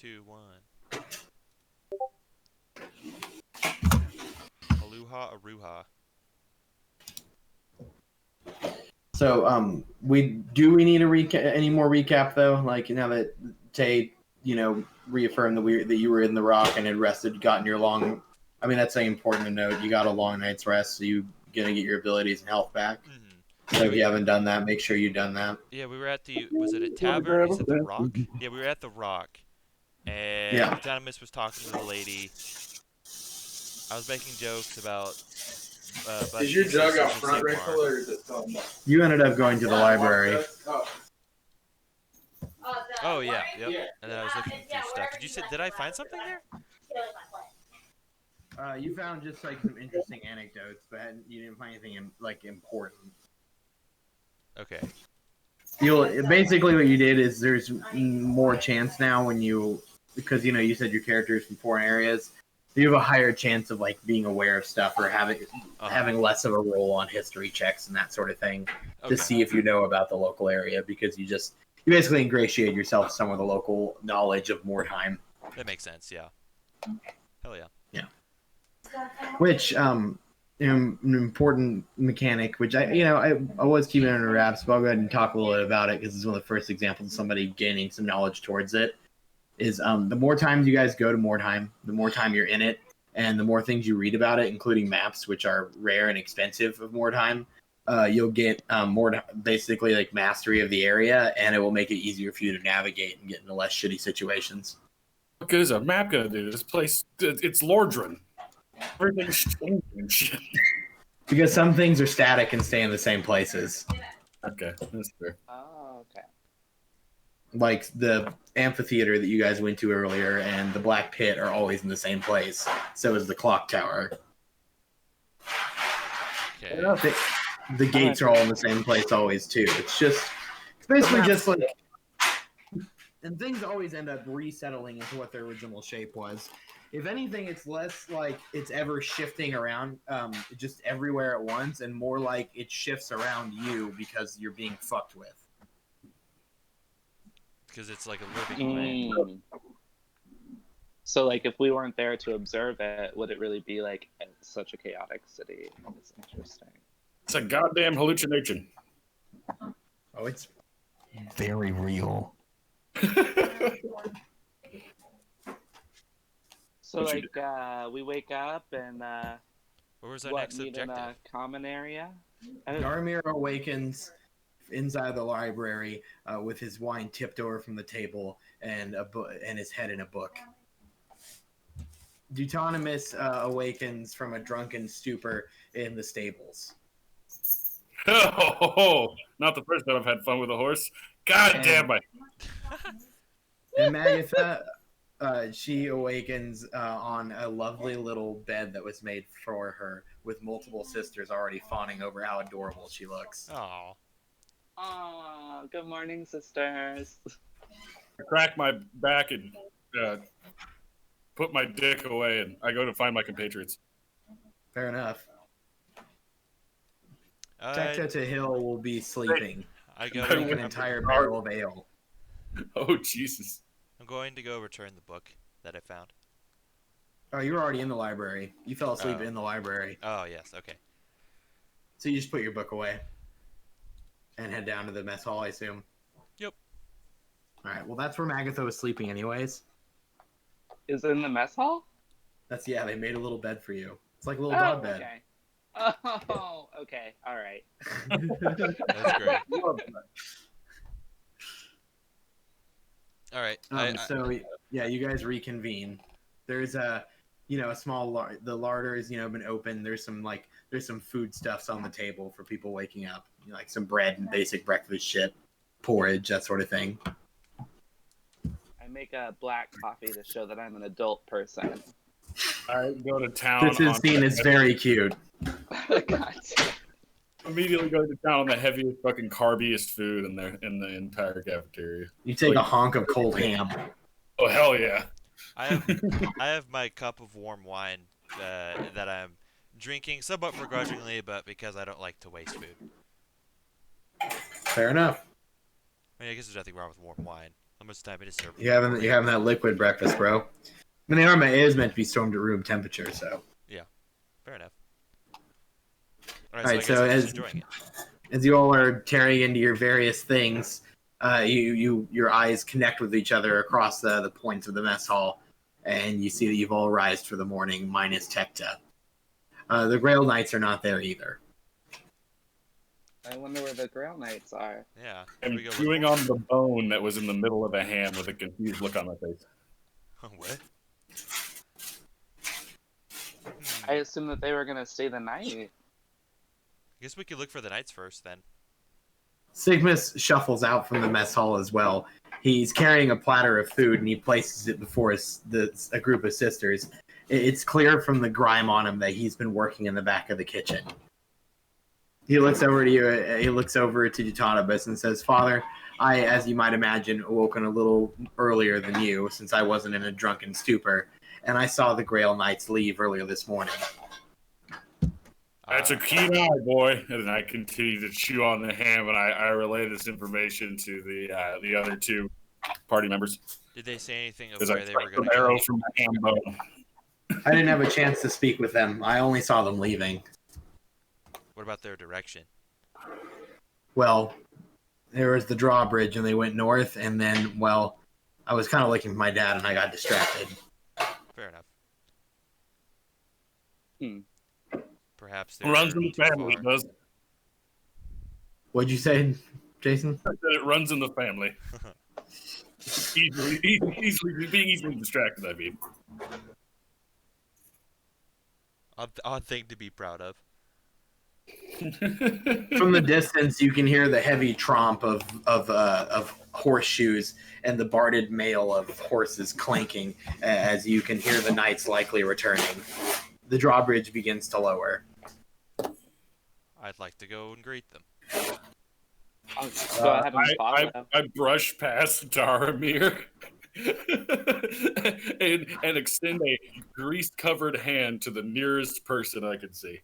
2, 1. Aloha Aruha. So, we need a any more recap though? Like now that Tay, reaffirmed that you were in the rock and had rested, gotten your long. I mean, that's important to note. You got a long night's rest, so you gonna get your abilities and health back. Mm-hmm. So if you haven't done that, make sure you've done that. Yeah, we were at the. Was it a tavern? You said the Rock? Yeah, we were at the Rock, and Yeah. Duetonemous was talking to the lady. I was making jokes about. Is your jug out sisters of front, Sigmar. Rachel, or is it You ended up going to the library. Oh yeah, yep. And then I was looking through stuff. Did I find something there? You found just like some interesting anecdotes, but you didn't find anything like important. Okay. Basically what you did is there's more chance now because you said your character is from foreign areas. You have a higher chance of like being aware of stuff or having less of a roll on history checks and that sort of thing to see if you know about the local area, because you basically ingratiate yourself some of the local knowledge of Mordheim. That makes sense. Yeah. Hell yeah. Yeah. Which an important mechanic, which I was keeping it under wraps, but I'll go ahead and talk a little bit about it because it's one of the first examples of somebody gaining some knowledge towards it. Is the more times you guys go to Mordheim, the more time you're in it, and the more things you read about it, including maps, which are rare and expensive of Mordheim, you'll get more basically like mastery of the area, and it will make it easier for you to navigate and get into less shitty situations. What good is a map gonna do? This place, it's Lordran. Everything's changing and shit. Because some things are static and stay in the same places. Okay, that's fair. Oh, okay. Like the amphitheater that you guys went to earlier and the Black Pit are always in the same place. So is the clock tower. Okay. The gates are all in the same place always too. It's basically just like, and things always end up resettling into what their original shape was. If anything, it's less like it's ever shifting around just everywhere at once, and more like it shifts around you because you're being fucked with. Because it's like a living land. So, like, if we weren't there to observe it, would it really be like such a chaotic city? It's interesting. It's a goddamn hallucination. Oh, it's very real. So, like, we wake up and where was our next meet objective? in a common area. Dharmir awakens inside the library with his wine tipped over from the table and his head in a book. Duetonemous awakens from a drunken stupor in the stables. Oh, not the first time I've had fun with a horse. God damn it. And Magitha, she awakens on a lovely little bed that was made for her with multiple sisters already fawning over how adorable she looks. Oh. Oh, good morning, sisters. I crack my back and put my dick away, and I go to find my compatriots. Fair enough. Tecta to Hill will be sleeping. I go drink an entire barrel of ale. Oh, Jesus. I'm going to go return the book that I found. Oh, you were already in the library. You fell asleep in the library. Oh, yes. Okay. So you just put your book away and head down to the mess hall, I assume? Yep. All right. Well, that's where Magitha was sleeping anyways. Is it in the mess hall? They made a little bed for you. It's like a little dog bed. Okay. Oh, okay. All right. That's great. All right. You guys reconvene. There's a small the larder has been open. There's some foodstuffs on the table for people waking up. Like some bread and basic breakfast shit, porridge, that sort of thing. I make a black coffee to show that I'm an adult person. I go to town. This scene is very cute. Immediately go to town on the heaviest, fucking carbiest food in the entire cafeteria. You take a honk of cold ham. Oh hell yeah! I have my cup of warm wine that I'm drinking somewhat begrudgingly, but because I don't like to waste food. Fair enough. I mean, I guess there's nothing wrong with warm wine, How much time it is served? You're having that liquid breakfast, bro. I mean, the armor is meant to be stormed at room temperature, so. Fair enough. All right, so I so guess I'm just enjoying it. as you all are tearing into your various things, your eyes connect with each other across the points of the mess hall, and you see that you've all rised for the morning, minus Tecta. The Grail Knights are not there either. I wonder where the Grail Knights are. Yeah. I'm we go chewing on the bone that was in the middle of a ham with a confused look on my face. What? I assumed that they were gonna stay the night. I guess we could look for the knights first then. Sigmus shuffles out from the mess hall as well. He's carrying a platter of food, and he places it before a group of sisters. It's clear from the grime on him that he's been working in the back of the kitchen. He looks over to you. He looks over to Duetonemous and says, "Father, I, as you might imagine, awoken a little earlier than you, since I wasn't in a drunken stupor, and I saw the Grail Knights leave earlier this morning." That's a keen eye, boy. And I continue to chew on the ham, and I relay this information to the other two party members. Did they say anything of As where I they were strike going an to arrow go? from my ham bone. I didn't have a chance to speak with them. I only saw them leaving. What about their direction? Well, there was the drawbridge, and they went north, and then, well, I was kind of looking for my dad, and I got distracted. Fair enough. Perhaps they Runs were in the too family, far. does. What'd you say, Jason? I said it runs in the family. Being easily distracted, I mean. Odd thing to be proud of. From the distance, you can hear the heavy tromp of horseshoes and the barded mail of horses clanking as you can hear the knights likely returning. The drawbridge begins to lower. I'd like to go and greet them. I'll go ahead and follow. I brush past Dharmir and extend a grease-covered hand to the nearest person I can see.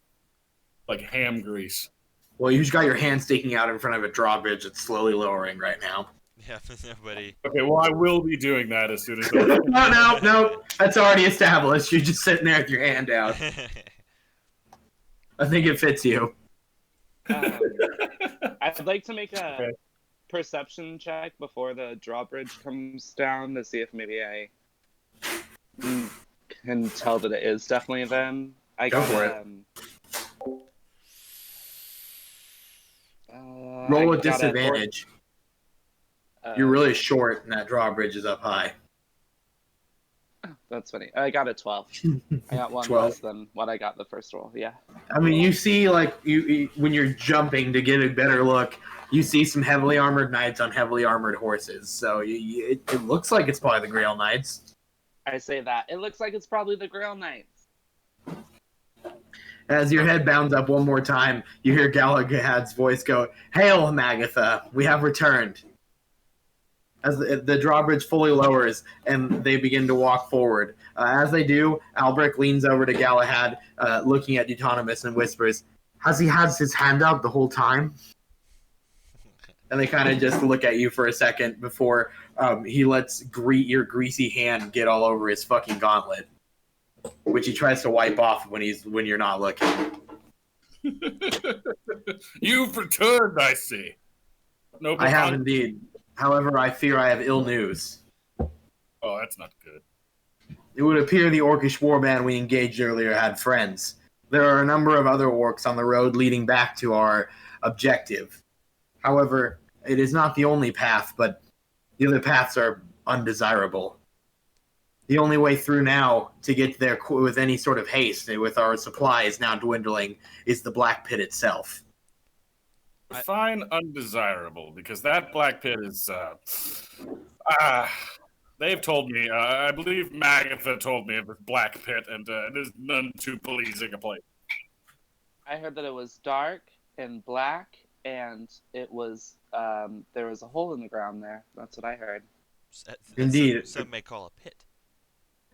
Like ham grease. Well, you just got your hand sticking out in front of a drawbridge that's slowly lowering right now. Yeah, nobody. Okay, well, I will be doing that as soon as No. That's already established. You're just sitting there with your hand out. I think it fits you. I'd like to make a perception check before the drawbridge comes down to see if maybe I can tell that it is definitely them. Go for it. Roll with disadvantage. You're really short, and that drawbridge is up high. That's funny. I got a 12. I got one 12. less than what I got the first roll. Yeah. I mean, you see, like, you when you're jumping to get a better look, you see some heavily armored knights on heavily armored horses. So it looks like it's probably the Grail Knights. I say that. It looks like it's probably the Grail Knights. As your head bounds up one more time, you hear Galahad's voice go, "Hail, Magitha, we have returned." As the drawbridge fully lowers and they begin to walk forward. As they do, Albrecht leans over to Galahad, looking at Duetonemous and whispers, "Has he had his hand out the whole time?" And they kind of just look at you for a second before he lets your greasy hand get all over his fucking gauntlet, which he tries to wipe off when you're not looking. You've returned, I see. No, I have indeed. However, I fear I have ill news. Oh, that's not good. It would appear the orcish warband we engaged earlier had friends. There are a number of other orcs on the road leading back to our objective. However, it is not the only path, but the other paths are undesirable. The only way through now to get there with any sort of haste, with our supplies now dwindling, is the Black Pit itself. Define undesirable, because that black pit is, they've told me, I believe Magitha told me of this black pit, and it is none too pleasing a place. I heard that it was dark and black, and it was, there was a hole in the ground there. That's what I heard. Indeed. Some may call a pit.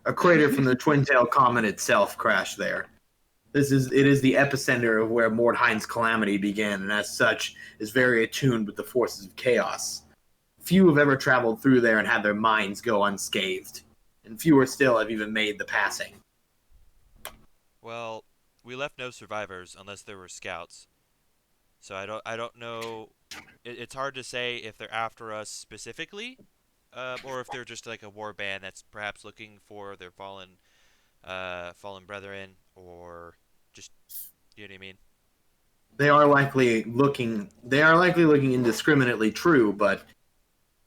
A crater from the Twin-Tail Comet itself crashed there. It is the epicenter of where Mordheim's calamity began, and as such, is very attuned with the forces of chaos. few have ever traveled through there and had their minds go unscathed, and fewer still have even made the passing. Well, we left no survivors unless there were scouts. So I don't know. It's hard to say if they're after us specifically, or if they're just like a war band that's perhaps looking for their fallen brethren, or just, you know what I mean. They are likely looking indiscriminately, true, but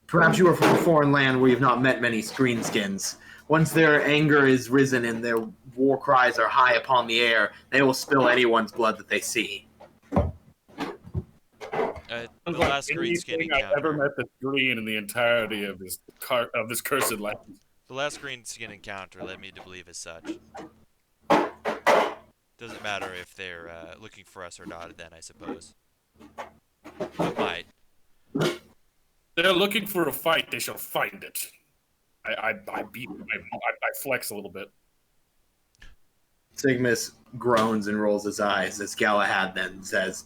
perhaps you are from a foreign land where you've not met many screenskins. Once their anger is risen and their war cries are high upon the air, they will spill anyone's blood that they see. The last greenskin Anything I've ever encounter. met that's green in the entirety of this cursed land. The last greenskin encounter led me to believe as such. Doesn't matter if they're looking for us or not. Then I suppose. But might. They're looking for a fight. They shall find it. I beat them. I flex a little bit. Sigmus groans and rolls his eyes as Galahad then says,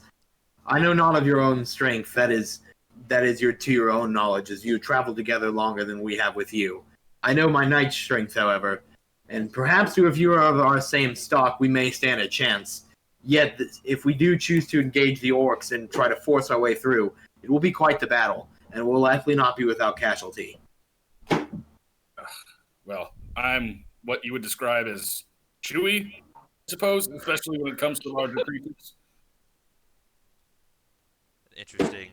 I know not of your own strength. That is to your own knowledge, as you travel together longer than we have with you. I know my knight's strength, however, and perhaps if you are of our same stock, we may stand a chance. Yet, if we do choose to engage the orcs and try to force our way through, it will be quite the battle, and will likely not be without casualty. Well, I'm what you would describe as chewy, I suppose, especially when it comes to larger creatures. Interesting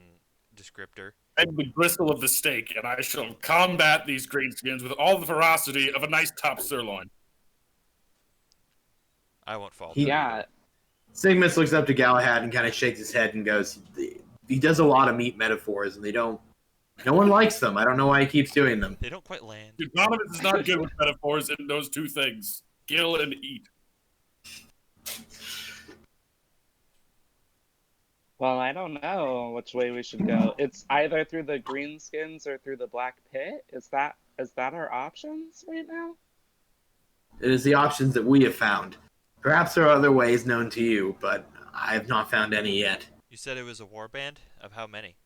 descriptor. I'm the gristle of the steak, and I shall combat these greenskins with all the ferocity of a nice top sirloin. I won't fall. Yeah. Sigmus looks up to Galahad and kind of shakes his head and goes, he does a lot of meat metaphors, and no one likes them. I don't know why he keeps doing them. They don't quite land. Duetonemous is not good with metaphors in those two things. Kill and eat. Well, I don't know which way we should go. It's either through the greenskins or through the black pit. Is that our options right now? It is the options that we have found. Perhaps there are other ways known to you, but I have not found any yet. You said it was a warband? Of how many?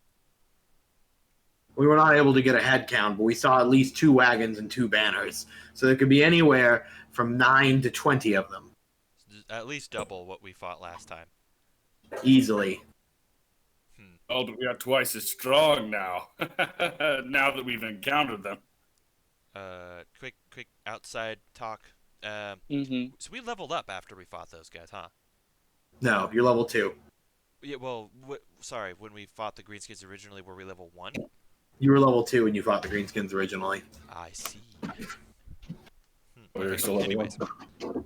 We were not able to get a head count, but we saw at least 2 wagons and 2 banners. So there could be anywhere from 9 to 20 of them. At least double what we fought last time. Easily. Oh, but we are twice as strong now. Now that we've encountered them. Quick outside talk. So we leveled up after we fought those guys, huh? No, you're level 2. Yeah, well, sorry, when we fought the Greenskins originally, were we level 1? You were level 2 when you fought the Greenskins originally. I see. We're still level Anyways. 1.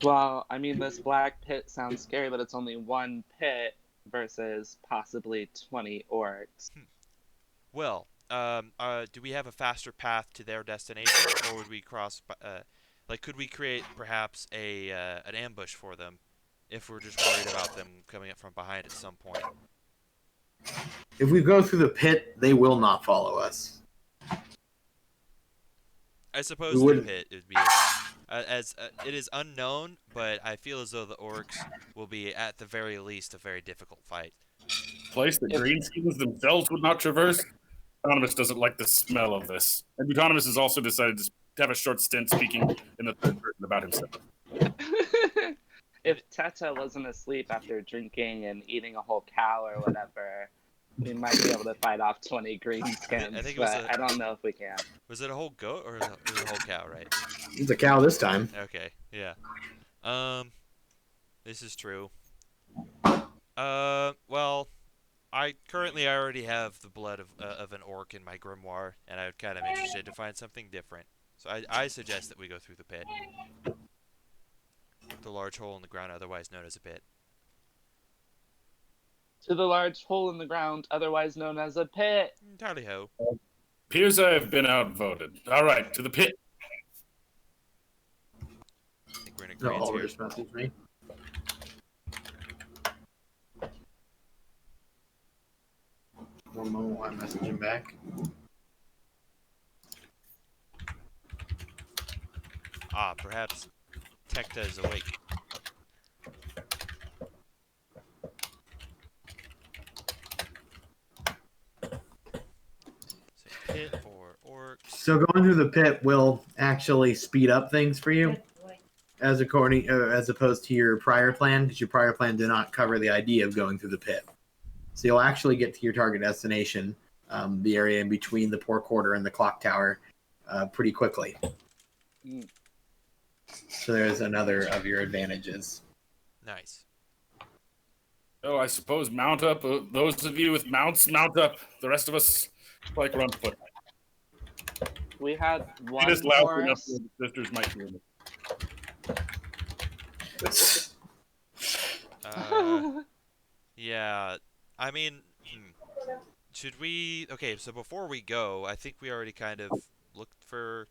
Well, I mean, this black pit sounds scary, but it's only 1 pit versus possibly 20 orcs. Well, do we have a faster path to their destination, or would we cross? Could we create perhaps an ambush for them, if we're just worried about them coming up from behind at some point? If we go through the pit, they will not follow us. I suppose We the wouldn't. pit would be it is unknown, but I feel as though the orcs will be at the very least a very difficult fight. Place that greenskins themselves would not traverse. Duetonemous doesn't like the smell of this. And Duetonemous has also decided to have a short stint speaking in the third person about himself. If Tecta wasn't asleep after drinking and eating a whole cow or whatever, we might be able to fight off 20 greenskins, I think it was but I don't know if we can. Was it a whole goat or was it a whole cow, right? It's a cow this time. Okay, yeah. This is true. Well, I already have the blood of an orc in my grimoire, and I'm kind of interested to find something different. So I suggest that we go through the pit. The large hole in the ground, otherwise known as a pit. To the large hole in the ground, otherwise known as a pit. Tally ho. Appears I have been outvoted. All right, to the pit. I think we're in No, agreement Oliver here. just messaged me. One moment while I message him back. Ah, perhaps Tecta is awake. So going through the pit will actually speed up things for you, as opposed to your prior plan, because your prior plan did not cover the idea of going through the pit. So you'll actually get to your target destination, the area in between the poor quarter and the clock tower, pretty quickly. So there's another of your advantages. Nice. Oh, I suppose mount up. Those of you with mounts, mount up. The rest of us like run foot. We had one Just loud enough horse. so the sisters might hear me. Yeah. I mean, should we? Okay, so before we go, I think we already kind of looked for.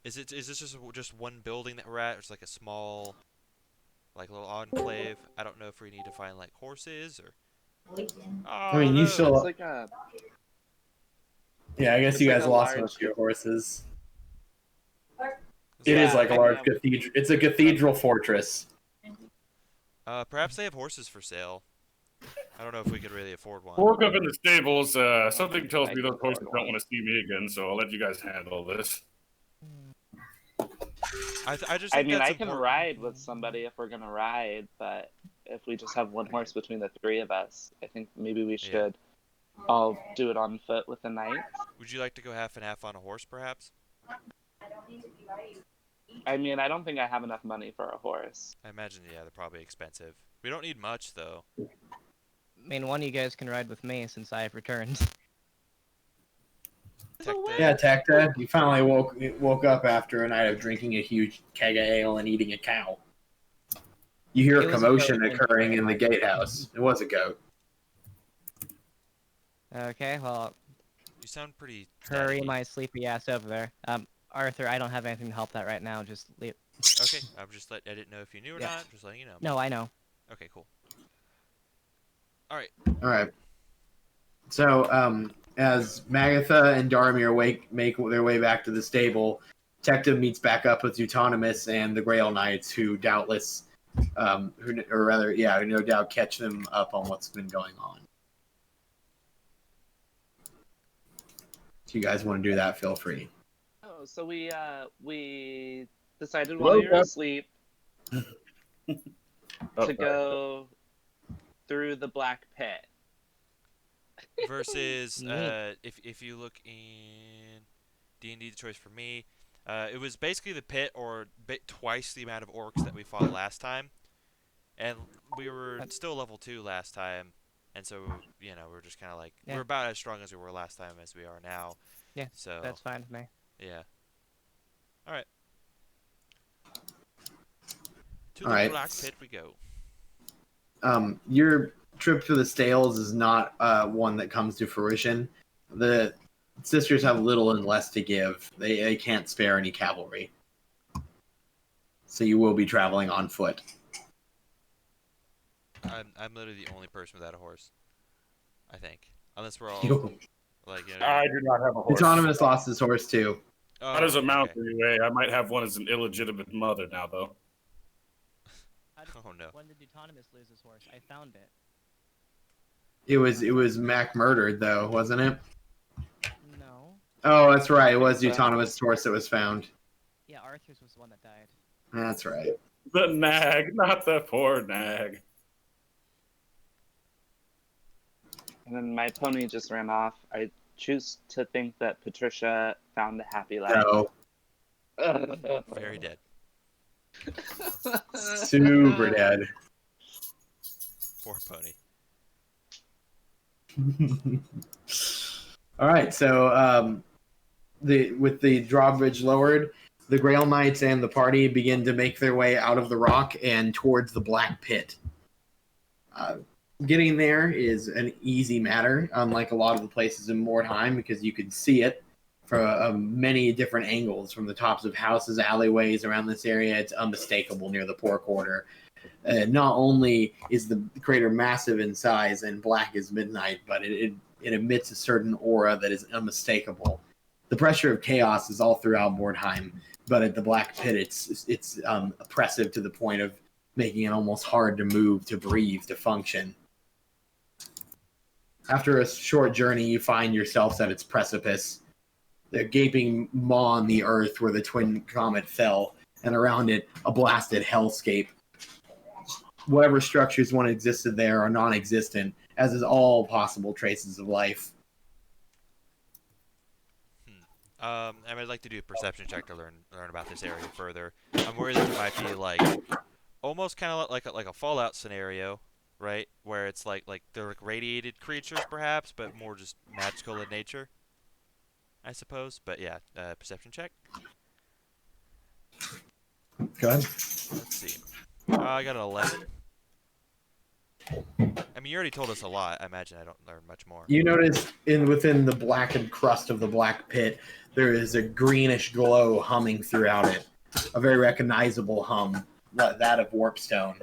Is this just one building that we're at? Or it's like a small, like little enclave. I don't know if we need to find like horses or. I mean, you still. It's like a. Yeah, I guess It's you like guys a lost large- most of your horses. Yeah, It is like a I large know. cathedral. It's a cathedral fortress. Perhaps they have horses for sale. I don't know if we could really afford one. Woke up in the stables. Something tells I me can those horses afford don't one. want to see me again, so I'll let you guys handle this. I just I think mean, that's I can important. ride with somebody if we're gonna ride, but if we just have one horse between the three of us, I think maybe we should all do it on foot with the knight. Would you like to go half and half on a horse, perhaps? I mean, I don't think I have enough money for a horse. I imagine, yeah, they're probably expensive. We don't need much, though. I mean, one of you guys can ride with me since I have returned. Tecta, Yeah, Tecta, you finally woke up after a night of drinking a huge keg of ale and eating a cow. You hear It a was a commotion goat. occurring in the gatehouse. It was a goat. Okay, well, you sound pretty. hurry staticky. my sleepy ass over there. Arthur, I don't have anything to help that right now. Just leave. Okay, I didn't know if you knew or Yeah. not. Just letting you know. No, I know. Okay, cool. All right. All right. So, as Magitha and Dharmir make their way back to the stable, Tecta meets back up with Duetonemous and the Grail Knights, who doubtless, who no doubt catch them up on what's been going on. If you guys want to do that, feel free. Oh, so we decided Woke while you were up. asleep Oh, to go through the black pit. Versus, Neat. if you look in D&D, the choice for me, it was basically the pit or twice the amount of orcs that we fought last time, and we were still level 2 last time, and so we're just kind of like Yeah. we're about as strong as we were last time as we are now. Yeah, So That's fine with me. yeah. All right. To All the right. black pit we go. Your trip to the Stales is not one that comes to fruition. The sisters have little and less to give. They can't spare any cavalry. So you will be traveling on foot. I'm literally the only person without a horse. I think, unless we're all like I do not have a horse. Autonomous lost his horse too. Oh, Not as a mount, okay. anyway. I might have one as an illegitimate mother now, though. Oh no. When did Duetonemous lose his horse? I found it. It was Mac murdered though, wasn't it? No. Oh, that's right. It was Duetonemous' horse that was found. Yeah, Arthur's was the one that died. That's right. The nag, not the poor nag. And then my pony just ran off. I choose to think that Patricia found a happy life. No. Very dead. Super dead. Poor pony. All right, so with the drawbridge lowered, the Grail Knights and the party begin to make their way out of the rock and towards the Black Pit. Getting there is an easy matter, unlike a lot of the places in Mordheim, because you can see it from many different angles, from the tops of houses, alleyways around this area. It's unmistakable near the poor quarter. Not only is the crater massive in size and black as midnight, but it emits a certain aura that is unmistakable. The pressure of chaos is all throughout Mordheim, but at the Black Pit, it's oppressive to the point of making it almost hard to move, to breathe, to function. After a short journey, you find yourselves at its precipice. the gaping maw on the earth where the twin comet fell, and around it, a blasted hellscape. Whatever structures once existed there are non-existent, as is all possible traces of life. I would like to do a perception check to learn about this area further. I'm worried that it might be like almost kind of like a Fallout scenario, right? Where it's like they're like radiated creatures, perhaps, but more just magical in nature, I suppose. But yeah, perception check. Go ahead. Let's see. I got an 11. I mean, you already told us a lot. I imagine I don't learn much more. You notice within the blackened crust of the black pit, there is a greenish glow humming throughout it. A very recognizable hum, that of warpstone.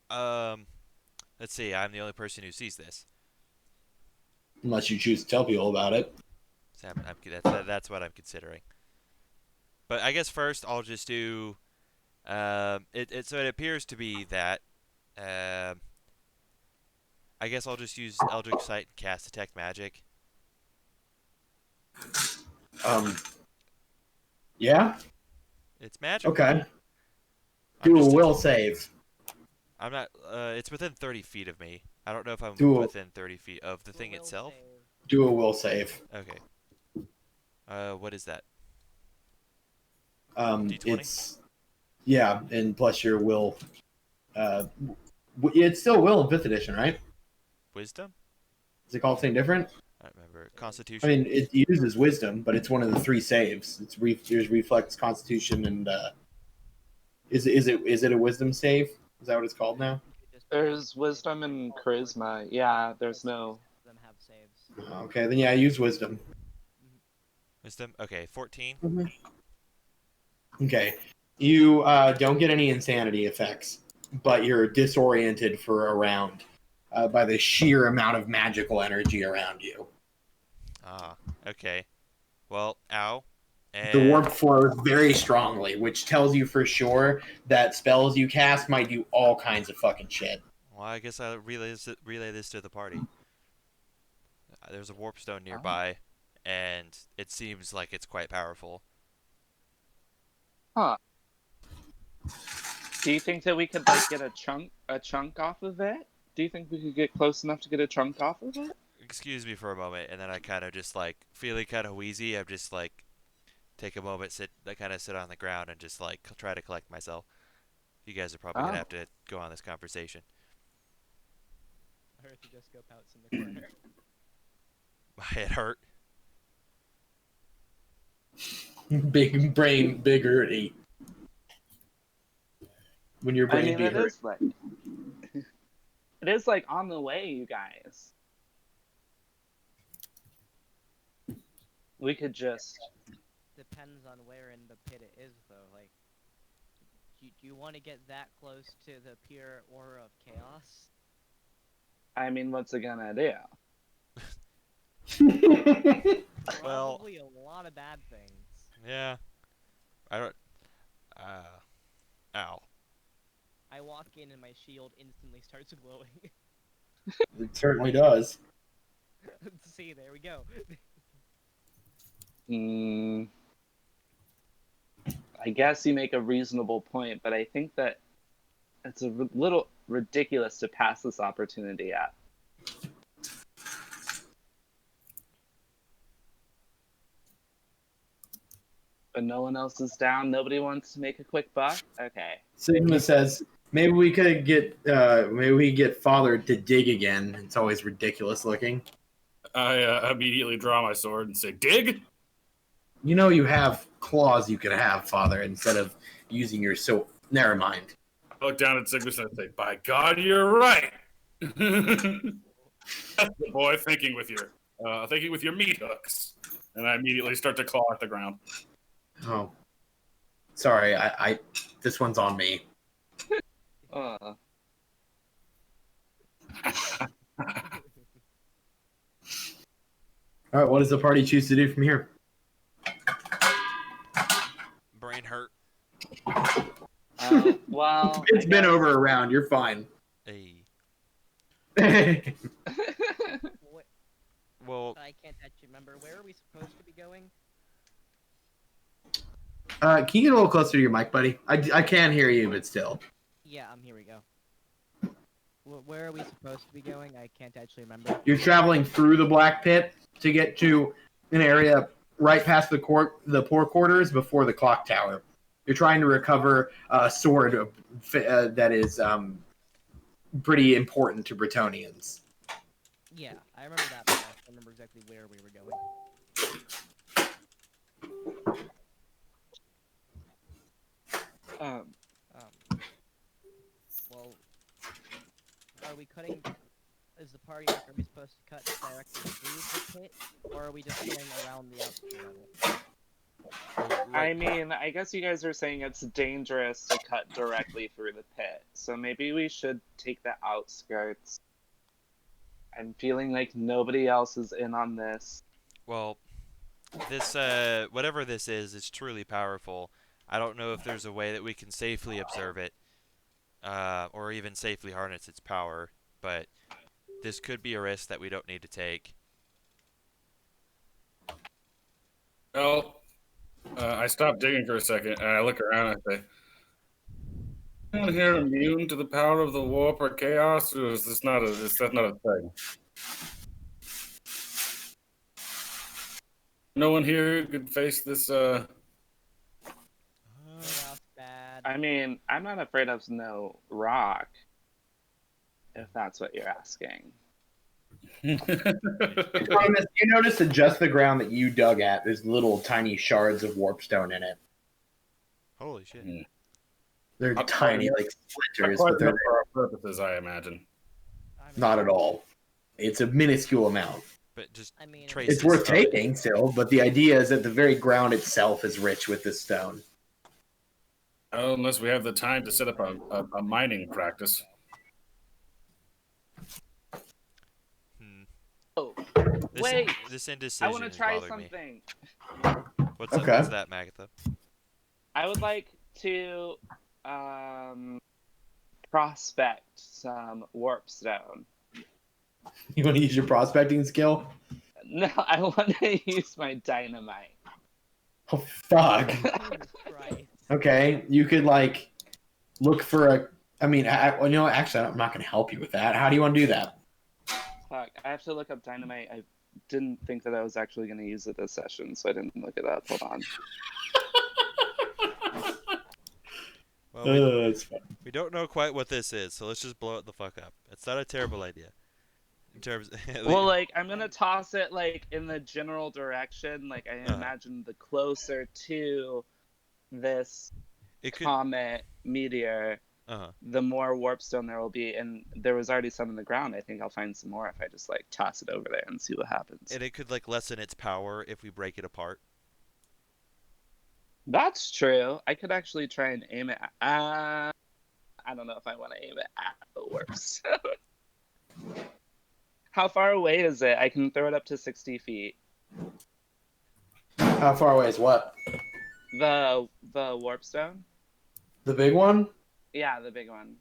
Let's see. I'm the only person who sees this. Unless you choose to tell people about it. So that's what I'm considering. But I guess first I'll just do. So it appears to be that. I guess I'll just use Eldritch Sight and cast Detect Magic. Yeah? It's magic. Okay. Do a will save. I'm not. It's within 30 feet of me. I don't know if I'm within 30 feet of the thing itself. Do a will save. Okay. What is that? D20? D20? Yeah, and plus your will. It's still will in 5th edition, right? Wisdom? Is it called something different? I don't remember. Constitution. I mean, it uses wisdom, but it's one of the 3 saves. There's reflex, constitution, and is it a wisdom save? Is that what it's called now? There's wisdom and charisma. Yeah, there's no. Them have saves. Okay, then yeah, I use wisdom. Wisdom. Okay, 14. Okay, you don't get any insanity effects, but you're disoriented for a round by the sheer amount of magical energy around you. Ah, okay. Well, ow. And The warp flows very strongly, which tells you for sure that spells you cast might do all kinds of fucking shit. Well, I guess I'll relay this to the party. There's a warp stone nearby, and it seems like it's quite powerful. Huh. Do you think that we could like get a chunk off of it? Do you think we could get close enough to get a chunk off of it? Excuse me for a moment, and then I kind of just like feeling kind of wheezy. I'm just like take a moment, kind of sit on the ground, and just like try to collect myself. You guys are probably gonna have to go on this conversation. I heard you just go pouts in the corner. My head hurt. Big brain, big hurty. When your brain be it hurt. is like it is like on the way, you guys. We could just. Depends on where in the pit it is, though. Like, do you want to get that close to the pure aura of chaos? I mean, what's it gonna do? Well, Probably a lot of bad things. yeah. I don't. Ow. I walk in and my shield instantly starts glowing. It certainly does. See, there we go. I guess you make a reasonable point, but I think that it's a little ridiculous to pass this opportunity up. But no one else is down. Nobody wants to make a quick buck. Okay. Sigma says maybe we could get Father to dig again. It's always ridiculous looking. I immediately draw my sword and say, "Dig." You know you have claws you could have, Father, instead of using your so. Never mind. I look down at Cygnus and I say, "By God, you're right." That's the boy thinking with your meat hooks, and I immediately start to claw at the ground. Oh, sorry. I this one's on me. Uh, All right, what does the party choose to do from here? Brain hurt. well, It's been over a round. You're fine. Hey. I can't actually remember. Where are we supposed to be going? Can you get a little closer to your mic, buddy? I can hear you, but still. Yeah, here we go. Where are we supposed to be going? I can't actually remember. You're traveling through the Black Pit to get to an area right past the poor quarters before the clock tower. You're trying to recover a sword that is pretty important to Bretonians. Yeah, I remember that. But I don't remember exactly where we were going. Well, are we cutting? Is the party like, are we supposed to cut directly through the pit, or are we just going around the outskirts of it? I mean, I guess you guys are saying it's dangerous to cut directly through the pit, so maybe we should take the outskirts. I'm feeling like nobody else is in on this. Well, this whatever this is truly powerful. I don't know if there's a way that we can safely observe it, or even safely harness its power, but this could be a risk that we don't need to take. Well, I stop digging for a second, and I look around and I say, anyone here immune to the power of the warp or chaos, or is that not a thing? No one here could face this, Chaos bad. I mean, I'm not afraid of no rock, if that's what you're asking. Thomas, you notice that just the ground that you dug at, there's little tiny shards of warpstone in it. Holy shit. They're I'm tiny, quite- like splinters, Quite but they're enough for our purposes, I imagine. I mean, not at all. It's a minuscule amount. But just I mean, traces It's worth of it. taking still, but the idea is that the very ground itself is rich with this stone. Oh, unless we have the time to set up a mining practice. Hmm. Oh, This, wait! this indecision I want to is try bothering me. something. What's Okay. what's that, Magitha? I would like to prospect some warpstone. You want to use your prospecting skill? No, I want to use my dynamite. Oh, fuck. Jesus Christ. Okay, you could, like, look for a... I mean, well, you know, actually, I'm not going to help you with that. How do you want to do that? Fuck, I have to look up dynamite. I didn't think that I was actually going to use it this session, so I didn't look it up. Hold on. Well, That's fine. we don't know quite what this is, so let's just blow it the fuck up. It's not a terrible idea. In terms, Well, like, I'm going to toss it, like, in the general direction. Like, I Uh-huh. imagine the closer to this it could. comet meteor, Uh-huh. the more warpstone there will be. And there was already some in the ground. I think I'll find some more if I just, like, toss it over there and see what happens. And it could like lessen its power if we break it apart. That's true. I could actually try and aim it at... I don't know if I want to aim it at the warpstone. How far away is it? I can throw it up to 60 feet. How far away is what? The warpstone? The big one? Yeah, the big one.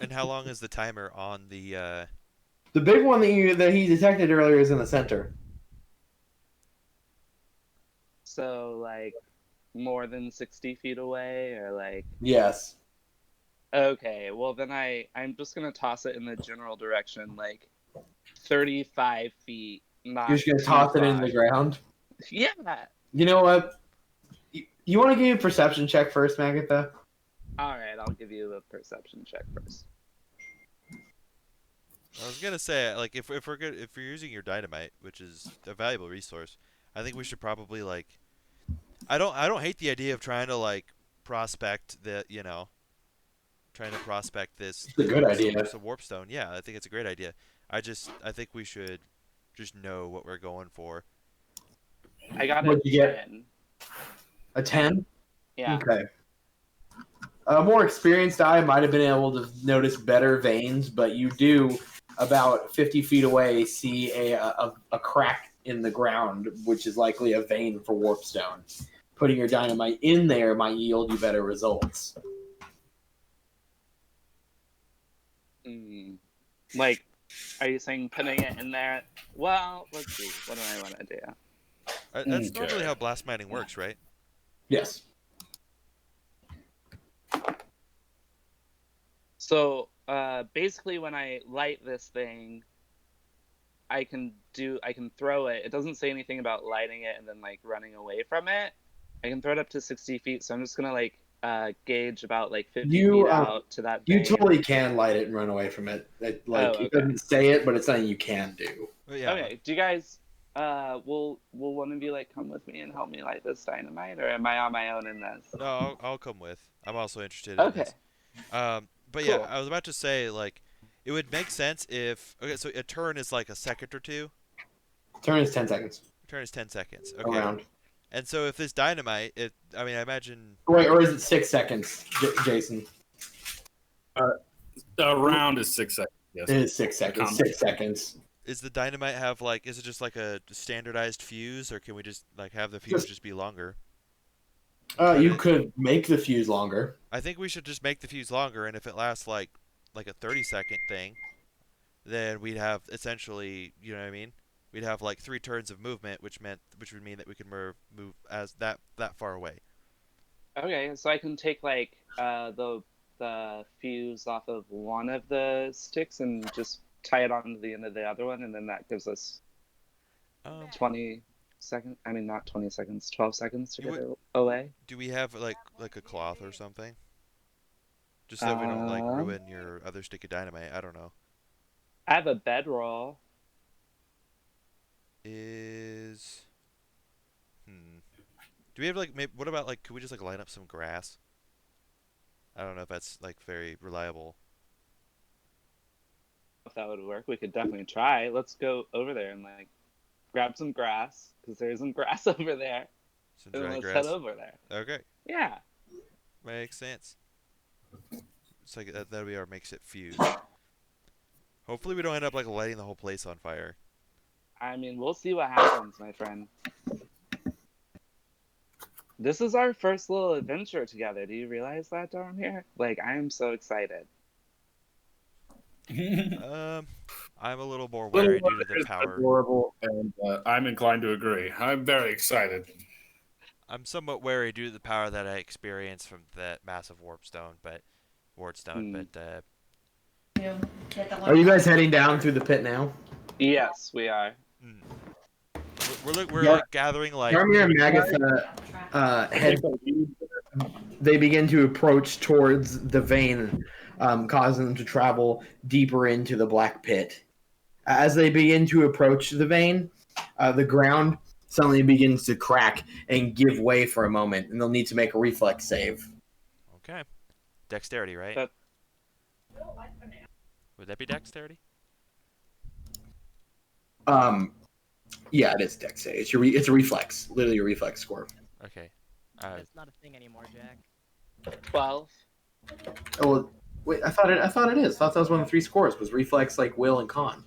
And how long is the timer on the? The big one that he detected earlier is in the center. So, like, more than 60 feet away, or like... Yes. Okay, well then I'm just gonna toss it in the general direction, like 35 feet. Not You're just going to too toss it in far. the ground? Yeah. You know what? You want to give me a perception check first, Magitha? All right, I'll give you a perception check first. I was gonna say like if we're good if you're using your dynamite, which is a valuable resource, I think we should probably like. I don't hate the idea of trying to like prospect trying to prospect this. It's a good idea. This warpstone. Yeah, I think it's a great idea. I think we should just know what we're going for. I got What'd a you get? 10. A 10? Yeah. Okay. A more experienced eye might have been able to notice better veins, but you do, about 50 feet away, see a crack in the ground, which is likely a vein for warpstone. Putting your dynamite in there might yield you better results. Like Are you saying putting it in there? Well, let's see. What do I want to do? That's normally Okay. how blast mining works, right? Yes. So, basically, when I light this thing, I can throw it. It doesn't say anything about lighting it and then like running away from it. I can throw it up to 60 feet. So I'm just gonna like gauge about like 50 feet out to that You vein. totally can light it and run away from it. It okay. doesn't say it, but it's something you can do. But yeah. Okay. Do you guys will one of you like come with me and help me light this dynamite, or am I on my own in this? No, I'll come with. I'm also interested in Okay. this. But Cool. yeah, I was about to say like, it would make sense if so a turn is like a second or two. Turn is 10 seconds. Turn is 10 seconds. Okay. Around. And so if this dynamite, I mean, I imagine. Wait, or is it 6 seconds, Jason? A round is 6 seconds. Yes. It is 6 seconds. 6 seconds. Is the dynamite have like? Is it just like a standardized fuse, or can we just like have the fuse just be longer? You could make the fuse longer. I think we should just make the fuse longer, and if it lasts like a 30-second thing, then we'd have essentially, you know what I mean? We'd have like 3 turns of movement, which would mean that we can move as that far away. Okay, so I can take like the fuse off of one of the sticks and just tie it onto the end of the other one, and then that gives us 20 seconds. I mean, not 20 seconds, 12 seconds to get it away. Do we have like a cloth or something? Just so that we don't like ruin your other stick of dynamite. I don't know. I have a bedroll. Do we have like what about like could we just like line up some grass? I don't know if that's like very reliable. If that would work, we could definitely try. Let's go over there and like grab some grass, because there's some grass over there. Some And dry let's grass. head over there. Okay, Yeah. makes sense. It's like that'll be our makeshift fuse. Hopefully we don't end up like lighting the whole place on fire. I mean, we'll see what happens, my friend. This is our first little adventure together. Do you realize that, Dharmir? Like, I am so excited. I'm a little more wary due to the power. Adorable, and I'm inclined to agree. I'm very excited. I'm somewhat wary due to the power that I experience from that massive wardstone, but Are you guys heading down through the pit now? Yes, we are. we're like gathering like. Dharmir and Magitha they begin to approach towards the vein, causing them to travel deeper into the black pit. As they begin to approach the vein, the ground suddenly begins to crack and give way for a moment, and they'll need to make a reflex save. Okay. Dexterity, right? Would that be dexterity? Yeah, it is dex save. It's a reflex, literally a reflex score. Okay. That's not a thing anymore, Jack. 12. Oh, wait, I thought it is. I thought that was one of the 3 scores. Was reflex like will and con?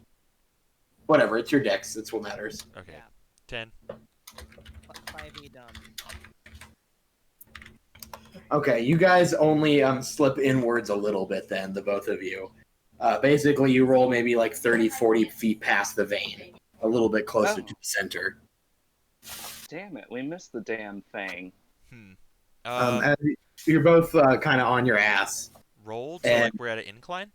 Whatever, it's your dex. That's what matters. Okay. Yeah. 10. 5e dumb. Okay, you guys only slip inwards a little bit then, the both of you. Basically, you roll maybe like 30, 40 feet past the vein, a little bit closer to the center. Damn it, we missed the damn thing. As you're both kind of on your ass. Rolled? So like we're at an incline?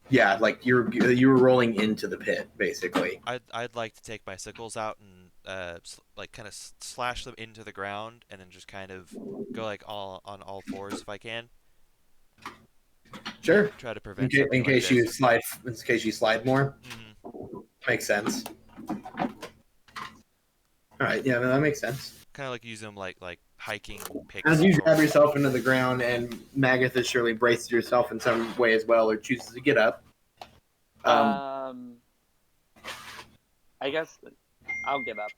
Yeah, like you were rolling into the pit, basically. I'd like to take my sickles out and like kind of slash them into the ground, and then just kind of go like on all fours if I can. Sure. Try to prevent in case you this. slide more. Mm-hmm. Makes sense. All right, yeah, that makes sense. Kind of like use them like hiking picks. As you grab yourself into the ground, and Magitha surely braces yourself in some way as well, or chooses to get up. I guess I'll get up.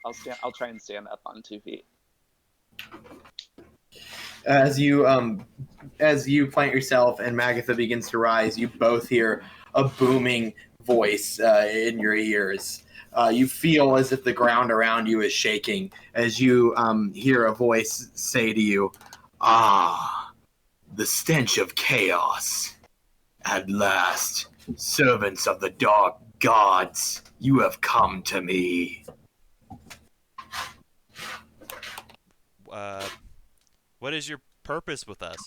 I'll try and stand up on 2 feet. As you plant yourself and Magitha begins to rise, you both hear a booming voice in your ears. You feel as if the ground around you is shaking as you hear a voice say to you, "Ah, the stench of chaos. At last, Servants of the dark gods, you have come to me. What is your purpose with us?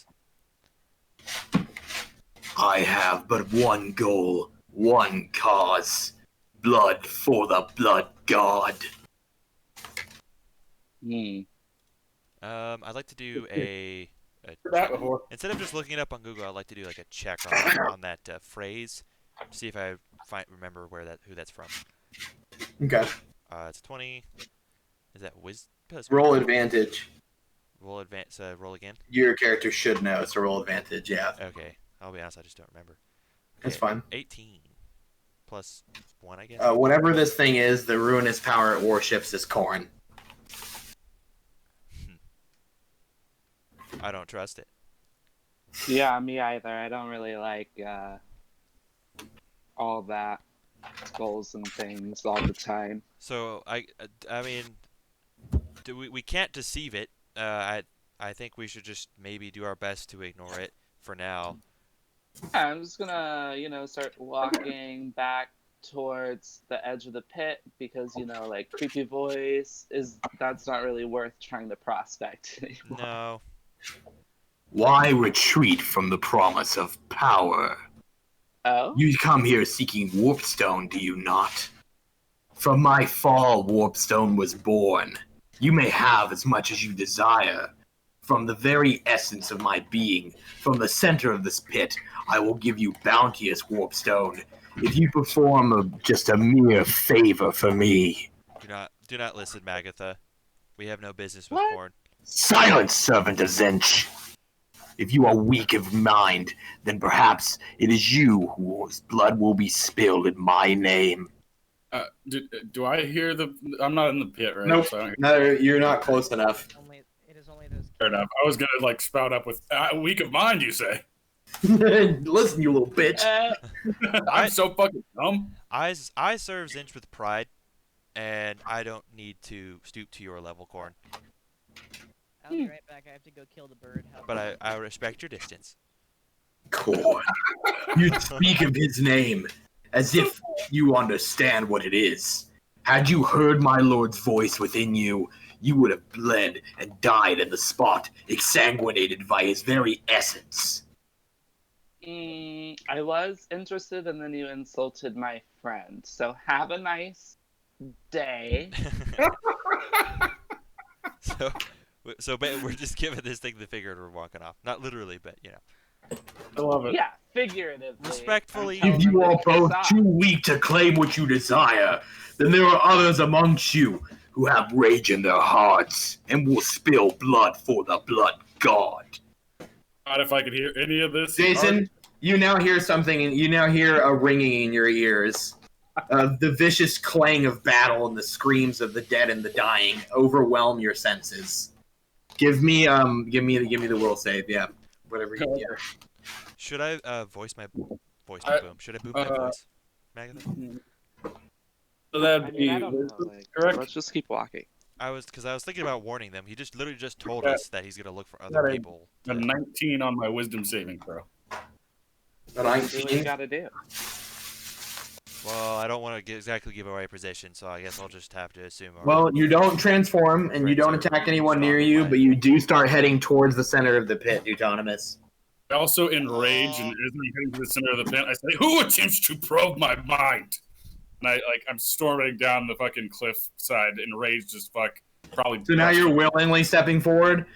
I have but one goal, one cause. Blood for the blood god. I'd like to do a That before. instead of just looking it up on Google, I'd like to do like a check on that phrase, see if I remember who that's from. Okay. It's 20. Is that Roll advantage. Roll advance. Roll again. Your character should know, so roll advantage, yeah. Okay. I'll be honest, I just don't remember. Okay, That's fine. 18 plus 1, I guess. Whatever this thing is, the ruinous power it worships is corn. I don't trust it. Yeah, me either. I don't really like all that skulls and things all the time. So I mean, we can't deceive it. I think we should just maybe do our best to ignore it for now. Yeah, I'm just gonna, start walking back towards the edge of the pit because, like creepy voice that's not really worth trying to prospect anymore. No. Why retreat from the promise of power? Oh? You come here seeking Warpstone, do you not? From my fall, Warpstone was born. You may have as much as you desire. From the very essence of my being, from the center of this pit, I will give you bounteous Warpstone. If you perform just a mere favor for me. Do not listen, Magitha. We have no business with What? corn. Silence, servant of Zench. If you are weak of mind, then perhaps it is you whose blood will be spilled in my name. Do I hear the? I'm not in the pit, right? Nope. So No, you're not close enough. It is only those. fair enough. I was gonna spout up with weak of mind. You say? Listen, you little bitch. I'm so fucking dumb. I serve Zinch with pride, and I don't need to stoop to your level, corn. I'll be right back. I have to go kill the bird. But I respect your distance. Corn. You speak of his name as if you understand what it is. Had you heard my lord's voice within you, you would have bled and died in the spot, exsanguinated by his very essence. I was interested, and then you insulted my friend. So have a nice day. So we're just giving this thing the finger and we're walking off. Not literally, but I love it. Yeah, figuratively. Respectfully. If you are both too weak to claim what you desire, then there are others amongst you who have rage in their hearts and will spill blood for the blood god. God, if I could hear any of this. Jason, you now hear something, and you now hear a ringing in your ears. The vicious clang of battle and the screams of the dead and the dying overwhelm your senses. Give me the will save, yeah. Whatever you get. Should I voice my boom? Should I boom my voice, Magitha? So that'd be I don't know. correct. Let's just keep walking. Because I was thinking about warning them. He literally just told us that he's gonna look for other people. A 19 on my wisdom saving throw. A Do what you 19? gotta do. Well, I don't want to exactly give away position, so I guess I'll just have to assume. Well, you don't transform, and you don't attack anyone near you, but you do start heading towards the center of the pit, Duetonemous. I also enrage, and as I'm heading to the center of the pit, I say, "Who attempts to probe my mind?" And I'm storming down the fucking cliff side, enraged as fuck. Probably. So now you're willingly stepping forward.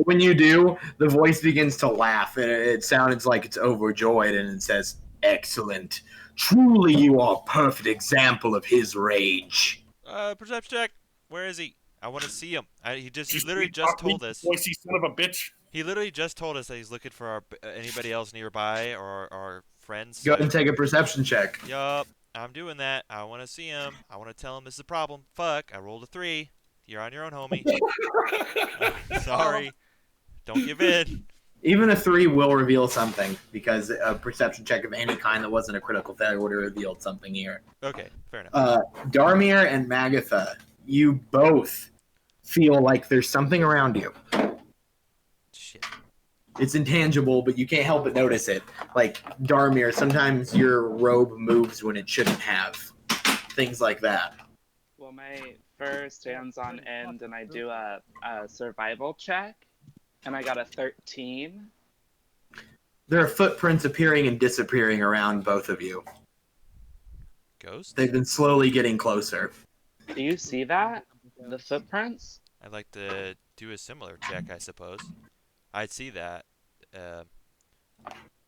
When you do, the voice begins to laugh, and it sounds like it's overjoyed, and it says, "Excellent. Truly, you are a perfect example of his rage." Perception check. Where is he? I want to see him. He literally just told us. Voicey son of a bitch. He literally just told us that he's looking for anybody else nearby or our friends. Go ahead and take a perception check. Yup, I'm doing that. I want to see him. I want to tell him this is a problem. Fuck, I rolled a 3. You're on your own, homie. Sorry. Don't give in. Even a 3 will reveal something, because a perception check of any kind that wasn't a critical failure would have revealed something here. Okay, fair enough. Dharmir and Magitha, you both feel like there's something around you. Shit. It's intangible, but you can't help but notice it. Like Dharmir, sometimes your robe moves when it shouldn't have. Things like that. Well, my fur stands on end, and I do a survival check, and I got a 13. There are footprints appearing and disappearing around both of you. Ghosts? They've been slowly getting closer. Do you see that? The footprints? I'd like to do a similar check, I suppose. I'd see that.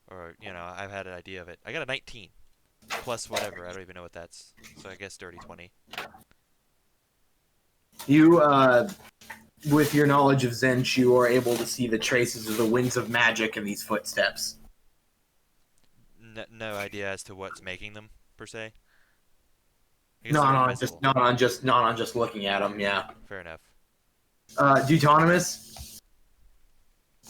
Or, you know, I've had an idea of it. I got a 19. Plus whatever. I don't even know what that's. So I guess dirty 20. You, with your knowledge of Zench, you are able to see the traces of the winds of magic in these footsteps. No idea as to what's making them, per se. Not on just looking at them. Yeah. Fair enough. Duetonemous.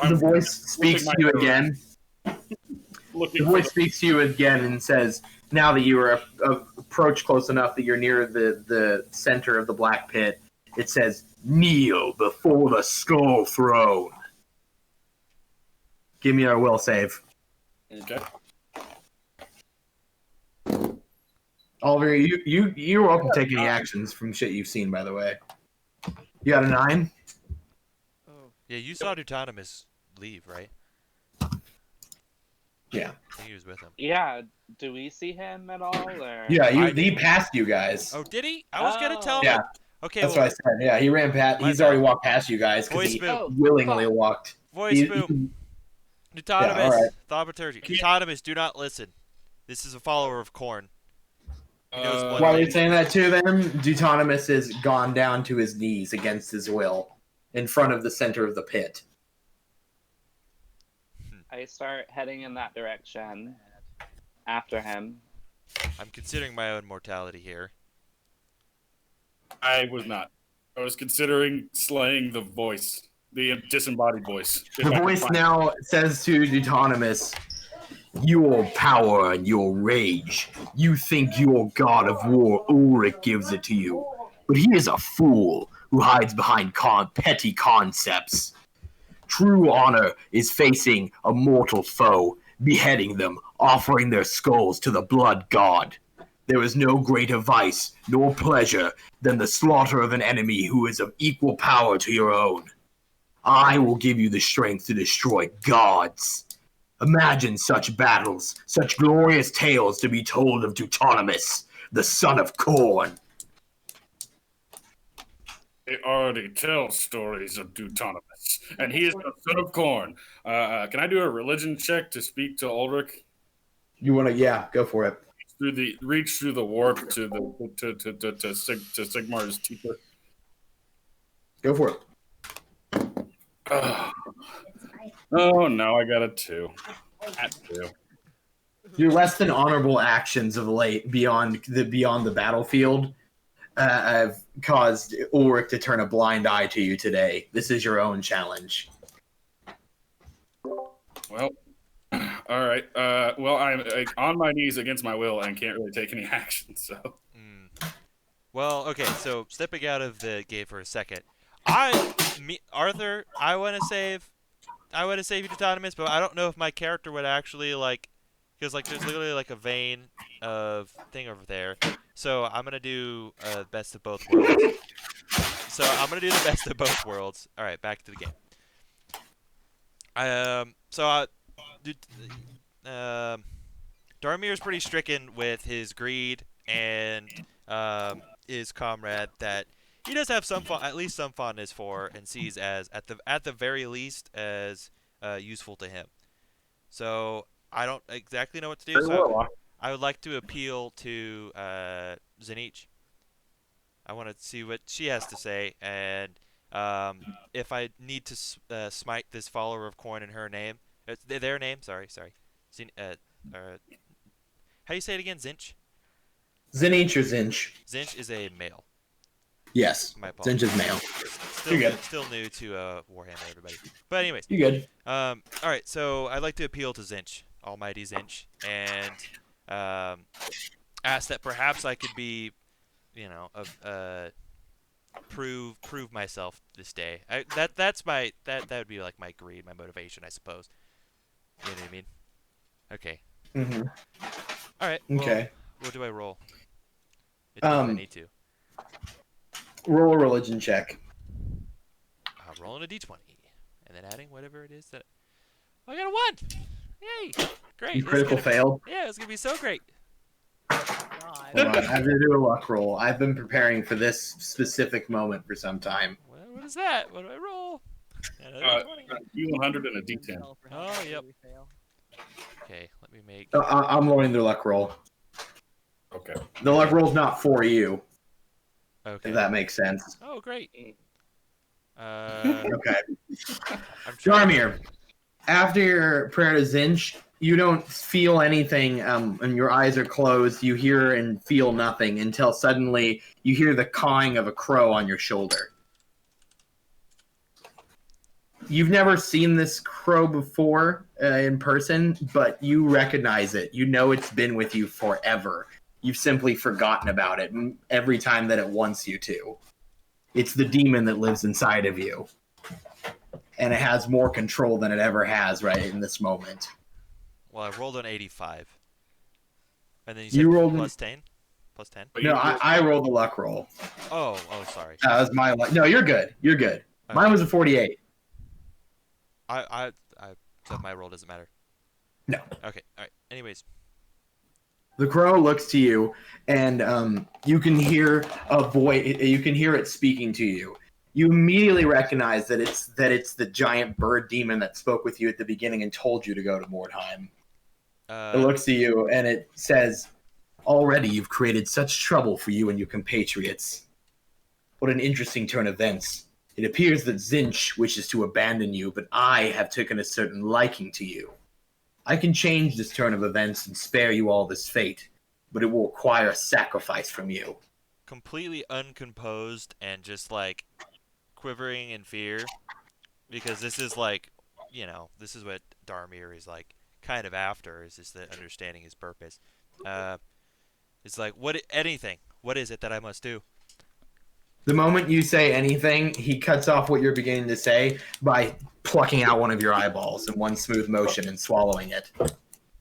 The voice speaks to you again. The voice speaks to you again and says, "Now that you are approached close enough that you're near the center of the black pit, it says, 'Kneel before the skull throne.' Give me a will save." Okay. Oliver, you're welcome to take any actions from shit you've seen, by the way. You got a 9? Oh, Yeah, you saw Duetonemous leave, right? Yeah. I think he was with him. Yeah. Do we see him at all? Or... Yeah, he passed you guys. Oh, did he? I was gonna tell him. Yeah. Okay, That's well, what I said. Yeah, he ran past. My He's bad. already walked past you guys because Voice he boom. willingly walked. Voice boom. Duetonemous. Yeah, alright. Thaumaturgy. Duetonemous, do not listen. This is a follower of Khorne. He knows one While thing. you're saying that to them, Duetonemous has gone down to his knees against his will in front of the center of the pit. I start heading in that direction after him. I'm considering my own mortality here. I was not. I was considering slaying the voice, the disembodied voice. If The I could voice find it. now says to Duetonemous, "Your power and your rage. You think your god of war Ulrich gives it to you. But he is a fool who hides behind petty concepts. True honor is facing a mortal foe, beheading them, offering their skulls to the blood god. There is no greater vice nor pleasure than the slaughter of an enemy who is of equal power to your own. I will give you the strength to destroy gods. Imagine such battles, such glorious tales to be told of Duetonemous, the son of Khorne." They already tell stories of Duetonemous, and he is the son of Khorne. Can I do a religion check to speak to Ulrich? You want to? Yeah, go for it. Reach through the warp to Sigmar's teacher. Go for it. Oh no, I got a 2. At 2. Your less than honorable actions of late beyond the battlefield have caused Ulrich to turn a blind eye to you today. This is your own challenge. Well, all right. Well, I'm on my knees against my will and can't really take any action. So. Well, okay, so stepping out of the gate for a second. Arthur, I want to save you Duetonemous, but I don't know if my character would actually, like, because, like, there's literally, like, a vein of thing over there. So I'm going to do best of both worlds. All right, back to the game. Dharmir is pretty stricken with his greed and his comrade that he does have at least some fondness for, and sees as at the very least as useful to him. So I don't exactly know what to do. So I would like to appeal to Zenich. I want to see what she has to say, and if I need to smite this follower of Khorne in her name, their name. Sorry. How do you say it again? Zinch? Zenich or Zinch? Zinch is a male. Yes. My apologies. Zinch is male. Still, You're good. Still new to Warhammer, everybody. But anyways. You good? All right, so I'd like to appeal to Zinch, Almighty Zinch, and ask that perhaps I could be, prove myself this day. That's my that would be like my greed, my motivation, I suppose. You know what I mean? Okay. Mm-hmm. All right. Well, Okay. what do I roll? If I need to. Roll a religion check. Rolling a d20, and then adding whatever it is that. Oh, I got a 1. Yay! Great. You critical failed. Yeah, it's gonna be so great. God. Hold on, I have to do a luck roll. I've been preparing for this specific moment for some time. Well, what is that? What do I roll? Another 20. D100 and a D10. Oh, yep. Okay, let me make. I'm rolling the luck roll. Okay. The luck roll's not for you, Okay. if that makes sense. Oh, great. Okay. I'm trying. Dharmir, after your prayer to Zinch, you don't feel anything, and your eyes are closed. You hear and feel nothing until suddenly you hear the cawing of a crow on your shoulder. You've never seen this crow before in person, but you recognize it. You know it's been with you forever. You've simply forgotten about it every time that it wants you to. It's the demon that lives inside of you. And it has more control than it ever has right in this moment. Well, I rolled an 85. And then You said rolled plus 10? Plus 10? No, I rolled the luck roll. Oh, sorry. That was my luck. No, you're good. You're good. Mine was a 48. So my roll doesn't matter. No. Okay, all right. Anyways. The crow looks to you, and you can hear a voice. You can hear it speaking to you. You immediately recognize that it's the giant bird demon that spoke with you at the beginning and told you to go to Mordheim. It looks to you and it says, "Already you've created such trouble for you and your compatriots. What an interesting turn of events. It appears that Zinch wishes to abandon you, but I have taken a certain liking to you. I can change this turn of events and spare you all this fate, but it will require a sacrifice from you." Completely uncomposed and just like quivering in fear, because this is like, this is what Dharmir is like kind of after, is just the understanding his purpose. It's like, what is it that I must do? The moment you say anything, he cuts off what you're beginning to say by plucking out one of your eyeballs in one smooth motion and swallowing it.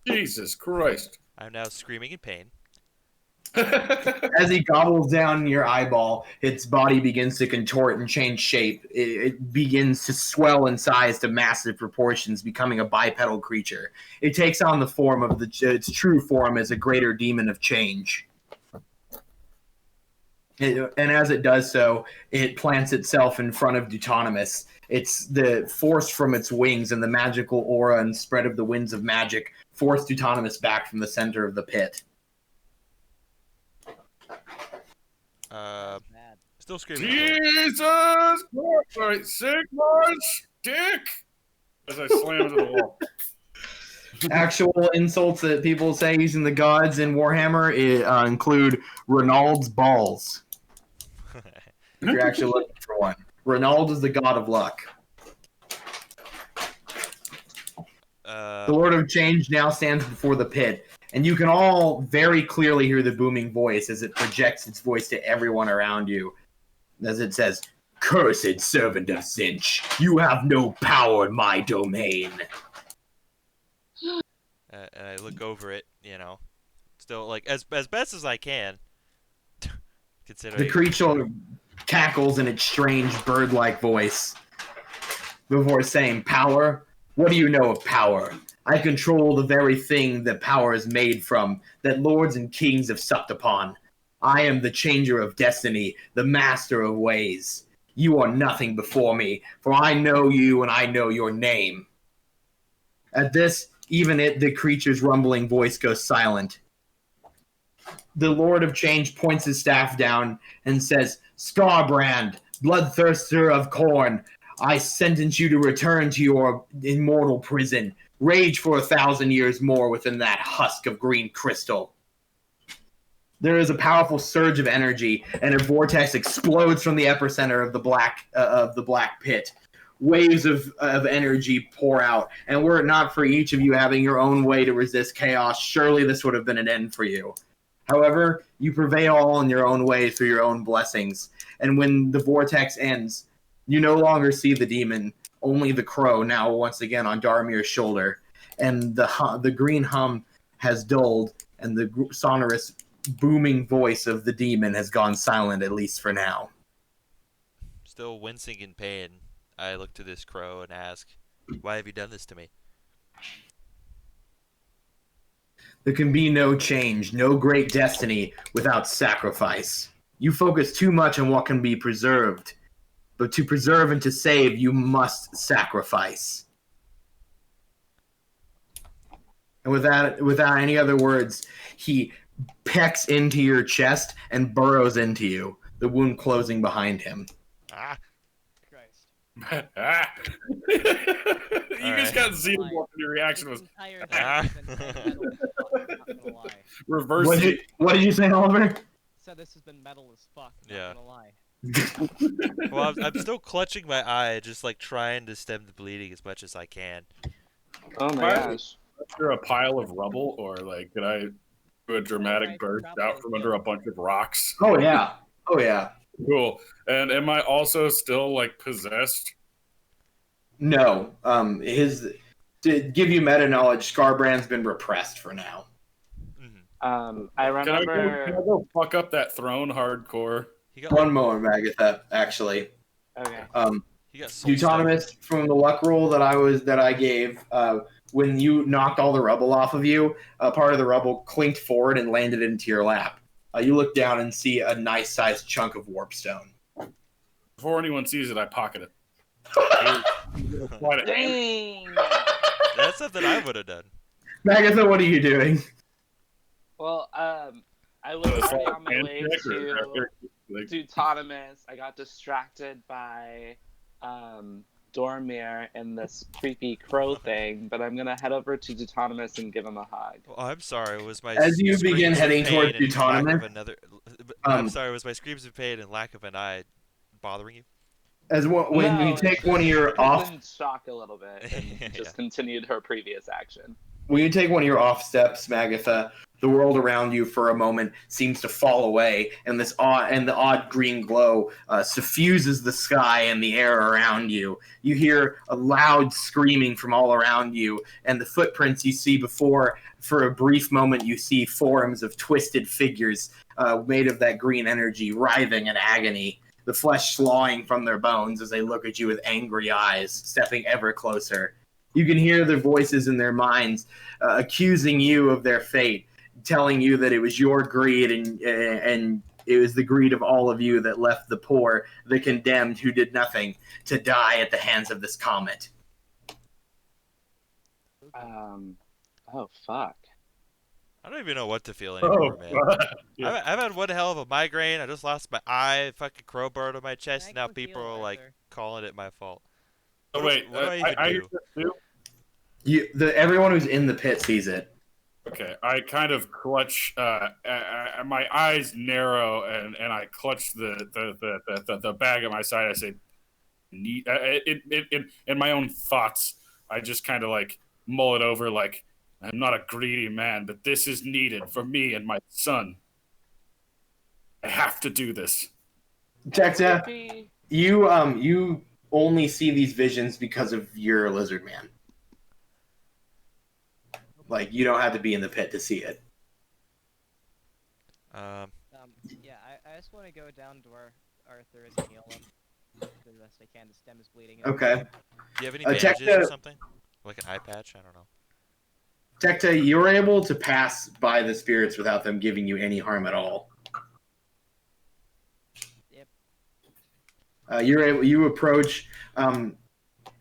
Jesus Christ. I'm now screaming in pain. As he gobbles down your eyeball, its body begins to contort and change shape. It begins to swell in size to massive proportions, becoming a bipedal creature. It takes on the form of its true form as a greater demon of change. And as it does so, it plants itself in front of Duetonemous. It's the force from its wings and the magical aura and spread of the winds of magic force Duetonemous back from the center of the pit. Still screaming. Jesus Christ! Sigmar stick! As I slam into the wall. Actual insults that people say using the gods in Warhammer include Renaald's balls. If you're actually looking for one. Renaald is the god of luck. The Lord of Change now stands before the pit, and you can all very clearly hear the booming voice as it projects its voice to everyone around you. As it says, "Cursed servant of Zinch, you have no power in my domain." And I look over it, still like as best as I can. Considering The creature cackles in its strange bird-like voice before saying, "Power? What do you know of power? I control the very thing that power is made from, that lords and kings have supped upon. I am the changer of destiny, the master of ways. You are nothing before me, for I know you and I know your name." At this, even the creature's rumbling voice goes silent. The Lord of Change points his staff down and says, "Scarbrand, bloodthirster of Khorne, I sentence you to return to your immortal prison. Rage for 1,000 years more within that husk of green crystal." There is a powerful surge of energy, and a vortex explodes from the epicenter of the black pit. Waves of energy pour out, and were it not for each of you having your own way to resist chaos, surely this would have been an end for you. However, you prevail all in your own way through your own blessings. And when the vortex ends, you no longer see the demon, only the crow now once again on Dharmir's shoulder. And the green hum has dulled, and the sonorous booming voice of the demon has gone silent, at least for now. Still wincing in pain, I look to this crow and ask, "Why have you done this to me?" There can be no change, no great destiny without sacrifice. You focus too much on what can be preserved, but to preserve and to save, you must sacrifice. And without any other words, he pecks into your chest and burrows into you, the wound closing behind him. Ah. Christ. You just got xenomorph and your reaction was Entire thing has been metal as fuck, not gonna lie. reverse. What did you say, Oliver? So this has been metal as fuck, not Yeah. gonna lie. Well, I'm still clutching my eye, just like trying to stem the bleeding as much as I can. Oh my Why- gosh. Under a pile of rubble, or like, did I do a dramatic Right, burst probably, out from under a bunch of rocks? Oh yeah. Oh yeah. Cool. And am I also still like possessed? No. To give you meta knowledge, Scarbrand's been repressed for now. Mm-hmm. I Can I remember. go fuck up that throne hardcore? He got One moment, Magitha, actually. Okay. he got soul stabbed. Duetonemous, from the luck roll that I gave, when you knocked all the rubble off of you, part of the rubble clinked forward and landed into your lap. You look down and see a nice sized chunk of warpstone. Before anyone sees it, I pocket it. Dang. That's something I would have done. Magatha, what are you doing? Well, I was already on my way to Duetonemous. I got distracted by Dharmir and this creepy crow thing, but I'm gonna head over to Duetonemous and give him a hug. Well, I'm sorry. Was my As you begin screams of heading pain towards and lack of Duetonemous, another? I'm sorry. Was my screams of pain and lack of an eye bothering you? When you take one of your off, in shock a little bit and Yeah. just continued her previous action. when you take one of your off steps, Magatha, the world around you for a moment seems to fall away, and the odd green glow suffuses the sky and the air around you. You hear a loud screaming from all around you, and the footprints you see before. For a brief moment, you see forms of twisted figures made of that green energy, writhing in agony. The flesh slawing from their bones as they look at you with angry eyes, stepping ever closer. You can hear their voices in their minds, accusing you of their fate, telling you that it was your greed and it was the greed of all of you that left the poor, the condemned who did nothing, to die at the hands of this comet. Oh fuck. I don't even know what to feel anymore, man. Yeah. I've had one hell of a migraine. I just lost my eye. Fucking crowbar to my chest. Can I Now go people heal, are like Arthur? calling it my fault. Oh wait, What do I even do? Everyone who's in the pit sees it. Okay, I kind of clutch. My eyes narrow, and I clutch the bag at my side. I say, in my own thoughts, I just kind of like mull it over. Like, I'm not a greedy man, but this is needed for me and my son. I have to do this. Tecta, Maybe- you only see these visions because of your lizardman. Like, you don't have to be in the pit to see it. Yeah, I just want to go down to Arthur and heal him. Do the best I can to stem his bleeding. Okay. Do you have any Tecta- bandages or something? Like an eye patch? I don't know. Tecta, you're able to pass by the spirits without them giving you any harm at all. Yep. You approach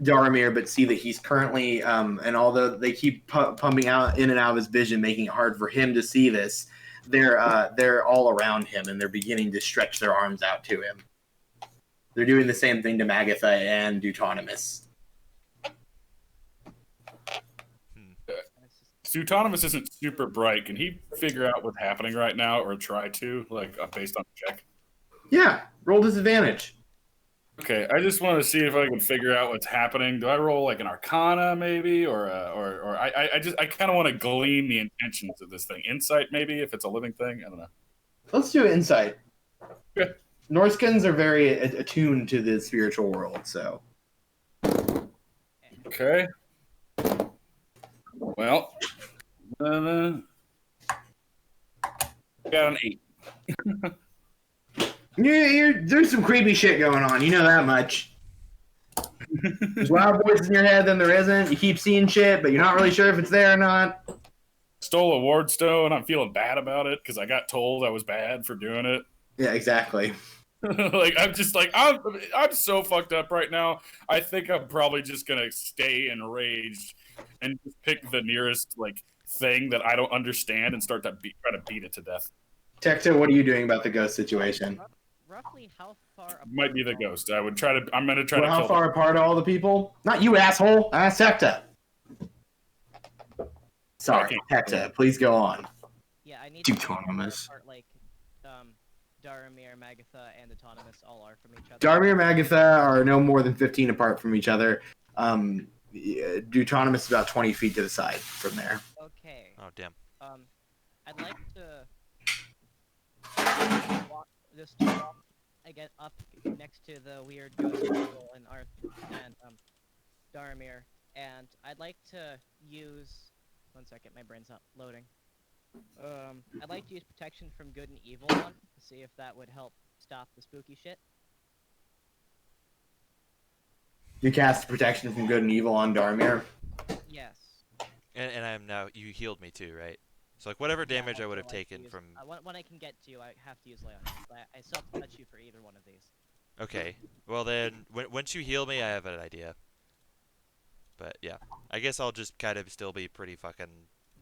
Dharmir, but see that he's currently, and although they keep pumping out in and out of his vision, making it hard for him to see this, they're all around him and they're beginning to stretch their arms out to him. They're doing the same thing to Magitha and Duetonemous. Duetonemous isn't super bright. Can he figure out what's happening right now, or try to, like, based on the check? Yeah, roll disadvantage. Okay, I just want to see if I can figure out what's happening. Do I roll like an Arcana, maybe, or I kind of want to glean the intentions of this thing. Insight, maybe, if it's a living thing. I don't know. Let's do insight. Okay. Norskins are very attuned to the spiritual world, so. Okay. Well, got an 8. There's some creepy shit going on. You know that much. There's wild voices in your head, then there isn't. You keep seeing shit, but you're not really sure if it's there or not. Stole a ward stone. I'm feeling bad about it because I got told I was bad for doing it. Yeah, exactly. Like I'm just like I'm so fucked up right now. I think I'm probably just gonna stay enraged and just pick the nearest like thing that I don't understand and start to try to beat it to death. Tecta, what are you doing about the ghost situation? Roughly how far apart Might be the are- ghost. I'm gonna try to Well, how kill far apart are all the people? Not you, asshole. Tecta. Sorry, Tecta. Please go on. Yeah, I need to know how far Duetonemous. apart, like, Dharmir, Magitha, and Duetonemous all are from each other. Dharmir and Magitha are no more than 15 apart from each other. Duetonemous is about 20 feet to the side from there. Okay. Oh damn. I'd like to walk again up next to the weird ghost people and Dharmir, and I'd like to use. One second, my brain's not loading. I'd like to use protection from good and evil on to see if that would help stop the spooky shit. You cast protection from good and evil on Dharmir. Yes. And I'm now. You healed me too, right? So like whatever damage Yeah, I would have also like to taken use- from. when I can get to you, I have to use lay on hands, but I still have to touch you for either one of these. Okay. Well then, once you heal me, I have an idea. But yeah, I guess I'll just kind of still be pretty fucking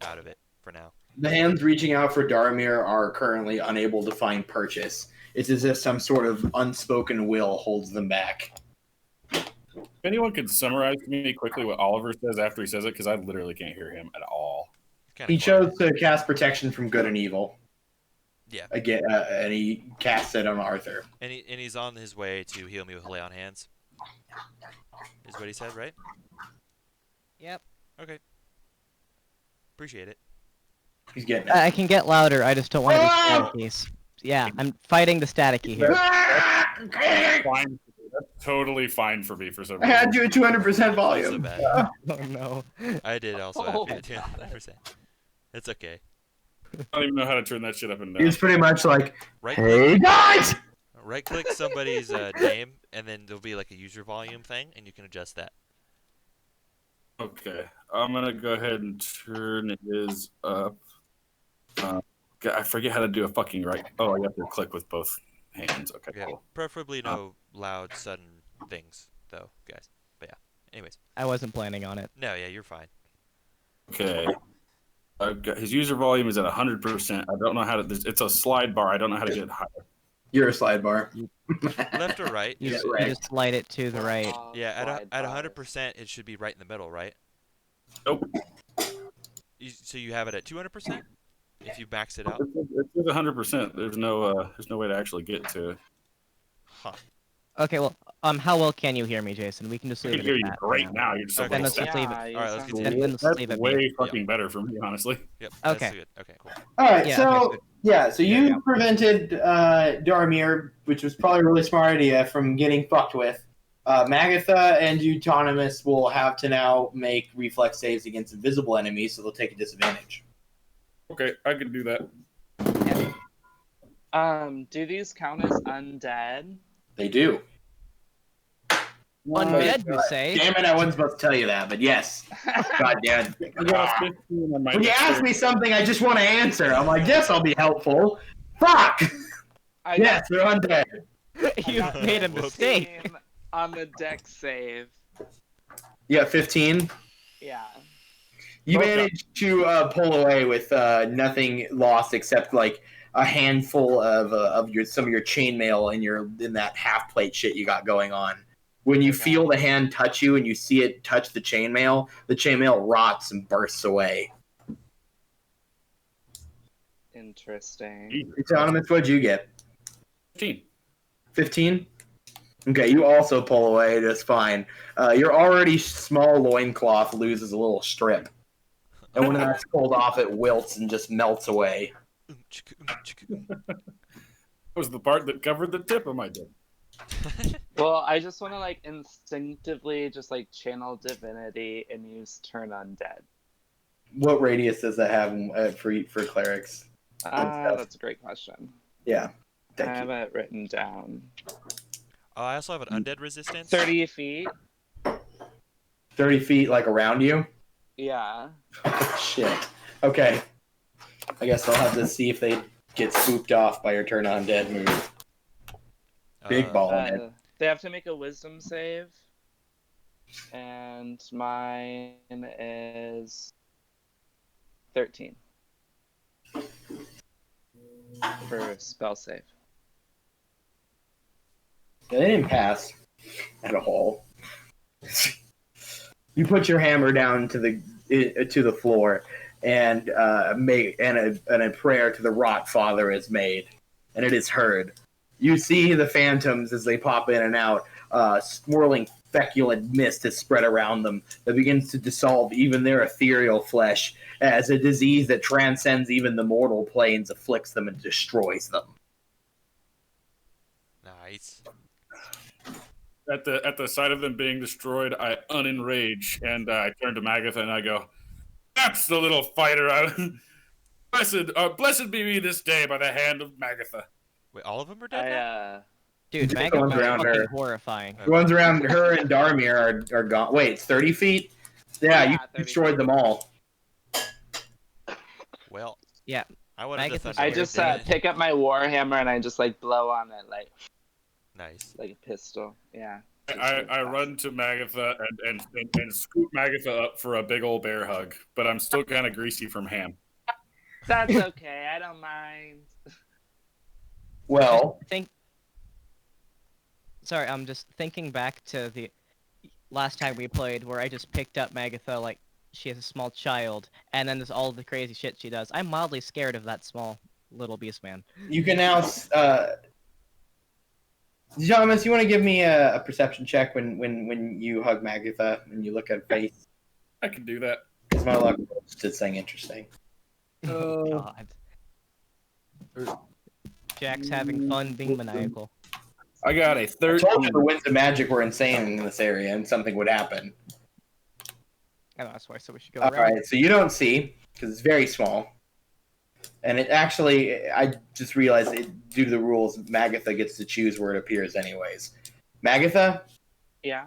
out of it for now. The hands reaching out for Dharmir are currently unable to find purchase. It's as if some sort of unspoken will holds them back. If anyone could summarize for me quickly what Oliver says after he says it, because I literally can't hear him at all. Kinda He quiet. chose to cast protection from good and evil. Yeah. Again, and he cast it on Arthur. And he's on his way to heal me with lay on hands. Is what he said, right? Yep. Okay. Appreciate it. He's getting it. I can get louder. I just don't want to be staticky. Yeah, I'm fighting the staticky here. Fine. That's totally fine for me for some I reason. had you at 200% Not so volume. bad. Oh no. I did also Oh have to my God. 200%. It's okay. I don't even know how to turn that shit up and He down. was pretty much like, Right "Hey guys!" click somebody's name, and then there'll be like a user volume thing, and you can adjust that. Okay, I'm gonna go ahead and turn his up. I forget how to do a fucking right. Oh, I have to click with both hands. Okay, Yeah, cool. preferably no loud, sudden things, though, guys. But yeah. Anyways, I wasn't planning on it. no, yeah, you're fine. Okay. I've got, his user volume is at 100%. I don't know how to. It's a slide bar. I don't know how to get it higher. You're a slide bar. Left or right? You, Yeah, just, right. you just slide it to the right. Yeah, Slide at bars. 100%, it should be right in the middle, right? Nope. So you have it at 200%? If you max it out? It's 100%. There's no way to actually get to it. Huh. Okay, well, how well can you hear me, Jason? We can just I leave can it hear at you that. for great now. now. You're just Okay. a Then little let's just leave it. Yeah, you Alright, let's sound continue. Then let's That's leave it way be. fucking better for me, honestly. Yep, Okay. that's good. Okay, cool. All right, Yeah, so okay, so There you you go. prevented Dharmir, which was probably a really smart idea, from getting fucked with. Magitha and Duetonemous will have to now make reflex saves against invisible enemies, so they'll take a disadvantage. Okay, I can do that. Do these count as undead? They do. Undead, you say? Damn it, I wasn't supposed to tell you that, but yes. God damn. I got a 15 on my When you ask dexterity. me something, I just want to answer. I'm like, yes, I'll be helpful. Fuck! I Yes, they're undead. You got made a Whoops. mistake. 15 on the dex save. You got 15. Yeah. You Okay. managed to pull away with nothing lost except like a handful of some of your chainmail in that half plate shit you got going on. When you Okay. feel the hand touch you and you see it touch the chainmail rots and bursts away. Interesting. Jesus. Autonomous, what'd you get? 15. 15? Okay, you also pull away just fine. Your already small loincloth loses a little strip. And when that's pulled off, it wilts and just melts away. That was the part that covered the tip of my dick. Well, I just want to like instinctively just like channel divinity and use turn undead. What radius does that have for clerics? That's a great question. Yeah. I have it written down. Oh, I also have an undead resistance. 30 feet. 30 feet, like around you? Yeah. Shit. Okay. I guess I'll have to see if they get spooked off by your turn on dead move. Big ball in it. They have to make a wisdom save. And mine is 13. For spell save. They didn't pass at all. You put your hammer down to the floor, and a prayer to the Rot Father is made, and it is heard. You see the phantoms as they pop in and out. Swirling feculent mist has spread around them that begins to dissolve even their ethereal flesh, as a disease that transcends even the mortal planes afflicts them and destroys them. Nice. At the sight of them being destroyed, I unenrage and I turn to Magitha and I go, "That's the little fighter! Blessed be me this day by the hand of Magitha." Wait, all of them are dead now? Dude, The ones Magitha around is fucking her. horrifying. The ones around her and Dharmir are gone. Wait, it's 30 feet? Yeah, you 30 destroyed feet. them all. Well, Yeah. I wanted to Magitha's thunder I wave just it. pick up my warhammer and I just like blow on it Nice. like a pistol. Yeah. I run to Magitha and scoop Magitha up for a big old bear hug, but I'm still kind of greasy from ham. That's okay. I don't mind. Well, Sorry, I'm just thinking back to the last time we played where I just picked up Magitha like she is a small child, and then there's all the crazy shit she does. I'm mildly scared of that small little beastman. you can now... Duetonemous, you want to give me a perception check when you hug Magitha and you look at her face? I can do that. Because my luck did something interesting. God. Jack's having fun being maniacal. I got a I 13. told you the winds of magic were insane in this area and something would happen. I know, that's why I said we should go All around. right, so you don't see, because it's very small. And it actually, I just realized, due to the rules, Magitha gets to choose where it appears anyways. Magitha, Yeah.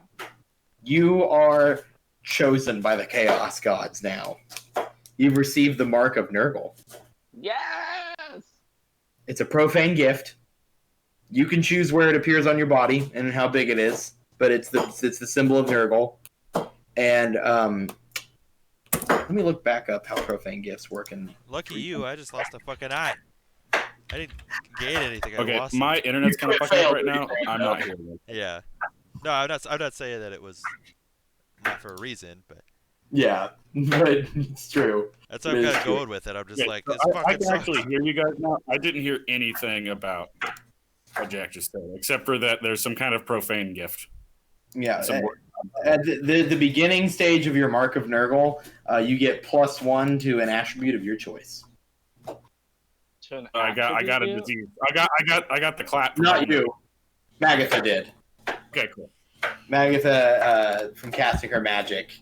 you are chosen by the Chaos Gods now. You've received the Mark of Nurgle. Yes. It's a profane gift. You can choose where it appears on your body and how big it is, but it's the symbol of Nurgle. And let me look back up how profane gifts work. And Lucky you, I just lost a fucking eye. I didn't gain anything. I Okay, lost my internet's kind of fucking up right now. I'm not hearing it. Yeah. No, I'm not saying that it was not for a reason, but yeah, but it's true. that's what I'm It is kind of true. going with it. I'm just Yeah, like, so this I fucking can sucks. actually hear you guys now. I didn't hear anything about what Jack just said, except for that there's some kind of profane gift. Yeah. Some word. At the beginning stage of your Mark of Nurgle, you get +1 to an attribute of your choice. To an I got a attribute? disease. I got the clap. Not you. Magitha did. Okay, cool. Magitha, from casting her magic,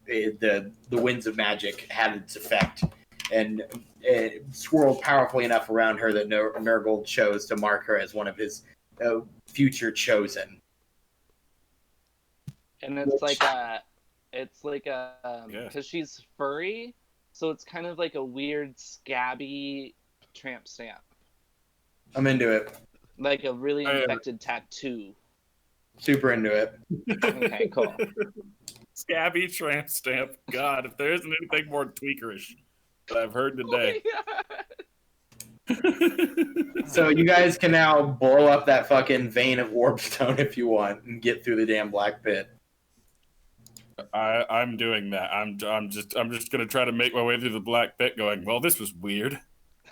the winds of magic had its effect, and it swirled powerfully enough around her that Nurgle chose to mark her as one of his future chosen. And it's like a Yeah. because she's furry, so it's kind of like a weird scabby tramp stamp, I'm into it. like a really infected tattoo. Super into it. Okay, cool. Scabby tramp stamp. God, if there isn't anything more tweakerish that I've heard today. So you guys can now blow up that fucking vein of warpstone if you want and get through the damn black pit. I'm doing that. I'm just gonna try to make my way through the black pit, going, well, this was weird.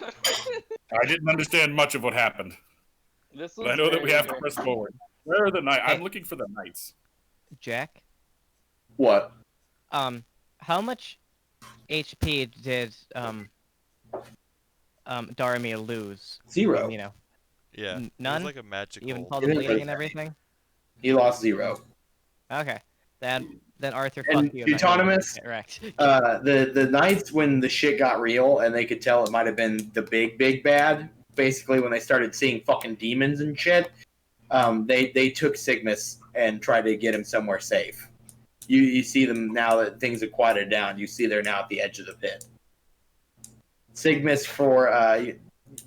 I didn't understand much of what happened, This but I know that we very have to weird. press forward. Where are the knights? Hey. I'm looking for the knights. Jack, What? how much HP did Dharmir lose? 0. You know, Yeah. It was none. like a magical. Even all He the didn't bleeding lose and any. everything. He lost 0. Okay, then Arthur, And fuck you. I'm not gonna Duetonemous, get wrecked. the knights, when the shit got real and they could tell it might have been the big bad, basically when they started seeing fucking demons and shit, they took Sigmus and tried to get him somewhere safe. You see them now that things have quieted down. You see they're now at the edge of the pit. Sigmus, for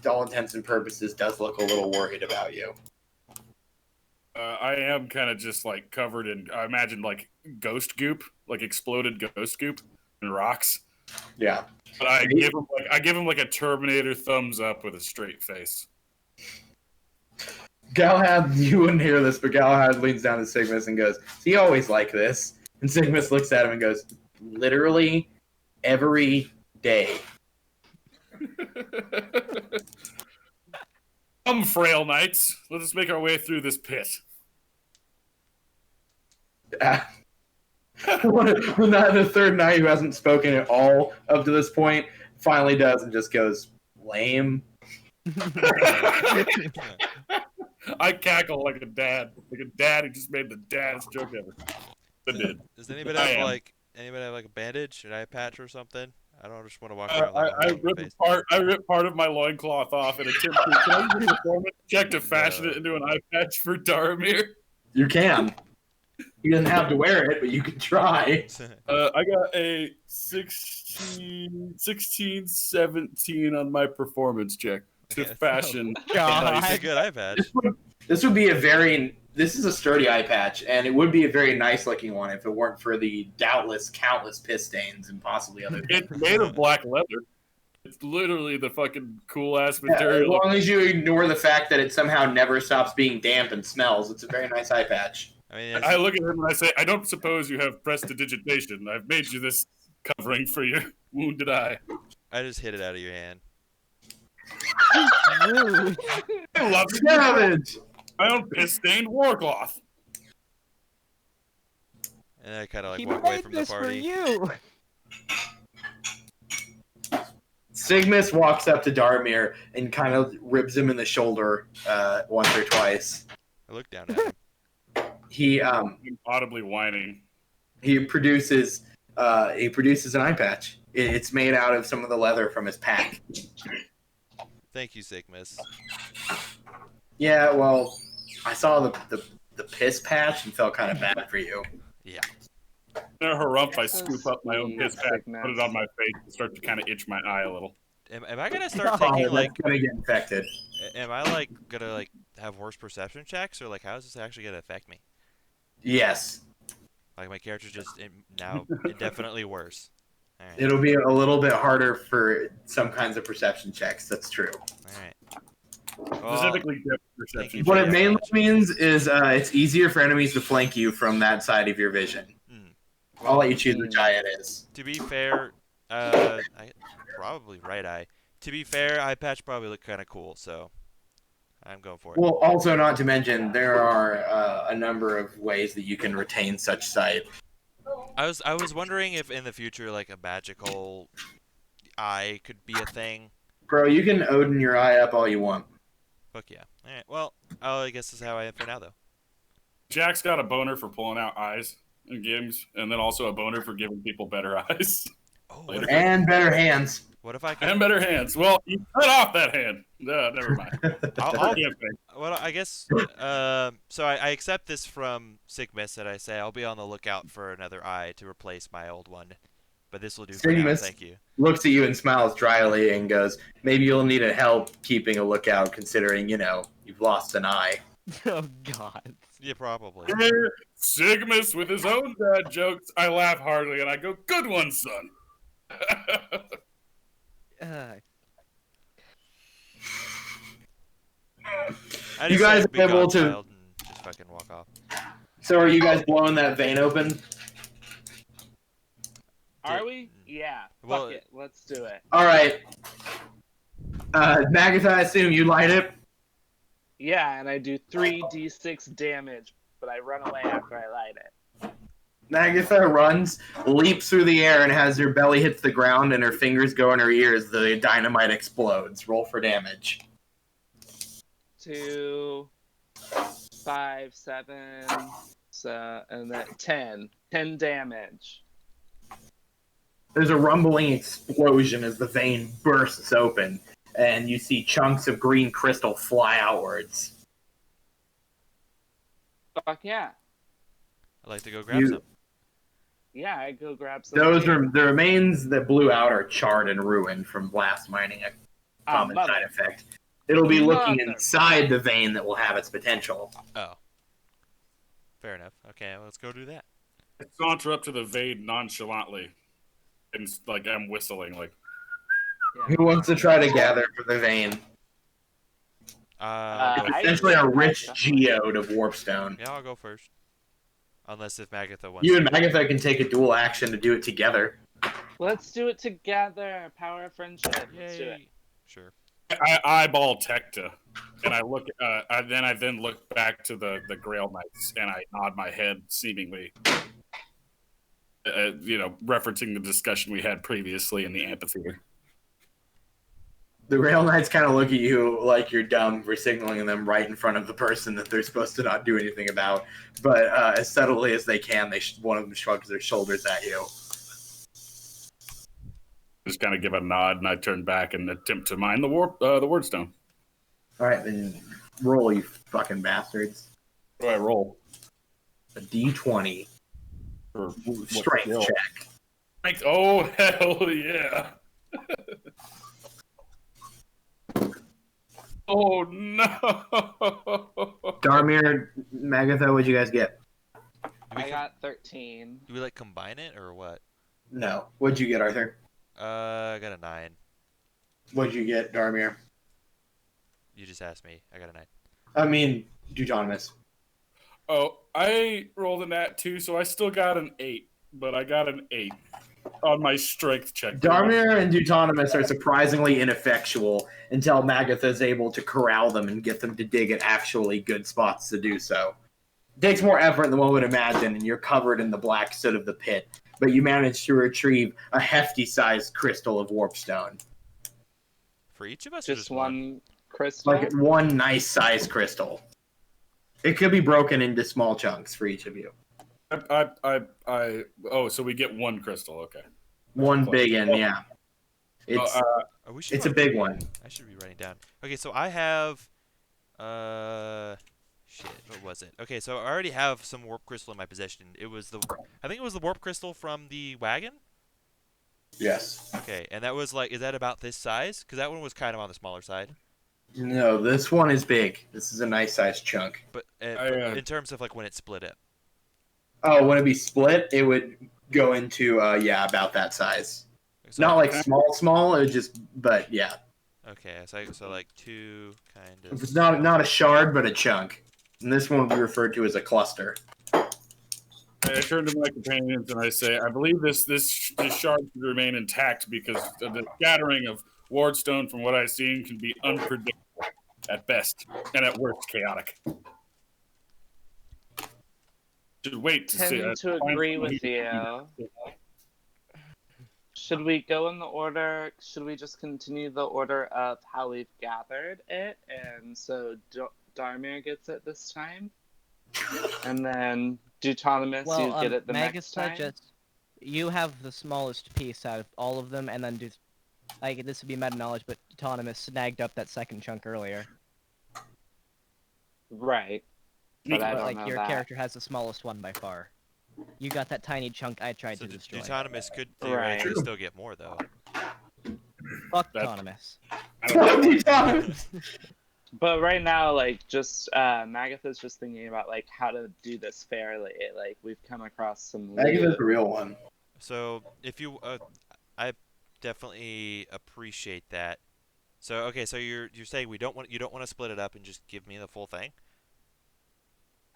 all intents and purposes, does look a little worried about you. I am kind of just like covered in, I imagine like ghost goop, like exploded ghost goop and rocks. Yeah. But I give him like a Terminator thumbs up with a straight face. Galahad, you wouldn't hear this, but Galahad leans down to Sigmus and goes, "Is he always like this?" And Sigmus looks at him and goes, "Literally every day." Come, frail knights. Let us make our way through this pit. When the third knight, who hasn't spoken at all up to this point, finally does and just goes, "Lame." I cackle like a dad who just made the daddest joke ever. Does anybody have like a bandage, an eye patch, or something? I don't just want to walk around with I ripped part of my loincloth off and attempt to. Can I use a performance check to fashion it into an eye patch for Dharmir? You can. He doesn't have to wear it, but you can try. I got a 16, 17 on my performance check to fashion. God. It's a good eye patch. This would be this is a sturdy eye patch, and it would be a very nice looking one if it weren't for the doubtless countless piss stains and possibly other things. It's made of black leather. It's literally the fucking cool ass As material. long as you ignore the fact that it somehow never stops being damp and smells, it's a very nice eye patch. I mean, I look at him and I say, I don't suppose you have prestidigitation. I've made you this covering for your wounded eye. I just hit it out of your hand. Rude. I love it. Savage! My own piss-stained warcloth. And I kind of like He walk away made from the this for party. you. Sigmus walks up to Dharmir and kind of ribs him in the shoulder once or twice. I look down at him. He Audibly whining. produces an eye patch. It's made out of some of the leather from his pack. Thank you, Sigmus. Yeah, well, I saw the piss patch and felt kind of bad for you. Yeah. In a harumph, I scoop up my own Sweet, piss pack, sickness. put it on my face, and start to kind of itch my eye a little. Am I gonna start Oh, taking like? that's gonna get infected. Am I like gonna like have worse perception checks, or like how is this actually gonna affect me? Yes, Like my character's just now indefinitely worse. All right. it'll be a little bit harder for some kinds of perception checks. That's true. All right. Well, Specifically, depth thank perception. you. What it Yeah. mainly means is it's easier for enemies to flank you from that side of your vision. I'll let you choose which eye it is. To be fair, probably right eye. To be fair, eye patch probably look kind of cool, so I'm going for it. Well, also not to mention there are a number of ways that you can retain such sight. I was wondering if in the future like a magical eye could be a thing. Bro, you can Odin your eye up all you want. Fuck yeah. All right. Well, I guess this is how I am for now, though. Jack's got a boner for pulling out eyes in games, and then also a boner for giving people better eyes. Oh, And better hands. what if I can? And better hands. Well, you cut off that hand. No, never mind. I'll, Yeah, thanks. well, I guess. So I accept this from Sigmus, and I say I'll be on the lookout for another eye to replace my old one. But this will do for now. Sigmus. Thank you. Looks at you and smiles dryly and goes, maybe you'll need a help keeping a lookout considering, you've lost an eye. Oh God. Yeah, probably. Here, Sigmus with his own dad jokes. I laugh heartily and I go, "Good one, son." I You just guys say, are "Be able gone, to- child," and just fucking walk off. So are you guys blowing that vein open? Are we? Yeah. Well, Fuck it. Let's do it. All right. Magitha, I assume you light it? Yeah, and I do 3d6 damage, but I run away after I light it. Magitha runs, leaps through the air, and as her belly hits the ground and her fingers go in her ears, the dynamite explodes. Roll for damage. 2, 5, 7, so, and then 10. 10 damage. There's a rumbling explosion as the vein bursts open, and you see chunks of green crystal fly outwards. Fuck yeah. I'd like to go grab some. Yeah, I go grab some. Those are the remains that blew out are charred and ruined from blast mining, a common side effect. It'll be looking inside the vein that will have its potential. Oh. Fair enough. Okay, let's go do that. I saunter up to the vein nonchalantly, and like I'm whistling. Like, Who wants to try to gather for the vein? It's essentially a rich geode of warpstone. Yeah, I'll go first. Unless if Magitha wants. You and Magitha can take a dual action to do it together. Let's do it together. Power of friendship. Let's do it. Yay. Sure. I eyeball Tecta, and I look. I then look back to the Grail Knights, and I nod my head, seemingly, referencing the discussion we had previously in the amphitheater. The Rail Knights kind of look at you like you're dumb for signaling them right in front of the person that they're supposed to not do anything about. But as subtly as they can, one of them shrugs their shoulders at you. Just kind of give a nod, and I turn back and attempt to mine the wardstone. All right, then roll, you fucking bastards. What do I roll? A D20. For Strength skill? check. Oh, hell yeah. Oh, no. Dharmir, Magitha, what'd you guys get? I got 13. Do we like combine it or what? No. What'd you get, Arthur? I got a 9. What'd you get, Dharmir? You just asked me. I got a 9. I mean, Duetonemous. Oh, I rolled a nat 2, so I still got an 8, but I got an 8 on my strength check. Dharmir and Duetonemous are surprisingly ineffectual until Magitha is able to corral them and get them to dig at actually good spots to do so. It takes more effort than one would imagine, and you're covered in the black soot of the pit, but you manage to retrieve a hefty-sized crystal of warpstone. For each of us? Just one crystal? Like one nice-sized crystal. It could be broken into small chunks for each of you. So we get one crystal, okay. One big one, yeah. It's a big one. I should be writing down. Okay, so I have, shit, what was it? Okay, so I already have some warp crystal in my possession. I think it was the warp crystal from the wagon? Yes. Okay, and that was is that about this size? Because that one was kind of on the smaller side. No, this one is big. This is a nice-sized chunk. But in terms of when it split up. Oh, when it be split, it would go into about that size. So not like small. It would just, but yeah. Okay, so like two kind of. It's not a shard, but a chunk. And this one would be referred to as a cluster. I turn to my companions and I say, I believe this shard should remain intact because the scattering of wardstone, from what I've seen, can be unpredictable at best and at worst chaotic. Should wait to see. Tend to agree with you. Should we go in the order? Should we just continue the order of how we've gathered it, and so Dharmir gets it this time, and then Duetonemous, you get it the next time? You have the smallest piece out of all of them, and then this would be meta knowledge, but Duetonemous snagged up that second chunk earlier. Right. But I don't know your that. character has the smallest one by far. You got that tiny chunk I tried to destroy. Duetonemous could theoretically still get more, though. Fuck Duetonemous. But right now, just Magitha's just thinking about how to do this fairly. We've come across some. Magitha's the real one. So if you, I definitely appreciate that. So okay, so you're saying you don't want to split it up and just give me the full thing?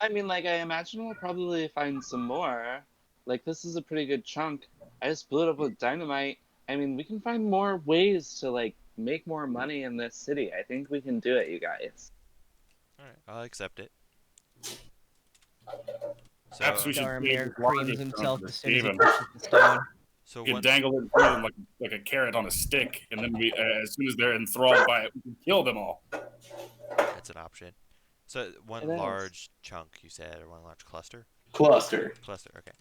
I mean, I imagine we'll probably find some more. This is a pretty good chunk. I just blew it up with dynamite. I mean, we can find more ways to, make more money in this city. I think we can do it, you guys. Alright, I'll accept it. So, Perhaps we should Dharmir save the largest creams himself chunk as for soon as he Skaven. touches the stone. so We can one, dangle it through them like a carrot on a stick, and then we, as soon as they're enthralled by it, we can kill them all. that's an option. So one It is. large chunk, you said, or one large cluster? Cluster. Cluster, okay.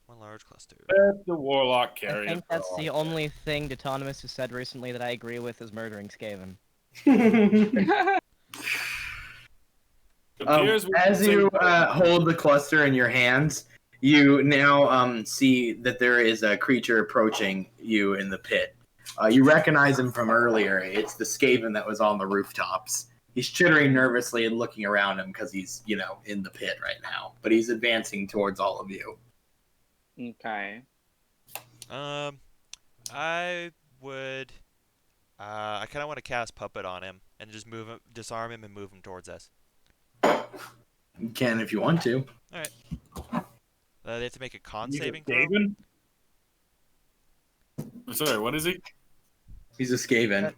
One large cluster. Let the warlock I carry think it. that's the only thing Duetonemous has said recently that I agree with is murdering Skaven. As you hold the cluster in your hands, you now see that there is a creature approaching you in the pit. You recognize him from earlier. It's the Skaven that was on the rooftops. He's chittering nervously and looking around him because he's, in the pit right now. But he's advancing towards all of you. Okay. I would. I kind of want to cast puppet on him and just move him, disarm him, and move him towards us. You can if you want to. They have to make a con He's a saving throw. Skaven? Sorry, what is he? He's a Skaven.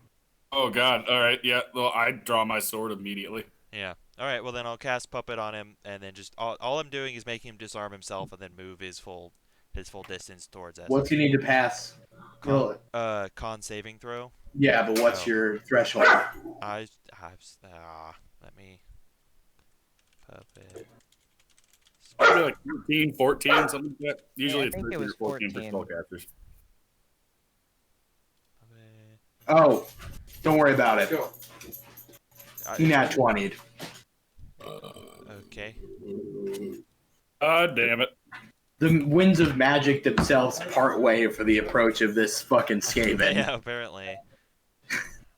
Oh god, alright, yeah, well, I draw my sword immediately. Yeah. All right. Well, then I'll cast puppet on him, and then just all I'm doing is making him disarm himself, and then move his full distance towards us. What's you need to pass? Con saving throw. Yeah, but what's your threshold? Let me puppet. Probably like 13, 14, something like that. Usually I it's think it 13 or was 14 for 14. spellcasters. Puppet. Oh, don't worry about it. He nat 20'd. Okay. Damn it. The winds of magic themselves part way for the approach of this fucking Skaven. Yeah, apparently.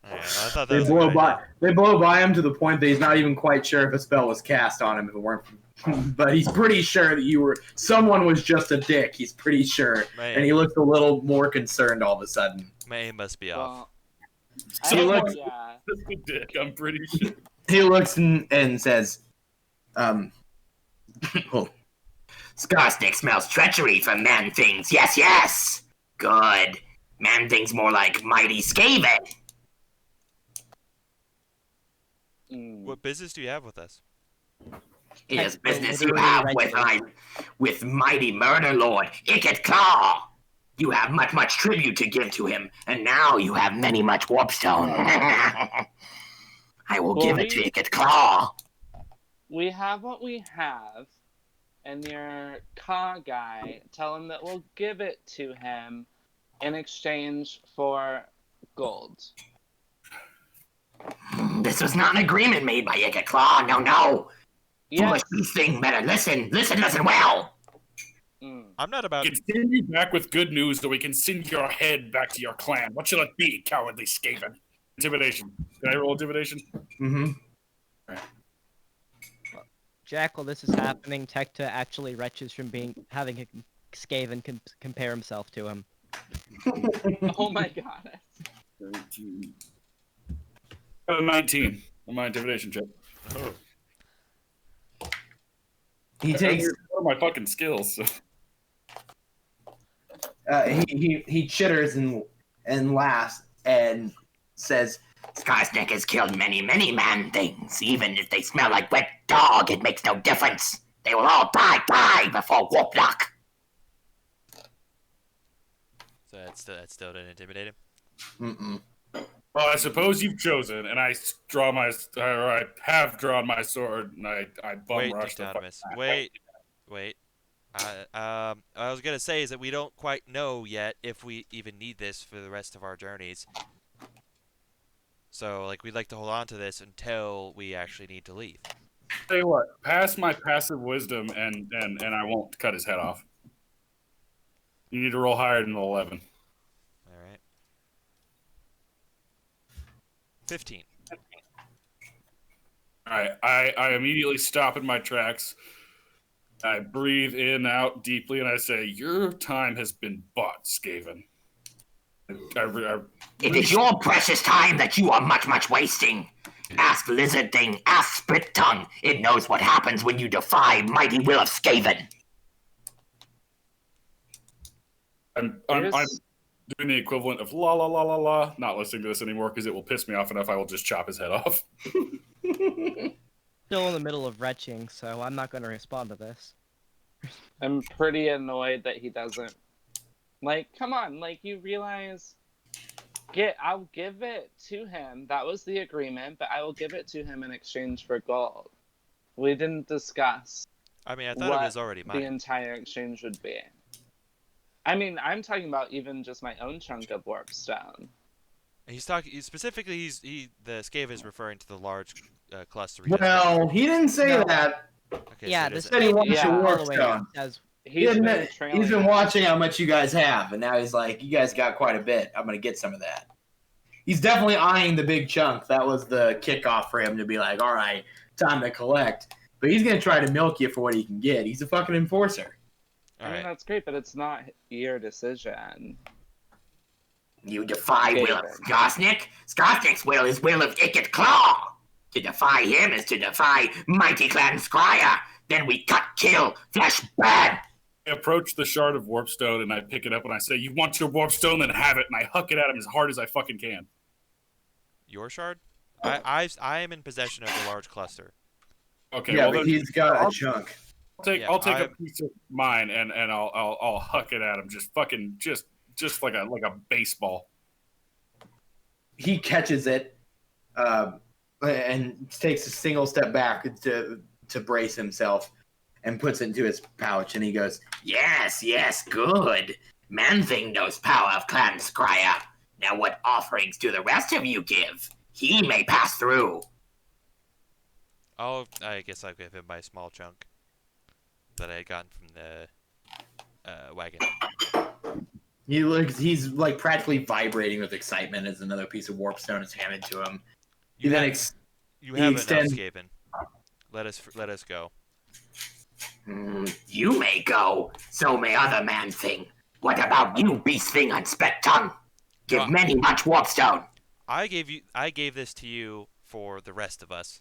I thought that They was a blow good by. idea. They blow by him to the point that he's not even quite sure if a spell was cast on him if it weren't. But he's pretty sure that someone was just a dick. He's pretty sure, and he looks a little more concerned all of a sudden. My aim must be off. Well, So he looks. yeah. That's a dick, I'm pretty sure. He looks and says, well, Scarsnick smells treachery from man things. Yes, yes. Good. Man things more like mighty Skaven. What business do you have with us? It is Tecta business you literally have with mighty murder lord Icket Claw. You have much tribute to give to him, and now you have much warpstone. I will give it to Icket Claw. We have what we have, and your Ka guy, tell him that we'll give it to him in exchange for gold. This was not an agreement made by Icket Claw. No. Yes. Foolish beast thing, better listen well. I'm not about. We can send you back with good news so we can send your head back to your clan. What shall it be, cowardly Skaven? Intimidation. Can I roll intimidation? Mm-hmm. Jack, while this is happening, Tecta actually retches from having a Skaven compare himself to him. Oh my god. 13. 19 on my intimidation check. Oh. He takes. One of my fucking skills. So. He chitters and laughs and says, Skarsnick has killed many man things. Even if they smell like wet dog, it makes no difference. They will all die before Warplock. So that still didn't intimidate him. Mm-mm. Well, I suppose you've chosen, and I have drawn my sword, and I bum Wait, rush the Duetonemous. fucking Wait. I was gonna say is that we don't quite know yet if we even need this for the rest of our journeys. So, we'd like to hold on to this until we actually need to leave. Tell you what, pass my passive wisdom, and I won't cut his head off. You need to roll higher than 11. All right. 15. All right, I immediately stop in my tracks. I breathe in, out deeply, and I say, "Your time has been bought, Skaven." It is your precious time that you are much wasting. Ask lizard thing, ask split tongue. It knows what happens when you defy mighty will of Skaven. I'm doing the equivalent of la la la la la. Not listening to this anymore because it will piss me off enough. I will just chop his head off. still in the middle of retching, so I'm not going to respond to this. I'm pretty annoyed that he doesn't. Like, come on, like, you realize. I'll give it to him. That was the agreement, but I will give it to him in exchange for gold. We didn't discuss I mean, I thought it what was already the mine. entire exchange would be. I mean, I'm talking about even just my own chunk of warpstone. He's talking specifically. The Scave is referring to the large cluster. Well, he didn't say No. that. Okay, Yeah, so this it Said he isn't. watched Yeah. your following Warpstone. as He's been trailing. He's been us. watching how much you guys have, and now he's like, "You guys got quite a bit. I'm gonna get some of that." He's definitely eyeing the big chunk. That was the kickoff for him to be like, "All right, time to collect." But he's gonna try to milk you for what he can get. He's a fucking enforcer. All I mean, right. that's great, but it's not your decision. You defy will of David. Skosnik? Skosnik's will is will of Icket Claw. To defy him is to defy mighty clan Scryer. Then we cut, kill, flesh bad. I approach the shard of warpstone and I pick it up and I say, "You want your warpstone? Then have it." And I huck it at him as hard as I fucking can. Your shard? I am in possession of the large cluster. Okay, Yeah, well but then he's got a chunk. I'll take a I'm- piece of mine and I'll huck it at him just fucking just like a baseball. He catches it, and takes a single step back to brace himself, and puts it into his pouch. And he goes, Yes, yes, good. Man-Thing knows power of clan Scryer. Now what offerings do the rest of you give? He may pass through. I guess I'll give him my small chunk that I had gotten from the wagon. he's like practically vibrating with excitement as another piece of warpstone is handed to him. You then have, you have enough, extends- Skaven. Let us go. You may go, so may other Man-Thing. What about you, Beast Thing on Spec Tongue? Give Well- many much warpstone. I gave this to you for the rest of us.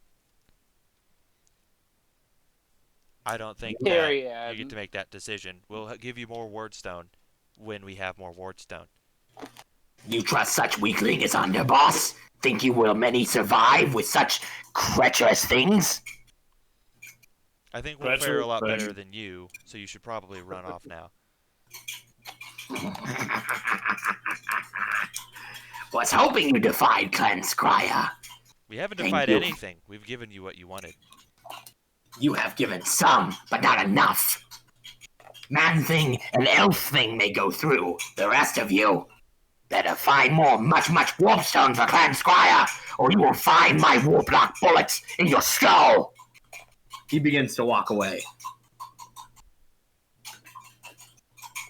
I don't think that Period. you get to make that decision. We'll give you more wardstone when we have more wardstone. You trust such weakling as underboss? Think you will many survive with such treacherous things? I think we'll fare a lot better than you, so you should probably run off now. Was hoping you defied Clan Scryer. We haven't Thank defied you. anything. We've given you what you wanted. You have given some, but not enough. Man-Thing and Elf-Thing may go through. The rest of you better find more much warpstone for Clan Scryer, or you will find my warplock bullets in your skull. He begins to walk away.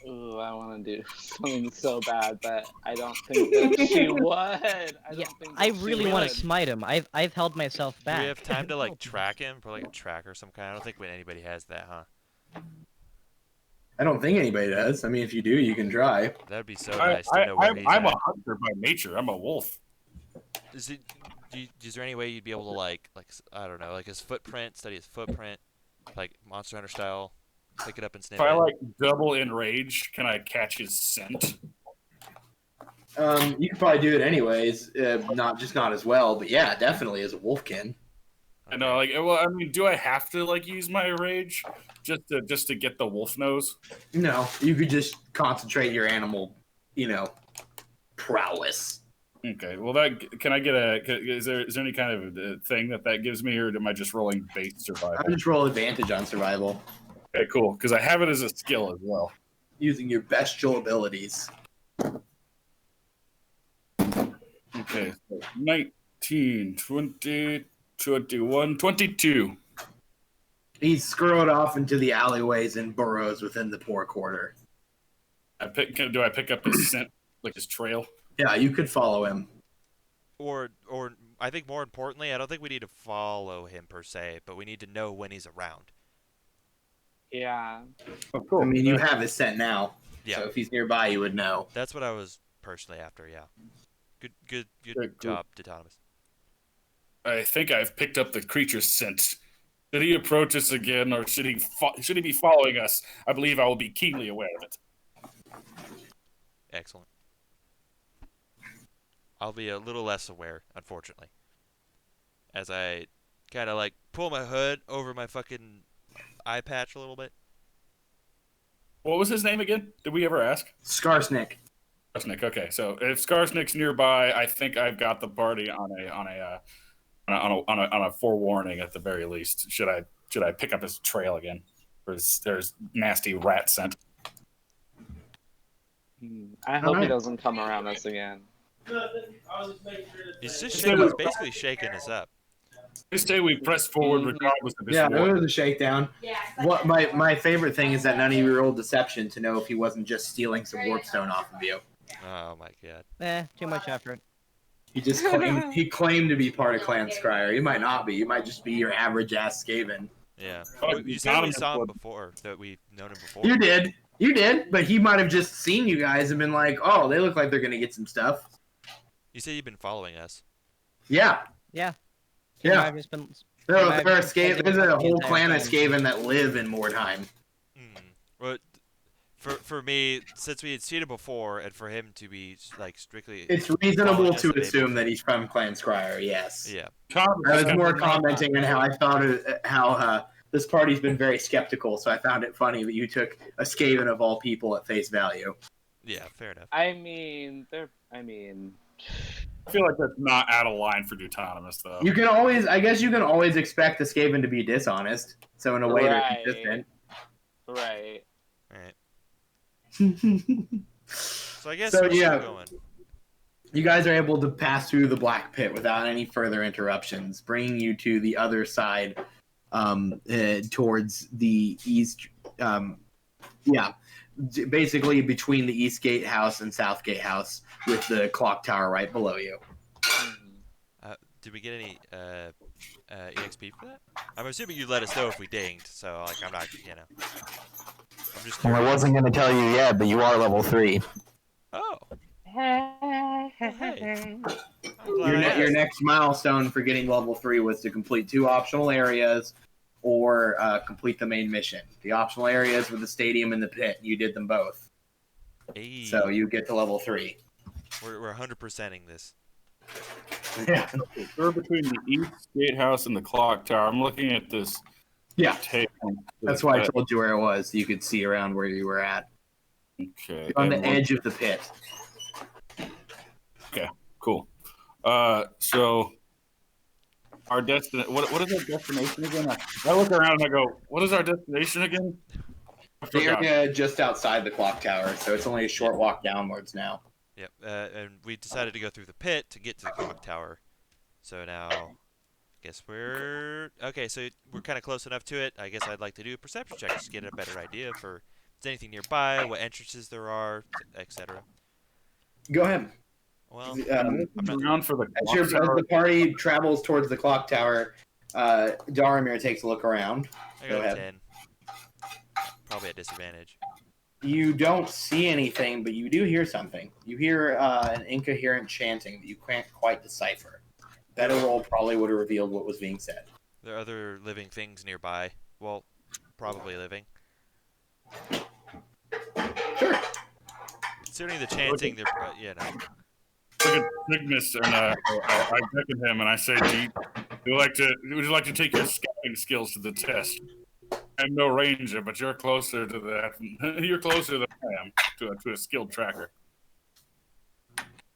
Ooh, I want to do something so bad, but I don't think that she would. I really want to smite him. I've held myself Do back. we have time to like track him for like a track or some kind? I don't think anybody has that, huh? I don't think anybody does. I mean, if you do, you can try. That'd be so nice to know where he's I'm at. a hunter by nature. I'm a wolf. Is there any way you'd be able to like I don't know, like his footprint, study his footprint, like Monster Hunter style, pick it up and sniff If I it? like double in rage, can I catch his scent? You could probably do it anyways, not as well, but yeah, definitely as a wolfkin. I know, like, well, I mean, do I have to like use my rage just to get the wolf nose? No, you could just concentrate your animal, prowess. Okay, well, that can I get is there any kind of thing that gives me, or am I just rolling base survival? I just roll advantage on survival Okay, cool, because I have it as a skill as well. using your bestial abilities. Okay, so 19, 20, 21, 22. He's scurried off into the alleyways and burrows within the poor quarter. Do I pick up his scent, like his trail? Yeah, you could follow him. Or I think more importantly, I don't think we need to follow him per se, but we need to know when he's around. Yeah. Oh, cool. I mean, you have his scent now, Yeah, so if he's nearby, you would know. that's what I was personally after. Yeah, good Very cool. job, Duetonemous. I think I've picked up the creature's scent. Should he approach us again, or should he be following us? I believe I will be keenly aware of it. Excellent. I'll be a little less aware, unfortunately, as I kind of like pull my hood over my fucking eye patch a little bit. What was his name again? Did we ever ask? Skarsnik. Skarsnik. Okay, so if Skarsnik's nearby, I think I've got the party on a forewarning at the very least. Should I pick up his trail again? There's nasty rat scent. I hope he doesn't come around us again. He's just Yeah, he's basically shaking us up. I say we press forward regardless of his Yeah, it warning. was a shakedown. What my favorite thing is that none of you rolled deception to know if he wasn't just stealing some warpstone off of you. Oh my god. Too much effort. He claimed to be part of Clan Scryer. He might not be. He might just be your average ass Skaven. Yeah. Oh, You said we Duetonemous saw him would- before, that we've known him before. You did, but he might have just seen you guys and been like, "Oh, they look like they're gonna get some stuff." You said you've been following us. Yeah, Yeah. yeah. I've just been. There I've are been Skaven. spending There's a the whole entire clan of time. Skaven that live in Mordheim. Well, for me, since we had seen him before, and for him to be like strictly. It's reasonable following us to the day assume before. that he's from Clan Scryer. Yes. Yeah. I was more commenting on how I thought how this party's been very skeptical, so I found it funny that you took a Skaven of all people at face value. Yeah. Fair enough. I mean, I feel like that's not out of line for Duetonemous, though. I guess you can always expect the Skaven to be dishonest. So in a way, they're Right. consistent. right. All right. So I guess So, we're still yeah. going. You guys are able to pass through the Black Pit without any further interruptions, bringing you to the other side, towards the east. Basically between the East Gatehouse and South Gatehouse, with the clock tower right below you. Did we get any EXP for that? I'm assuming you let us know if we dinged. So like I'm not, I'm just Well, I curious. wasn't going to tell you yet, but you are level 3. Oh. Hey. I'm glad I Your asked. next milestone for getting level 3 was to complete 2 optional areas or complete the main mission. The optional areas were the stadium and the pit. You did them both. Hey, So you get to level 3. we're 100%ing this. Yeah. We're between the East Gatehouse and the clock tower. I'm looking at this. Yeah. Tape. That's why I told you where it was. So you could see around where you were at. Okay. You're on the and edge of the pit. Cool. So our destination. What is our destination again? I look around and I go, "What is our destination again?" I The forgot. area just outside the clock tower, so it's only a short walk downwards now. Yep. And we decided to go through the pit to get to the clock tower. So now, I guess we're okay. So we're kind of close enough to it. I guess I'd like to do a perception check just to get a better idea for if there's anything nearby, what entrances there are, etc. Go ahead. Well, Um, I'm not- around for the As, clock as tower. the party travels towards the clock tower, Dharmir takes a look around. I Go got a ahead. 10. Probably at disadvantage. You don't see anything, but you do hear something. You hear an incoherent chanting that you can't quite decipher. Better roll probably would have revealed what was being said. There are other living things nearby. Well, probably living. Sure. Considering the chanting, they're Look at Cygnus, and I beckon him and I say, would you like to take your scouting skills to the test? I'm no ranger, but you're closer to that. You're closer than I am to a skilled tracker.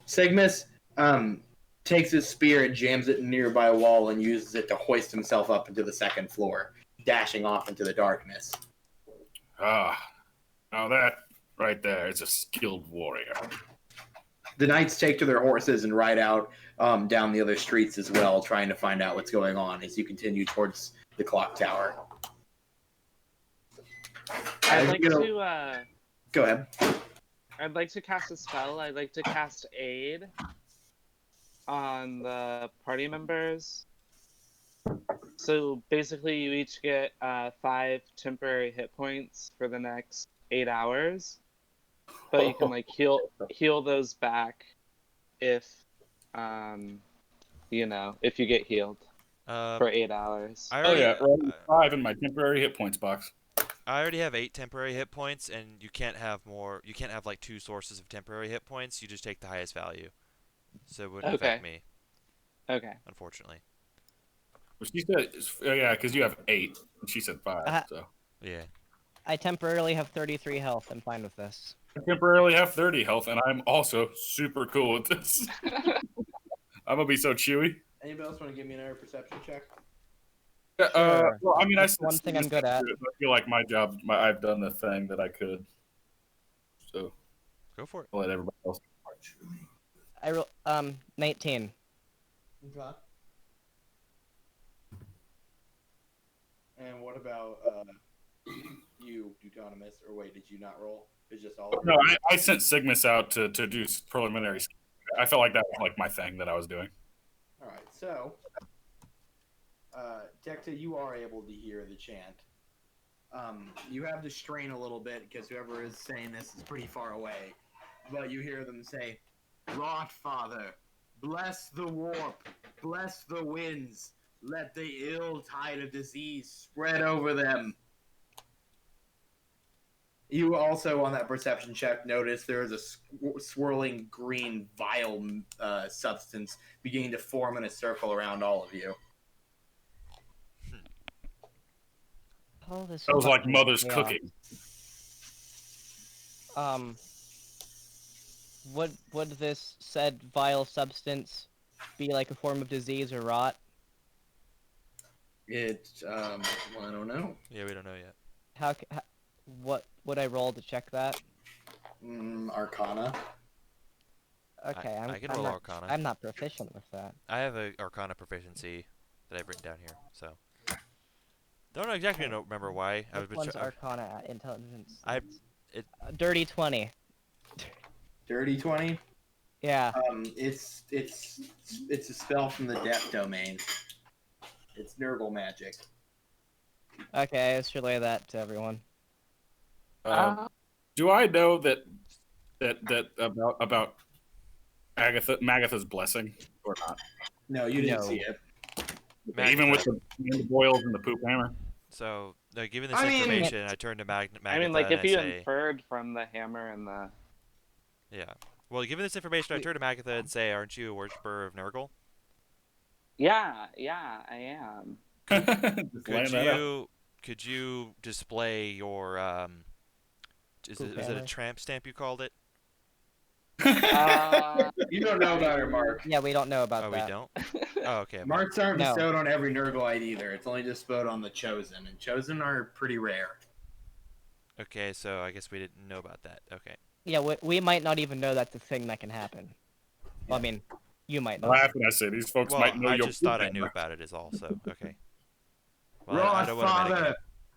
Cygnus takes his spear and jams it in a nearby wall and uses it to hoist himself up into the second floor, dashing off into the darkness. Now that right there is a skilled warrior. The knights take to their horses and ride out down the other streets as well, trying to find out what's going on as you continue towards the clock tower. I'd like You know- to Go ahead. I'd like to cast a spell. I'd like to cast Aid on the party members. So basically, you each get 5 temporary hit points for the next 8 hours, but you can like heal those back if if you get healed for 8 hours. I Oh already, yeah, right, 5 in my temporary hit points box. I already have 8 temporary hit points, and you can't have more. You can't have like 2 sources of temporary hit points. You just take the highest value, so it wouldn't affect me, Okay. unfortunately. Well, she said, yeah, because you have 8, and she said 5. Uh, So Yeah. I temporarily have 33 health. I'm fine with this. I temporarily have 30 health, and I'm also super cool with this. I'm gonna be so chewy. Anybody else want to give me another perception check? Sure. Well, I mean, That's I one thing I'm good at. I feel like my job, I've done the thing that I could. So Go for it. I'll let everybody else. I roll 19. Okay. And what about you, Duetonemous? Or wait, did you not roll? It's just all. No, I sent Sigmus out to do preliminary. I felt like that was like my thing that I was doing. All right, so Tecta, you are able to hear the chant. You have to strain a little bit because whoever is saying this is pretty far away, but you hear them say, "Rot, Father, bless the warp, bless the winds, let the ill tide of disease spread over them." You also, on that perception check, notice there is a swirling green vile substance beginning to form in a circle around all of you. Oh, this That was like fucking mother's chaos. cooking. Would this said vile substance be like a form of disease or rot? Well, I don't know. Yeah, we don't know yet. What would I roll to check that? Arcana. Okay, I can I'm roll not, Arcana. I'm not proficient with that. I have a Arcana proficiency that I've written down here, so don't exactly remember why. I was Which one's Arcana at intelligence? Dirty 20. Dirty 20. Yeah. It's a spell from the Death Domain. It's Nurgle magic. Okay, let's relay that to everyone. Do I know that about Magatha's blessing or not? No, you didn't No. see it. Even with the boils and the poop hammer. So, given this I mean- information, I turn to Magatha I mean, like and if I you say, inferred from the hammer and the. yeah. Well, given this information, I turn to Magatha and say, "Aren't you a worshiper of Nurgle? Yeah, I am. Just laying that out. Could you display your is it a tramp stamp you called it? You don't know about it, Mark. Yeah, we don't know about Oh, that. we don't. Oh, okay. Marks aren't No. bestowed on every Nurglite either. It's only bestowed on the Chosen, and Chosen are pretty rare. Okay, so I guess we didn't know about that. Okay. Yeah, we might not even know that's a thing that can happen. Well, I mean, you might not. Laugh when I say these folks Well, might know I your just thought I poop knew hammer. about it is all. So okay. Well, I Rot, don't want to Father!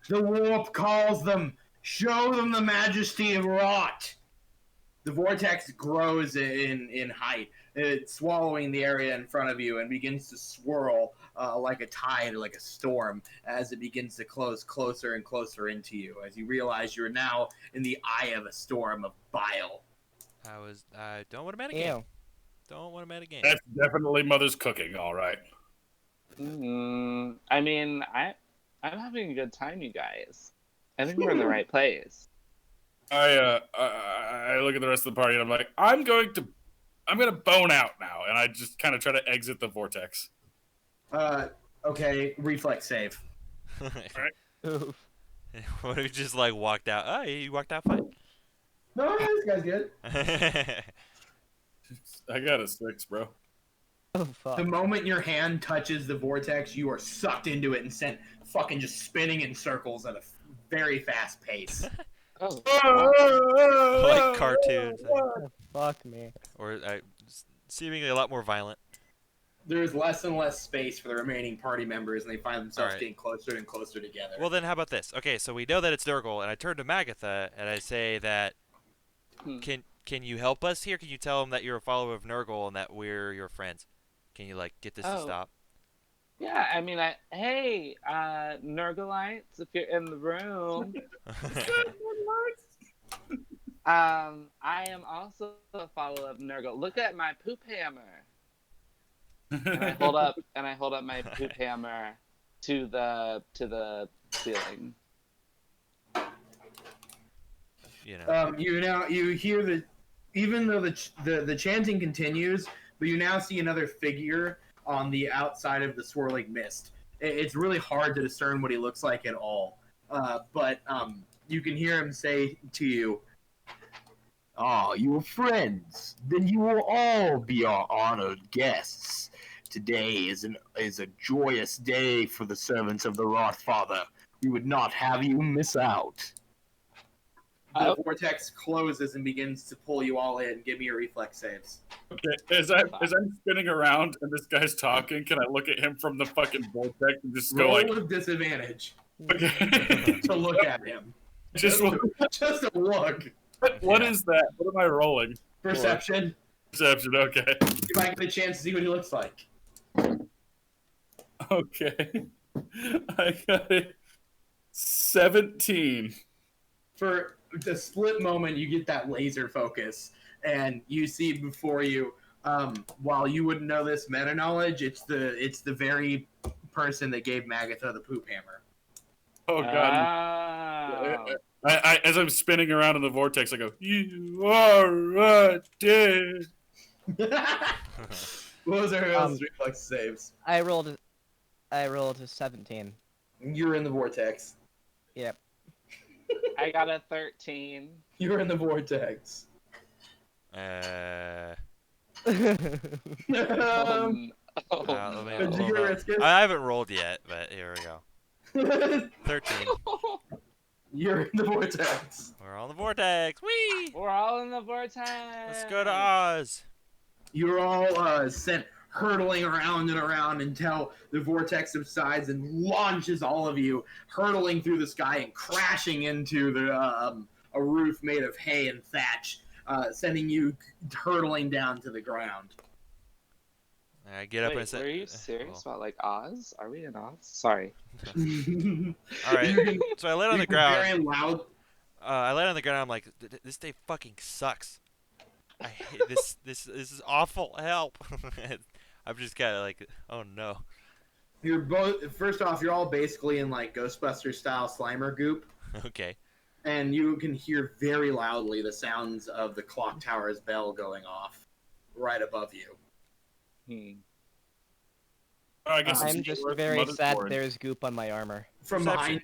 The warp calls them! Show them the majesty of Rot! The vortex grows in height. It's swallowing the area in front of you and begins to swirl like a tide, like a storm, as it begins to close closer and closer into you, as you realize you're now in the eye of a storm of bile. I don't want to metagame. Ew. Don't want to metagame. That's definitely mother's cooking, all right. I mean, I'm having a good time, you guys. I think we're in the right place. I look at the rest of the party and I'm like, I'm gonna bone out now, and I just kind of try to exit the vortex. Okay, reflex save. Oof. What if you just like walked out? Oh, you walked out fine. No, this guy's good. I got a 6, bro. Oh, fuck. The moment your hand touches the vortex, you are sucked into it and sent fucking just spinning in circles at a very fast pace. Oh, Like cartoons, Fuck me. or seemingly a lot more violent. There's less and less space for the remaining party members, and they find themselves Alright. getting closer and closer together. Well, then how about this? Okay, so we know that it's Nurgle, and I turn to Magatha and I say that can you help us here? Can you tell them that you're a follower of Nurgle and that we're your friends? Can you like get this to stop? yeah. I mean, hey, Nurgleites, if you're in the room. I am also a follower of Nurgle. Look at my poop hammer. And I hold up my poop hammer to the ceiling. You know. You hear the, even though the chanting continues, but you now see another figure on the outside of the swirling mist. It's really hard to discern what he looks like at all. But you can hear him say to you, Ah, you are friends. Then you will all be our honored guests. Today is a joyous day for the servants of the Wrath Father. We would not have you miss out. the vortex closes and begins to pull you all in. Give me your reflex saves. Okay, as I'm spinning around and this guy's talking, can I look at him from the fucking vortex and just go Roll like, with disadvantage okay, to look at him. just Just a look. what is that? What am I rolling? Perception. Perception. Okay. You might get a chance to see what he looks like. Okay. I got it. 17. For the split moment, you get that laser focus, and you see before you, while you wouldn't know this meta knowledge, it's the very person that gave Magitha the poop hammer. Oh god. Oh. I as I'm spinning around in the vortex, I go, "You are dead." What was everyone's reflex saves? I rolled a 17. You're in the vortex. Yep. I got a 13. You're in the vortex. Uh, Um, let me Did you hold get on. Riskus? I haven't rolled yet, but here we go. 13. You're in the vortex. We're on the vortex. Whee! We're all in the vortex. Let's go to Oz. You're all sent hurtling around and around until the vortex subsides and launches all of you hurtling through the sky and crashing into the a roof made of hay and thatch, sending you hurtling down to the ground. I get up Wait, and say, were you serious about like Oz? Are we in Oz? Sorry. all right. So I lay on the ground. Very loud. I lay on the ground. I'm like, this day fucking sucks. I hate this. This is awful. Help! I'm just kind of like, oh no. You're both. First off, you're all basically in like Ghostbuster style Slimer goop, Okay. and you can hear very loudly the sounds of the clock tower's bell going off right above you. I guess I'm it's just worth very mother's sad board. there's goop on my armor. From behind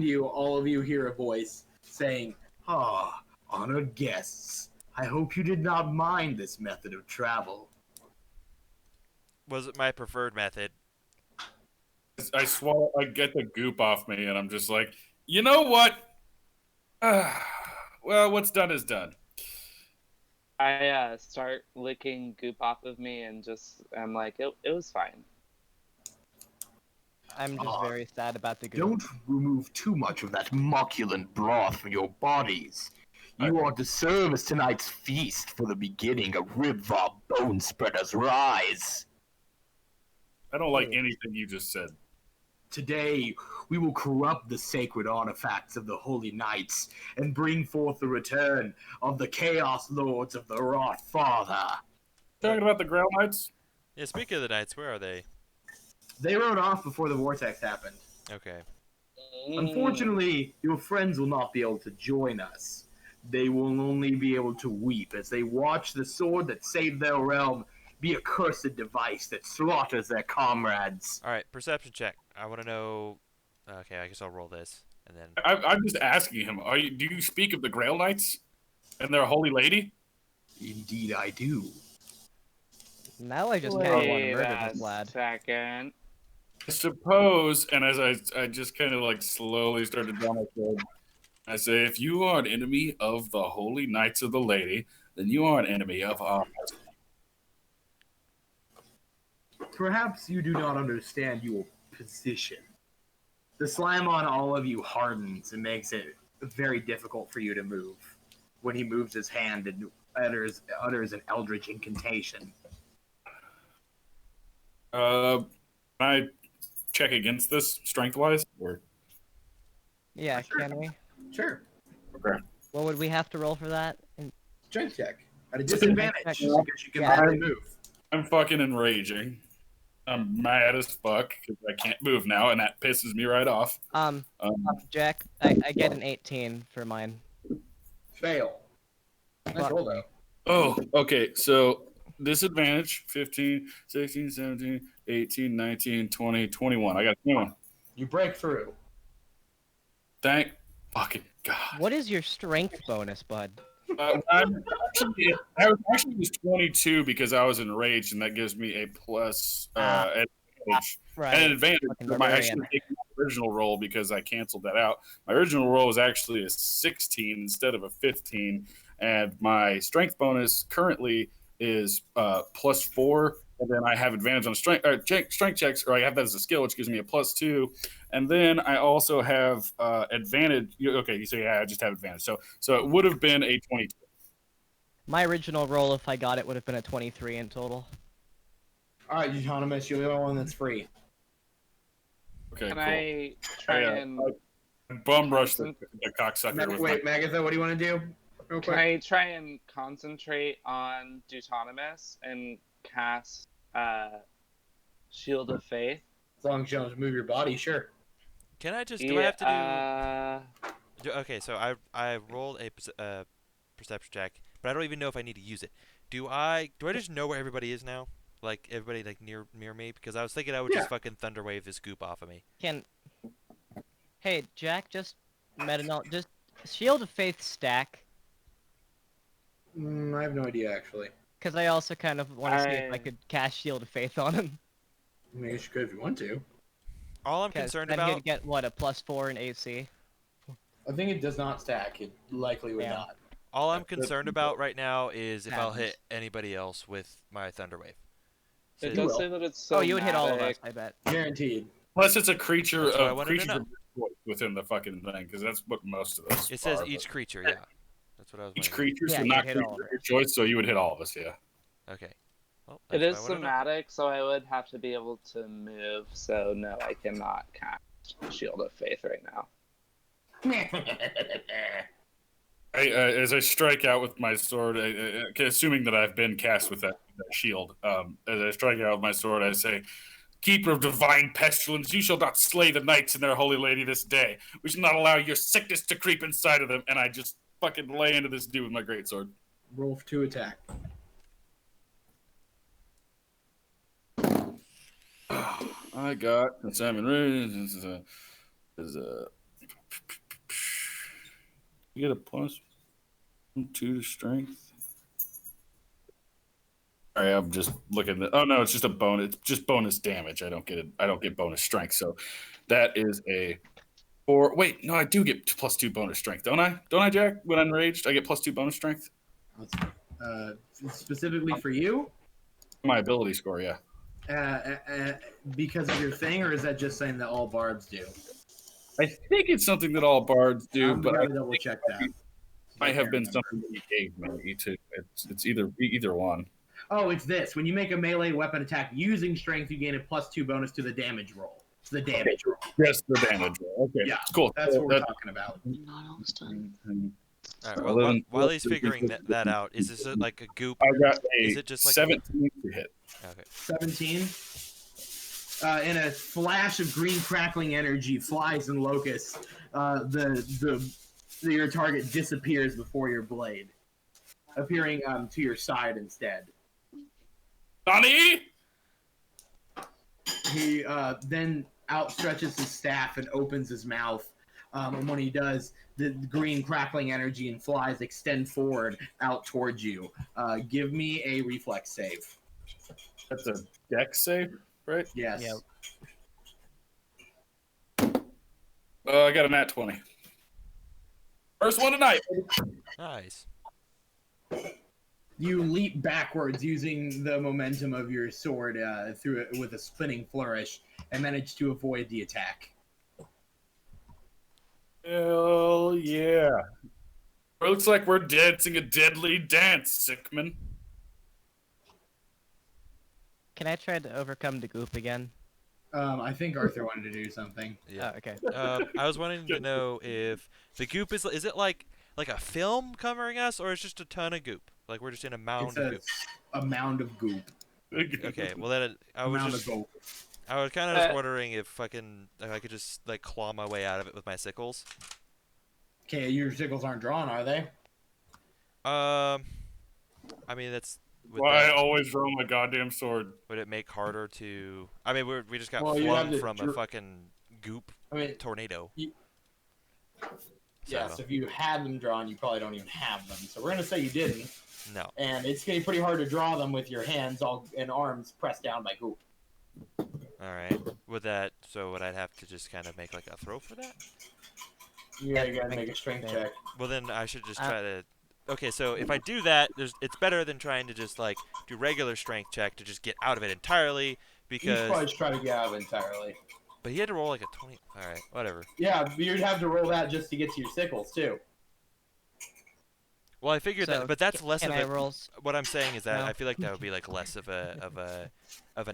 you, all of you hear a voice saying, "Ah, honored guests, I hope you did not mind this method of travel." Was it my preferred method? I swallow. I get the goop off me, and I'm just like, you know what? Well, what's done is done. I start licking goop off of me and I'm like, it was fine. I'm just very sad about the goop. Don't remove too much of that maculent broth from your bodies. You are to serve as tonight's feast for the beginning of Ribvar Bone Spreader's rise. I don't like anything you just said. Today, we will corrupt the sacred artifacts of the Holy Knights and bring forth the return of the Chaos Lords of the Wrath Father. Talking about the Grail Knights? Yeah. Speaking of the knights, where are they? They rode off before the vortex happened. Okay. Unfortunately, your friends will not be able to join us. They will only be able to weep as they watch the sword that saved their realm be a cursed device that slaughters their comrades. All right. Perception check. I want to know. Okay. I guess I'll roll this, and then. I'm just asking him. Do you speak of the Grail Knights and their holy lady? Indeed, I do. Now I just kind of want to Wait murder a this lad. second. I suppose, and as I just kind of like slowly started down my sword, I say, if you are an enemy of the Holy Knights of the Lady, then you are an enemy of ours. Perhaps you do not understand your position. The slime on all of you hardens and makes it very difficult for you to move. When he moves his hand and utters an eldritch incantation. Can I check against this strength-wise? Or Yeah, Sure. can we? Sure. okay. What would we have to roll for that? Strength check. At a disadvantage, check. because you can Yeah. barely move. I'm fucking enraging. I'm mad as fuck because I can't move now, and that pisses me right off. Jack, I get an 18 for mine. Fail. Nice Fuck roll, me. though. Oh, okay. So disadvantage 15, 16, 17, 18, 19, 20, 21. I got 21. You break through. Thank fucking God. What is your strength bonus, bud? I was actually just 22 because I was enraged, and that gives me a plus advantage. Right. And an advantage Fucking for my barbarian. actually taking my original roll because I canceled that out. My original roll was actually a 16 instead of a 15, and my strength bonus currently is +4. And then I have advantage on strength checks, or I have that as a skill, which gives me a +2. And then I also have advantage. Okay, you say yeah, I just have advantage. So it would have been a 22. My original roll, if I got it, would have been a 23 in total. All right, Duetonemous, you're the only one that's free. Okay, Can cool. I try and bum rush the cocksucker with Wait, Magatha, what do you want to do? Real can quick. I try and concentrate on Duetonemous and cast Shield of Faith? As long as you don't move your body, sure. Can I just? Do I have to do? Okay, so I rolled a perception check, but I don't even know if I need to use it. Do I just know where everybody is now? Like everybody like near me? Because I was thinking I would just fucking thunderwave this goop off of me. Hey, Jack, just just Shield of Faith stack. I have no idea, actually. Because I also kind of want to see if I could cast Shield of Faith on him. I mean, you should if you want to. All I'm concerned then about. he'd get what, a +4 in AC? I think it does not stack. It likely would not. All I'm concerned about right now is if I'll hit anybody else with my thunderwave. So it does say that it's so. Oh, you would hit all of us, I bet. Guaranteed. Unless it's a creature know. within the fucking thing, because that's what most of us. It says each creature, yeah. That's what I was. Each wondering. creature, Yeah, so you'd not hit creature all of of your choice, so you would hit all of us, yeah. Okay. Well, It that's is what I wanted to know. somatic, so I would have to be able to move. So no, I cannot cast Shield of Faith right now. As I strike out with my sword, assuming that I've been cast with that shield, as I strike out with my sword, I say, "Keeper of divine pestilence, you shall not slay the knights and their holy lady this day. We shall not allow your sickness to creep inside of them." And I just fucking lay into this dude with my greatsword. Roll to attack. I got Simon Ray. You get a +2 to strength. All right, I'm just looking at. Oh no, it's just a bonus. It's just bonus damage. I don't get it. I don't get bonus strength. So that is a 4. Wait, no, I do get +2 bonus strength, don't I? Don't I, Jack? When I'm enraged, I get +2 bonus strength. Specifically for you? My ability score, yeah. Because of your thing, or is that just saying that all bards do? I think it's something that all bards do, but I double check that. might have been something that you gave me too. It's either one. Oh, it's this. When you make a melee weapon attack using strength, you gain a +2 bonus to the damage roll. It's the damage roll. Yes, the damage roll. Okay, Yeah, cool. That's what we're talking about. Not almost done. All right, well, while he's figuring that out, is this like a goop? I got Is it just like 17 to hit. Okay. 17. In a flash of green crackling energy, flies and locusts, your target disappears before your blade, appearing to your side instead. Donnie! He then outstretches his staff and opens his mouth. And when he does, the green crackling energy and flies extend forward out towards you. Give me a reflex save. That's a dex save, right? Yes. Yeah. I got a nat 20. First one tonight. Nice. You leap backwards using the momentum of your sword through it with a spinning flourish and manage to avoid the attack. Hell yeah. It looks like we're dancing a deadly dance, Sickman. Can I try to overcome the goop again? I think Arthur wanted to do something. Yeah. Oh, okay. I was wanting to know if the goop is it like a film covering us, or it's just a ton of goop? Like we're just in a mound It's of goop. a mound of goop. Okay, well then I was Mound just of goop. I was kind of just wondering if I could just like claw my way out of it with my sickles. Okay, your sickles aren't drawn, are they? I mean Why I always roll my goddamn sword? Would it make harder to? I mean, we just got Well, you have flung to from a fucking goop tornado. Yeah, so if you had them drawn, you probably don't even have them. So we're gonna say you didn't. No. And it's gonna be pretty hard to draw them with your hands and arms pressed down by goop. All right. Would I have to just kind of make like a throw for that? Yeah, you gotta make a strength check. Well, then I should just try to. Okay, so if I do that, it's better than trying to just like do regular strength check to just get out of it entirely because. You probably just try to get out of it entirely. But he had to roll like a 20. All right, whatever. Yeah, but you'd have to roll that just to get to your sickles too. Well, I figured that, but that's less of a. Rolls? What I'm saying is that No. I feel like that would be like less of an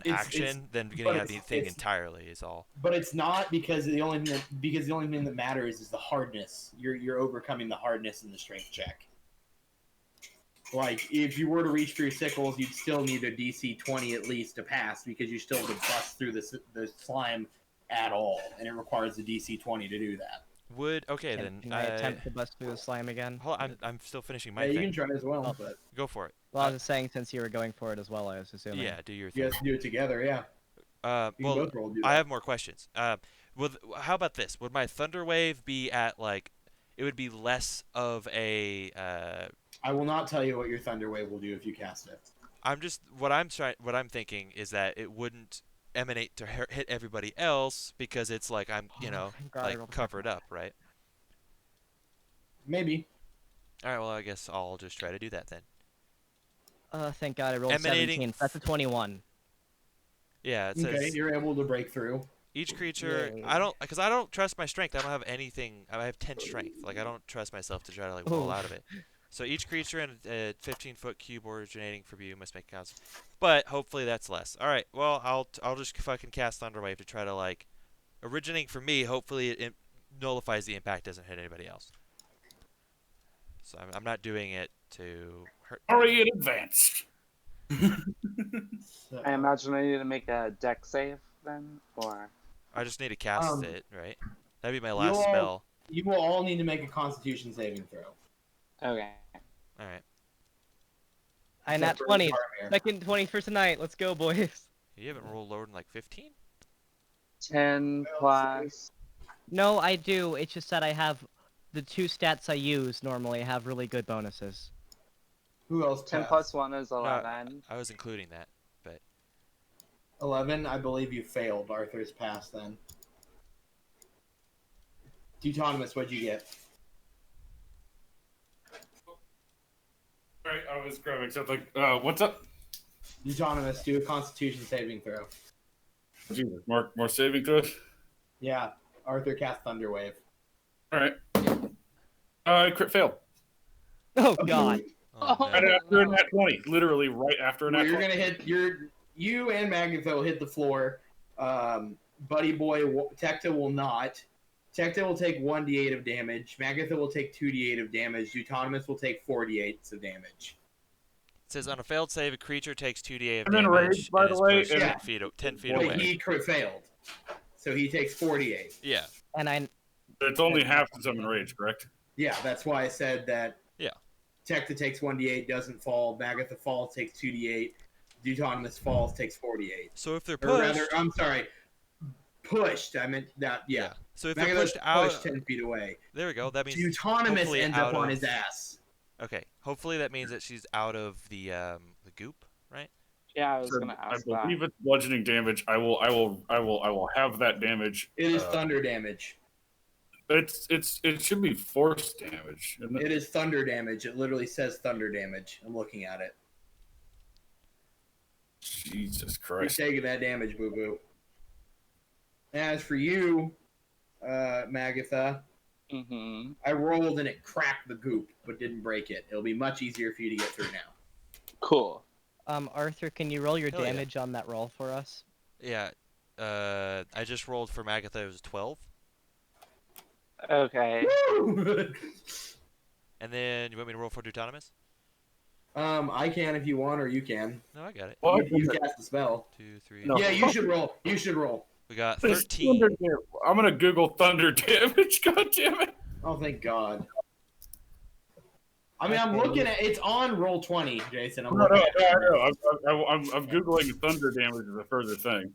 action than getting out of the thing entirely. Is all. But it's not because the only thing that matters is the hardness. You're overcoming the hardness in the strength check. Like if you were to reach for your sickles, you'd still need a DC 20 at least to pass because you still have to bust through the slime at all, and it requires a DC 20 to do that. Can I attempt to bust through the slime again? Hold on, I'm still finishing my Yeah, thing. you can try as well, but Go for it. Well, I was saying since you were going for it as well, I was assuming. Yeah, do your thing. you guys can do it together. Yeah. You can Well, both roll and do I that. have more questions. How about this? Would my thunder wave be at like? It would be less of a. I will not tell you what your thunder wave will do if you cast it. What I'm thinking is that it wouldn't emanate to hit everybody else because it's like I'm like covered up, right? Maybe. All right. Well, I guess I'll just try to do that then. Thank God I rolled Emanating 17. That's a 21. Yeah, it Okay, says you're able to break through. each creature. Yay. I don't trust my strength. I don't have anything. I have 10 strength. Like I don't trust myself to try to like roll out of it. So each creature in a 15-foot cube originating from you must make counts. But hopefully that's less. All right. Well, I'll just fucking cast Thunderwave to try to like originating from me. Hopefully it nullifies the impact, doesn't hit anybody else. So I'm not doing it to hurt. Already in advance. I imagine I need to make a deck save then, or I just need to cast it, right? That'd be my last spell. You will all need to make a Constitution saving throw. okay. All right. I nat 20. Second 20 for tonight. Let's go, boys. You haven't rolled lower than like 15? 10 plus. No, I do. It's just that I have the two stats I use normally have really good bonuses. Who else? 10 passed? plus 1 is 11. I was including that, but 11. I believe you failed. Arthur's passed then. Duetonemous, what'd you get? Alright, I was grabbing something. What's up? Duetonemous, do a Constitution saving throw. Jesus, more saving throws? Yeah, Arthur cast Thunderwave. Alright. Crit failed. Oh God. oh, Right no. after a nat 20. Literally right after a nat Well, you're 20. gonna hit you and Magitha will hit the floor. Buddy Boy Tecta will not. Tecta will take 1d8 of damage. Magitha will take 2d8 of damage. Duetonemous will take 4d8 of damage. It says on a failed save, a creature takes 2d8 of I'm in damage rage, by and the is way, pushed and- 10 feet But away. he failed, so he takes 4d8. Yeah. And I It's only half since I'm in rage, correct? Yeah, that's why I said that. Yeah. Tecta takes 1d8, doesn't fall. Magitha falls, takes 2d8. Duetonemous falls, takes 4d8. So if they're Or pushed, rather, I'm sorry, pushed. I meant that. Yeah. So if they're Magitha's pushed out, pushed 10 feet away. there we go. That means Duetonemous hopefully ends out up on of- his ass. Okay. Hopefully that means that she's out of the goop, right? Yeah, I was So gonna I ask that. believe it's bludgeoning damage. I will have that damage. It is thunder damage. It should be force damage. Isn't it? It is thunder damage. It literally says thunder damage. I'm looking at it. Jesus You're Christ. taking that damage, boo boo. As for you, Magitha, Mm-hmm. I rolled and it cracked the goop, but didn't break it. It'll be much easier for you to get through now. Cool. Arthur, can you roll your Hell yeah. damage on that roll for us? Yeah. I just rolled for Magitha. It was 12. Okay. And then you want me to roll for Duetonemous? I can if you want, or you can. No, I got it. Well, You cast the spell. 2, 3. No. Yeah, you should roll. You should roll. We got This 13. thunder damage. I'm gonna Google thunder damage. God damn it. Oh, thank God. I mean, I'm looking at it's on roll 20, Jason. I'm No, looking at no. I'm googling thunder damage as a further thing.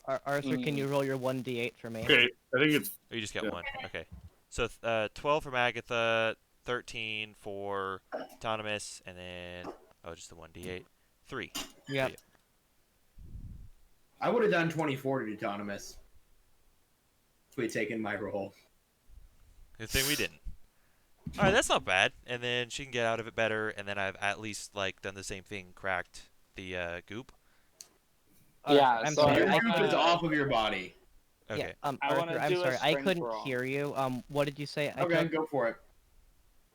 Arthur, can you roll your 1d8 for me? Okay, I think it's. Oh, you just got Yeah. one. Okay. So 12 for Magitha, 13 for Duetonemous, and then just the 1d8. 3. Yep. Yeah. I would have done 24 to Duetonemous. If we'd taken my roll. Good thing we didn't. All right, that's not bad. And then she can get out of it better. And then I've at least like done the same thing, cracked the goop. Yeah, I'm so sorry. Your I goop couldn't- is off of your body. Okay. Yeah, I wanna Arthur, I'm do a sorry. I strength couldn't roll. hear you. What did you say? I Okay, took go for it.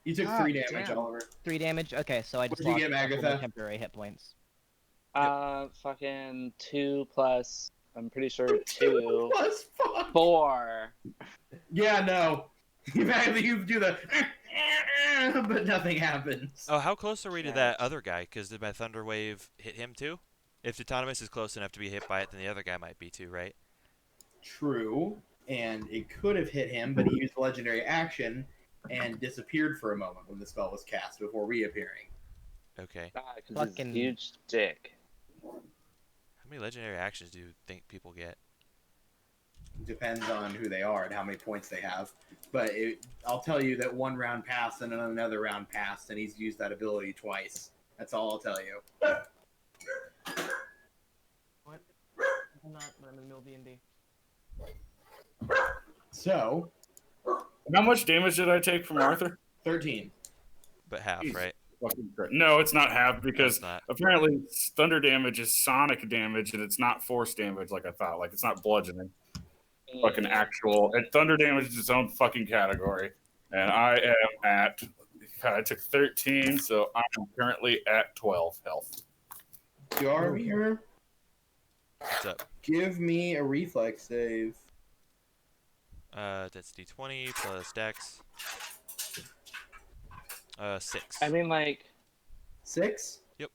You took Ah, 3 damage, damn. Oliver. 3 damage. Okay, so I just What'd you lost get, a couple of my Magitha? temporary hit points. Fucking 2 plus. I'm pretty sure 2. Plus fuck. 4. Yeah, no. You do the, but nothing happens. Oh, how close are we to Right. that other guy? Because did my Thunder Wave hit him too? If Duetonemous is close enough to be hit by it, then the other guy might be too, right? True, and it could have hit him, but he used a legendary action and disappeared for a moment when the spell was cast before reappearing. Okay. Because he's Fucking- a huge dick. How many legendary actions do you think people get? Depends on who they are and how many points they have. But I'll tell you that one round passed and then another round passed, and he's used that ability twice. That's all I'll tell you. What? I'm not. We're in the middle of D&D. So, How much damage did I take from Arthur? 13. But half, Jeez. right? Fucking great. No, it's not half because It's not. apparently thunder damage is sonic damage and it's not force damage like I thought. Like it's not bludgeoning. Fucking actual. And thunder damage is its own fucking category. And I am at. I took 13, so I'm currently at 12 health. Dharmir, What's up? give me a reflex save. That's d20 plus dex. 6. I mean, like, 6? Yep.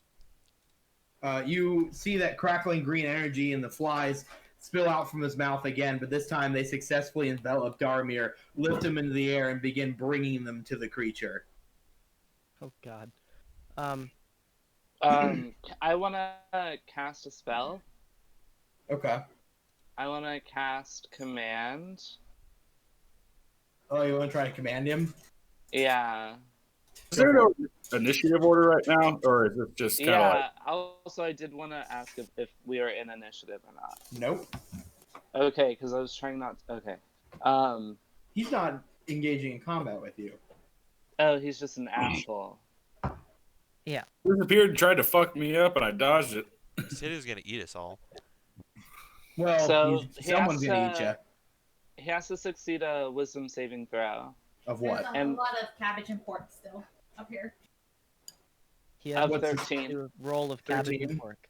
You see that crackling green energy and the flies spill out from his mouth again, but this time they successfully envelop Dharmir, lift him into the air, and begin bringing them to the creature. Oh God. I want to cast a spell. Okay. I want to cast Command. Oh, you want to try to command him? Yeah. Is there no initiative order right now, or is it just kind of Yeah. Also, I did want to ask if we are in initiative or not. Nope. Okay, because I was trying not. Okay. He's not engaging in combat with you. Oh, he's just an asshole. disappeared and tried to fuck me up, and I dodged it? He said he was gonna eat us all. Well, So, he's- he someone's has going to eat to- you. He has to succeed a Wisdom saving throw. Of There's what? a And- lot of cabbage and pork still up here. He Of has a 13. roll of cabbage 13? and pork.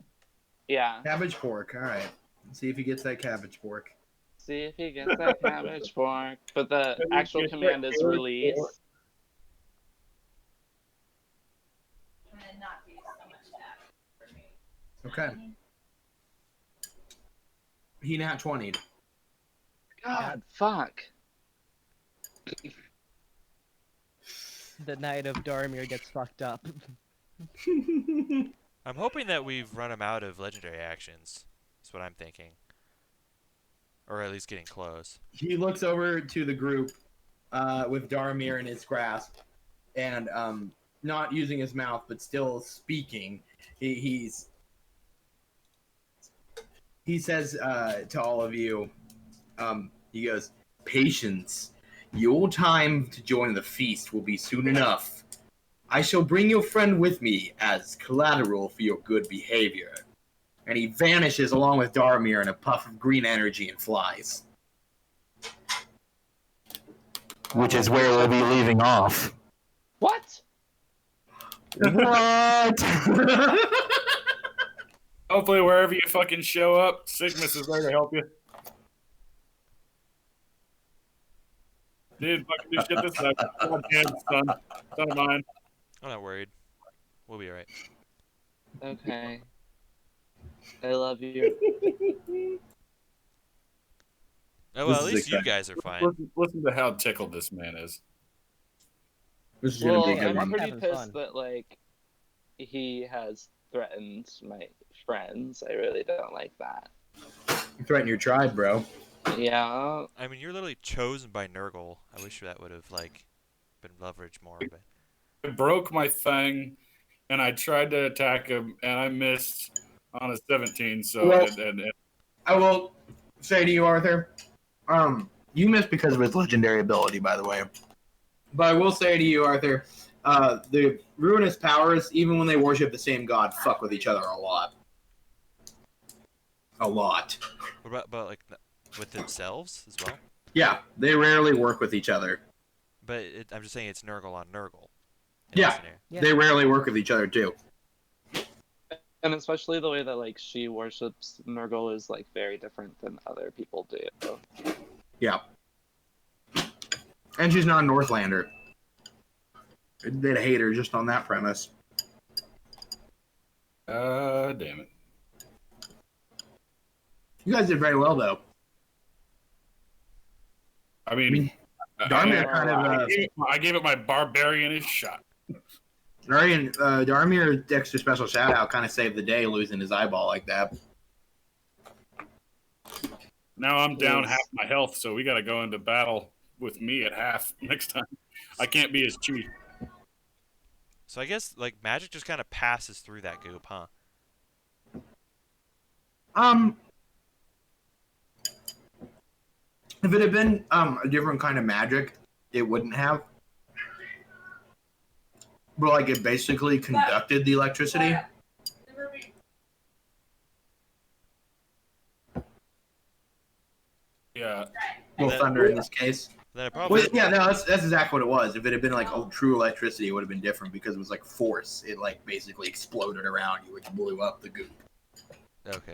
Yeah. Cabbage pork. All right. Let's see if he gets that cabbage pork. See if he gets that cabbage pork. But the Maybe actual get that command is cabbage release. pork. And not use so much that for me. Okay. He nat 20'd. God, fuck. The night of Dharmir gets fucked up. I'm hoping that we've run him out of legendary actions. That's what I'm thinking. Or at least getting close. He looks over to the group with Dharmir in his grasp and not using his mouth but still speaking. He says to all of you, he goes, "Patience. Your time to join the feast will be soon enough. I shall bring your friend with me as collateral for your good behavior." And he vanishes along with Dharmir in a puff of green energy and flies. Which is where we'll be leaving off. What? What? Hopefully, wherever you fucking show up, Sigmus is there to help you. Dude, fucking do shit this time. Goddamn son of mine. I'm not worried. We'll be alright. Okay. I love you. Oh, well, This at is least you exciting. guys are fine. Listen to how tickled this man is. This is gonna be a Well, good I'm one. pretty Having pissed fun. that like he has threatened my friends. I really don't like that. You threaten your tribe, bro. Yeah. I mean, you're literally chosen by Nurgle. I wish that would have like been leveraged more, but I broke my thing, and I tried to attack him, and I missed on a 17. So Well- and I will say to you, Arthur, you missed because of his legendary ability, by the way. But I will say to you, Arthur, the ruinous powers, even when they worship the same god, fuck with each other a lot. A lot. what about like with themselves as well? Yeah, they rarely work with each other. But I'm just saying it's Nurgle on Nurgle. Yeah. Yeah. They rarely work with each other too. And especially the way that like she worships Nurgle is like very different than other people do. Yeah. And she's not a Northlander. They'd hate her just on that premise. damn it. You guys did very well, though. I mean, Dharmir kind of. I gave it my barbarianish shot. Dharmir extra special shout out kind of saved the day losing his eyeball like that. Now I'm down Yes. half my health, so we got to go into battle with me at half next time. I can't be as cheap. So I guess like magic just kind of passes through that goop, huh? If it had been a different kind of magic, it wouldn't have. But like it basically conducted the electricity. Yeah. Well, That- thunder in this case. Then it probably Well, yeah, no, that's exactly what it was. If it had been like true electricity, it would have been different because it was like force. It like basically exploded around you, which blew up the goop. okay.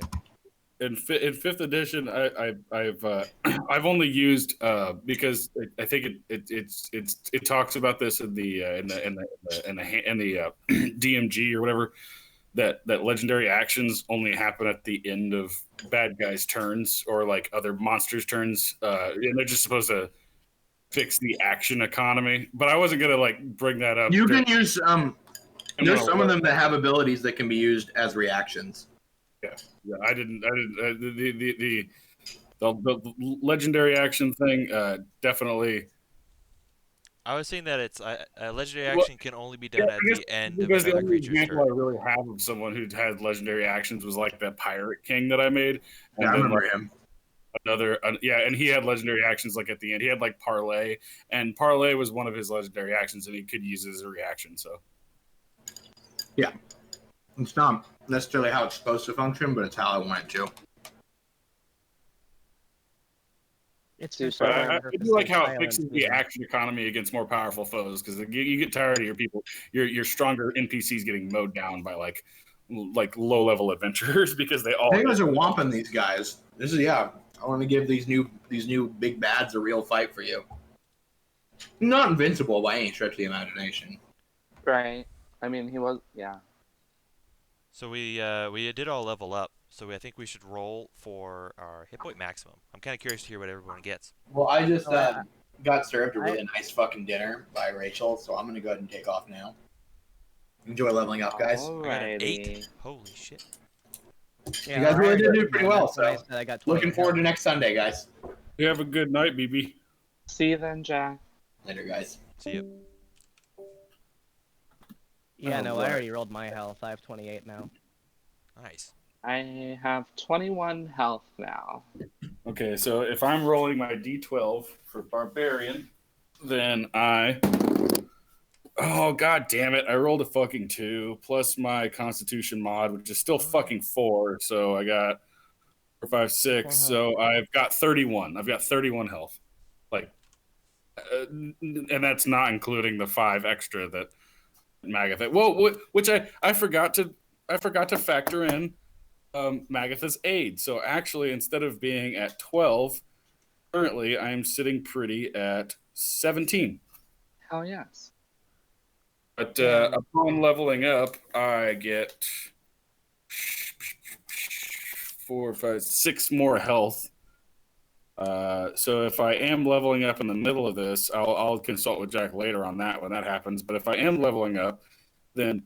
In fifth edition, I've only used because I think it talks about this in the DMG or whatever that legendary actions only happen at the end of bad guys' turns or like other monsters' turns, and they're just supposed to fix the action economy. But I wasn't gonna like bring that up. You can use there's some of them that have abilities that can be used as reactions. Yeah, I didn't. The legendary action thing definitely. I was saying that it's a legendary Well, action can only be done I at guess the end of because the another only creature's example turn. I really have of someone who had legendary actions was like that pirate king that I made. Yeah, I then, remember like, him. and he had legendary actions like at the end. He had like parlay, and parlay was one of his legendary actions, and he could use it as a reaction. So It's not necessarily how it's supposed to function, but it's how I want it to. It's Dude, for but I certain do like how it purposes, fixes the action economy against more powerful foes because you get tired of your people, your stronger NPCs getting mowed down by like low level adventurers because they all. You guys are whomping these guys. This is I want to give these new big bads a real fight for you. Not invincible by any stretch of the imagination. Right. I mean, he was. Yeah. So we did all level up. So I think we should roll for our hit point maximum. I'm kind of curious to hear what everyone gets. Well, I just Oh, got served a really nice fucking dinner by Rachel, so I'm gonna go ahead and take off now. Enjoy leveling up, guys. I got an 8. Alrighty. Holy shit. Yeah, You guys really alright. did do pretty well, That's why I so said I got 20 looking forward to next Sunday, guys. You have a good night, BB. See you then, Jack. Later, guys. See ya. Yeah, Oh, no, Lord. I already rolled my health. I have 28 now. Nice. I have 21 health now. Okay, so if I'm rolling my D12 for barbarian, then oh god damn it, I rolled a fucking 2 plus my constitution mod, which is still fucking 4, so I got 4, 5, 6, so I've got 31. I've got 31 health. Like and that's not including the 5 extra that Magitha. Well, which I forgot to factor in Magitha's aid. So actually, instead of being at 12, currently I'm sitting pretty at 17. Hell yes. But upon leveling up, I get 4, 5, 6 more health. So if I am leveling up in the middle of this, I'll consult with Jack later on that when that happens. But if I am leveling up, then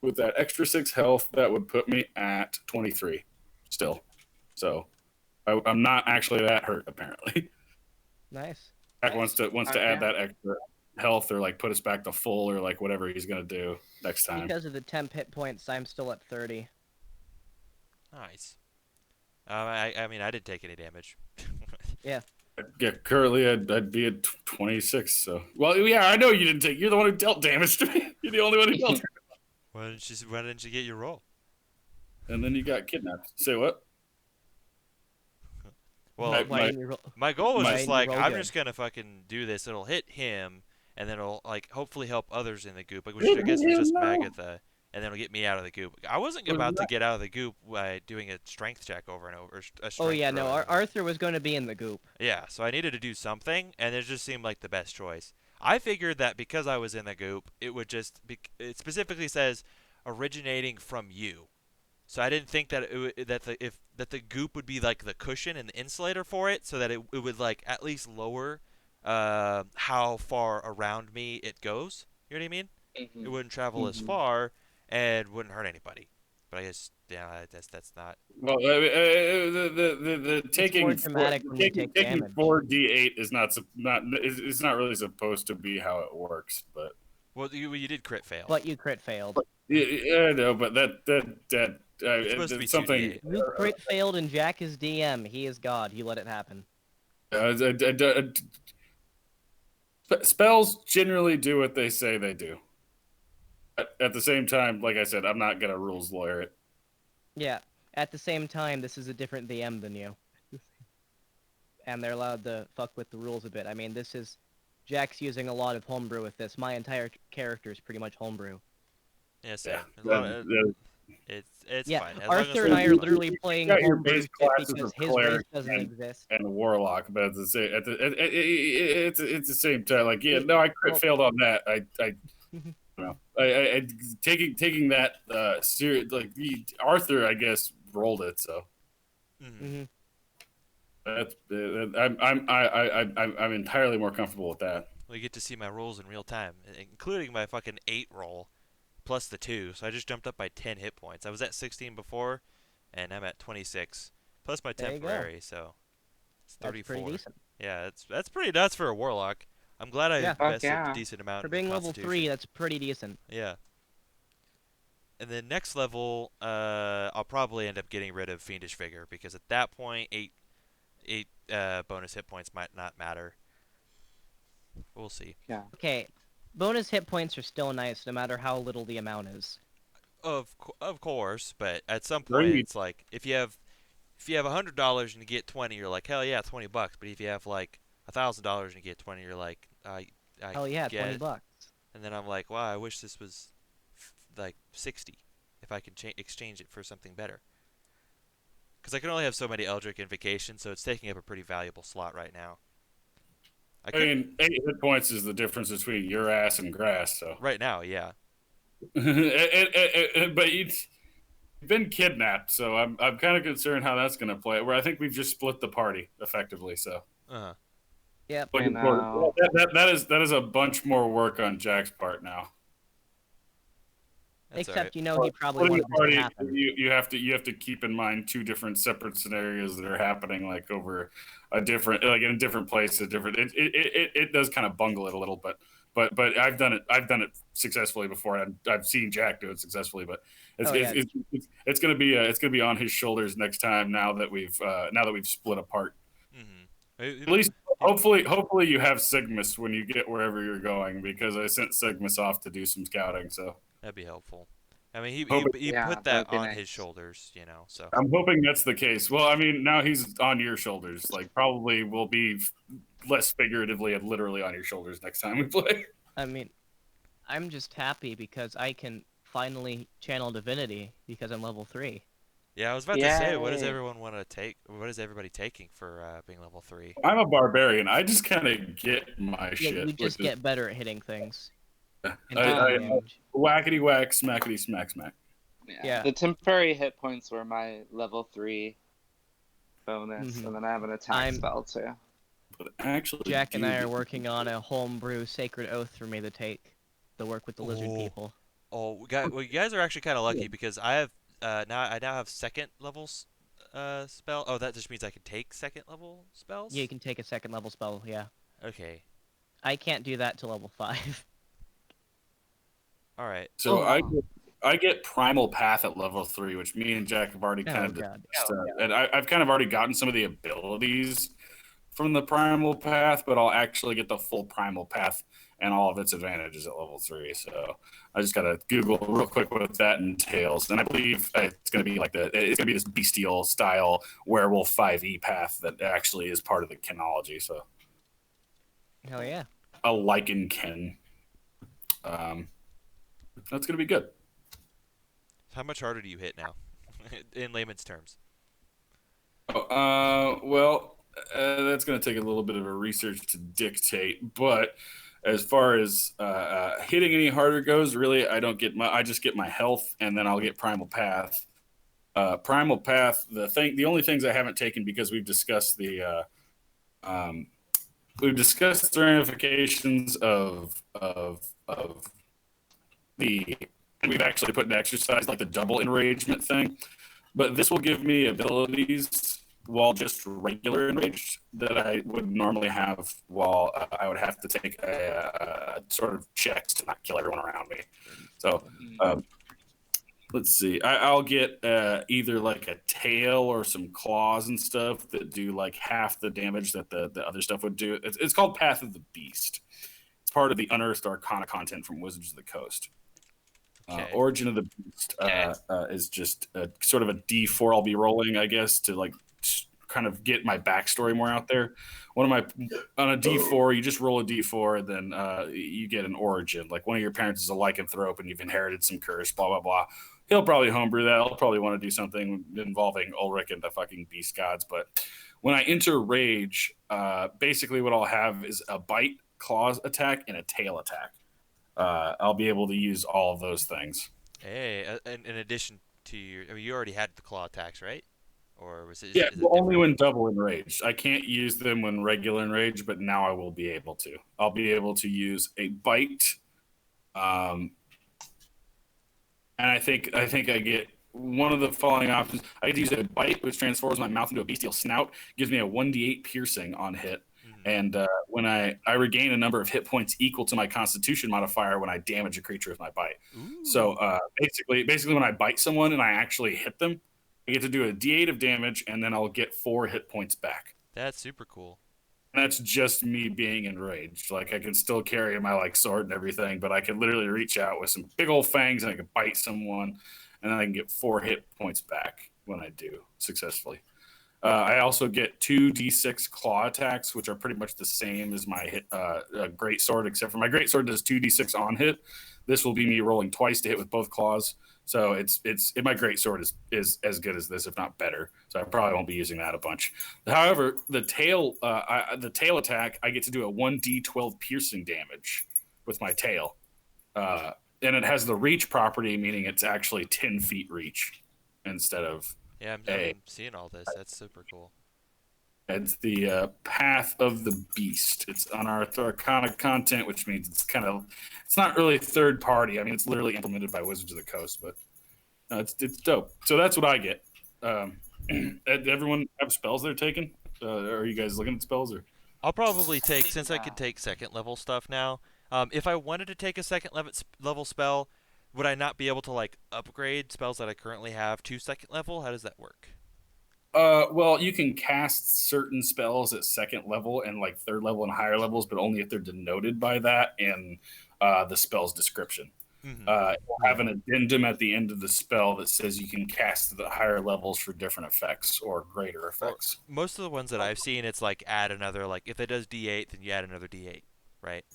with that extra 6 health, that would put me at 23 still. So I'm not actually that hurt apparently. Nice. Jack wants to Okay. add that extra health or like put us back to full or like whatever he's gonna do next time. Because of the temp hit points, I'm still at 30. Nice. I mean, I didn't take any damage. Yeah. Yeah, currently I'd be at 26. So, well, yeah, I know you didn't take. You're the one who dealt damage to me. You're the only one who dealt. Why didn't you get your roll? And then you got kidnapped. Say what? Well, Why didn't you roll? my goal was Why just didn't you like, roll I'm good? just gonna fucking do this. It'll hit him, and then it'll like hopefully help others in the goop, like, which I guess was just Magitha, and then it'll get me out of the goop. I wasn't about to get out of the goop by doing a strength check over and over. A Oh strength yeah, no, throw over and over. Arthur was going to be in the goop. Yeah, so I needed to do something, and it just seemed like the best choice. I figured that because I was in the goop, it would just it specifically says originating from you. So I didn't think that the goop would be like the cushion and the insulator for it, so that it would like at least lower how far around me it goes. You know what I mean? It wouldn't travel as far and wouldn't hurt anybody. But I guess that's not. Well, the taking more dramatic when you take taking damage. 4d8 is it's not really supposed to be how it works, but Well, you did crit fail. But you crit failed. yeah, no, but It's supposed to be it's something. 2d8. You crit failed and Jack is DM. He is God. He let it happen. Spells generally do what they say they do. At the same time, like I said, I'm not gonna rules lawyer it. Yeah. At the same time, this is a different DM than you. And they're allowed to fuck with the rules a bit. I mean, this is... Jack's using a lot of homebrew with this. My entire character is pretty much homebrew. Yeah, same. Yeah, It's Yeah, fine. As long as Arthur and I are literally playing got your homebrew base shit classes because of his cleric race doesn't exist. and warlock, but at the same it's the same time. Like, yeah, no, I crit failed on that. I you know, I taking that serious. Like Arthur, I guess rolled it. So Mhm. that's I'm entirely more comfortable with that. Well, you get to see my rolls in real time, including my fucking 8 roll, plus the 2. So I just jumped up by 10 hit points. I was at 16 before, and I'm at 26, plus my There you go. temporary, so it's That's 34. pretty decent. Yeah, that's pretty nuts for a warlock. I'm glad I Yeah. invested Yeah. a decent amount For in being level Constitution. 3, that's pretty decent. Yeah. And then next level, I'll probably end up getting rid of Fiendish Vigor, because at that point, 8 bonus hit points might not matter. We'll see. Yeah. Okay, bonus hit points are still nice, no matter how little the amount is. Of course, but at some Sure point you- it's like if you have $100 and you get 20, you're like, hell yeah, $20. But if you have like $1,000 and you get 20, you're like, I Hell yeah, get 20 it. bucks. And then I'm like, wow, I wish this was like 60, if I could exchange it for something better. Because I can only have so many Eldritch Invocations, so it's taking up a pretty valuable slot right now. I mean, 8 hit points is the difference between your ass and grass. So right now, yeah. but you've been kidnapped, so I'm kind of concerned how that's going to play. Where I think we've just split the party effectively. So Uh-huh. Yep. I know. that is a bunch more work on Jack's part now. That's all Except right. you know he probably Splitting wanted the this to party, happen. you have to keep in mind 2 different separate scenarios that are happening like over a different in a different place. It does kind of bungle it a little, but I've done it successfully before. And I've seen Jack do it successfully, but it's going to be on his shoulders next time. Now that we've split apart. Mm-hmm. At least hopefully you have Sigmus when you get wherever you're going, because I sent Sigmus off to do some scouting. So That'd be helpful. I mean, he Yeah, put that'd that be on nice. his shoulders, you know. So I'm hoping that's the case. Well, I mean, now he's on your shoulders. Like, probably will be less figuratively and literally on your shoulders next time we play. I mean, I'm just happy because I can finally channel divinity because I'm level 3. yeah, I was about to say, what does Yay. everyone want to take? What is everybody taking for being level 3? I'm a barbarian. I just kind of get my Yeah, shit. you just get better at hitting things. And I- taking damage. whackety whack, smackety smack smack. Yeah. The temporary hit points were my level 3. bonus, Mhm. and then I have an attack I'm- spell too. But actually, Jack and do I are the- working on a homebrew Sacred Oath for me to take. To work with the lizard Oh. people. Oh, well, you guys are actually kind of lucky because I have I now have second level spell. Oh, that just means I can take second level spells. Yeah, you can take a second level spell, yeah. Okay. I can't do that to level 5. All right. So Oh, wow. I get Primal Path at level 3, which me and Jack have already kind Oh, of God. discussed, and I've kind of already gotten some of the abilities from the Primal Path, but I'll actually get the full Primal Path and all of its advantages at level 3. So I just gotta Google real quick what that entails, and I believe it's gonna be this bestial style werewolf 5e path that actually is part of the canology. So Hell yeah. a lichen kin. That's gonna be good. How much harder do you hit now, in layman's terms? Well, that's going to take a little bit of a research to dictate. But as far as hitting any harder goes, really, I just get my health, and then I'll get Primal Path. Primal Path. The only things I haven't taken because we've discussed the ramifications of the. We've actually put into exercise like the double enragement thing. But this will give me abilities while just regular enraged that I would normally have while I would have to take a sort of checks to not kill everyone around me. So let's see. I'll get either like a tail or some claws and stuff that do like half the damage that the other stuff would do. It's called Path of the Beast. It's part of the Unearthed Arcana content from Wizards of the Coast. Okay. Origin of the Beast is just sort of a D4 I'll be rolling, I guess, to like kind of get my backstory more out there. On a D4, you just roll a D4, and then you get an origin. Like one of your parents is a lycanthrope, and you've inherited some curse, blah blah blah. He'll probably homebrew that. He'll probably want to do something involving Ulrich and the fucking beast gods. But when I enter rage, basically what I'll have is a bite, claws attack, and a tail attack. I'll be able to use all of those things. Hey, in addition to you already had the claw attacks, right? Or was it? Yeah, Is it only different? when double enraged. I can't use them when regular enraged, but now I will be able to. I'll be able to use a bite, and I think I get one of the following options. I get to use a bite, which transforms my mouth into a bestial snout, gives me a 1d8 piercing on hit. And when I regain a number of hit points equal to my Constitution modifier when I damage a creature with my bite. Ooh. So basically, when I bite someone and I actually hit them, I get to do a D8 of damage, and then I'll get 4 hit points back. That's super cool. And that's just me being enraged. Like I can still carry my like sword and everything, but I can literally reach out with some big old fangs and I can bite someone, and then I can get 4 hit points back when I do successfully. I also get 2d6 claw attacks, which are pretty much the same as my hit great sword, except for my great sword does 2d6 on hit. This will be me rolling twice to hit with both claws. So my great sword is as good as this, if not better. So I probably won't be using that a bunch. However, the tail attack, I get to do a 1d12 piercing damage with my tail, and it has the reach property, meaning it's actually 10 feet reach instead of. Yeah, I'm seeing all this. That's super cool. It's the Path of the Beast. It's on our Arcana content, which means it's not really third party. I mean, it's literally implemented by Wizards of the Coast, but it's dope. So that's what I get. Everyone have spells they're taking? Are you guys looking at spells? Or I'll probably take, since I can take second level stuff now. If I wanted to take a second level spell, would I not be able to like upgrade spells that I currently have to second level? How does that work? Well, you can cast certain spells at second level and like third level and higher levels, but only if they're denoted by that in the spell's description. Mm-hmm. You'll have an addendum at the end of the spell that says you can cast the higher levels for different effects or greater effects. Most of the ones that I've seen, it's like add another, like if it does D8, then you add another D8, right?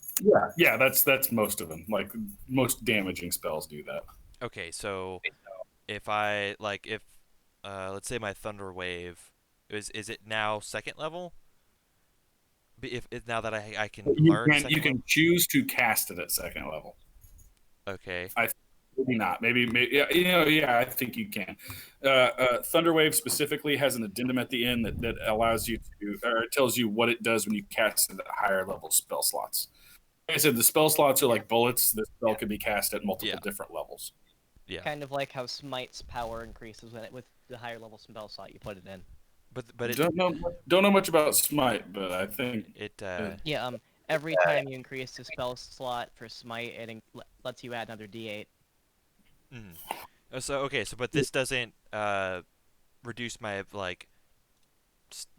Yeah, that's most of them. Like most damaging spells do that. Okay, so if let's say my Thunder Wave, is it now second level? If now that I can learn second you can choose to cast it at second level. Okay. maybe not. Maybe yeah, yeah, I think you can. Thunderwave specifically has an addendum at the end that allows you to, or it tells you what it does when you cast it at higher level spell slots. Like I said, the spell slots are like bullets. The spell can be cast at multiple different levels. Yeah. Kind of like how Smite's power increases with the higher level spell slot you put it in. But it, don't know much about Smite, but I think it Yeah, every time you increase the spell slot for Smite, it lets you add another D8. So but this doesn't reduce my like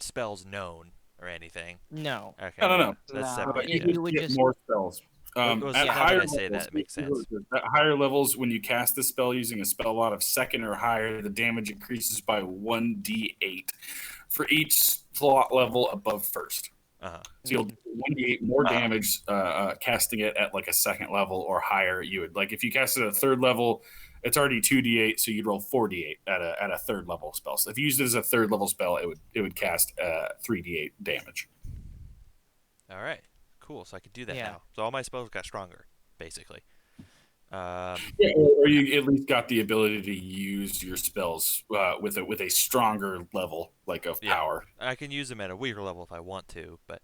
spells known or anything. No. Okay. No. That's No. separate. You Yeah. would get just more spells. Well, At now that higher I say levels, that, it makes sense. At higher levels, when you cast the spell using a spell lot of second or higher, the damage increases by 1d8 for each slot level above first. Uh-huh. So you'll do 1d8 more damage casting it at like a second level or higher. You would like if you cast it at a third level, it's already 2d8, so you'd roll 4d8 at a third level spell. So if you used it as a third level spell, it would cast 3d8 damage. All right. Cool. So I can do that Yeah. now. So all my spells got stronger, basically. Or you at least got the ability to use your spells with a stronger level like of power. I can use them at a weaker level if I want to, but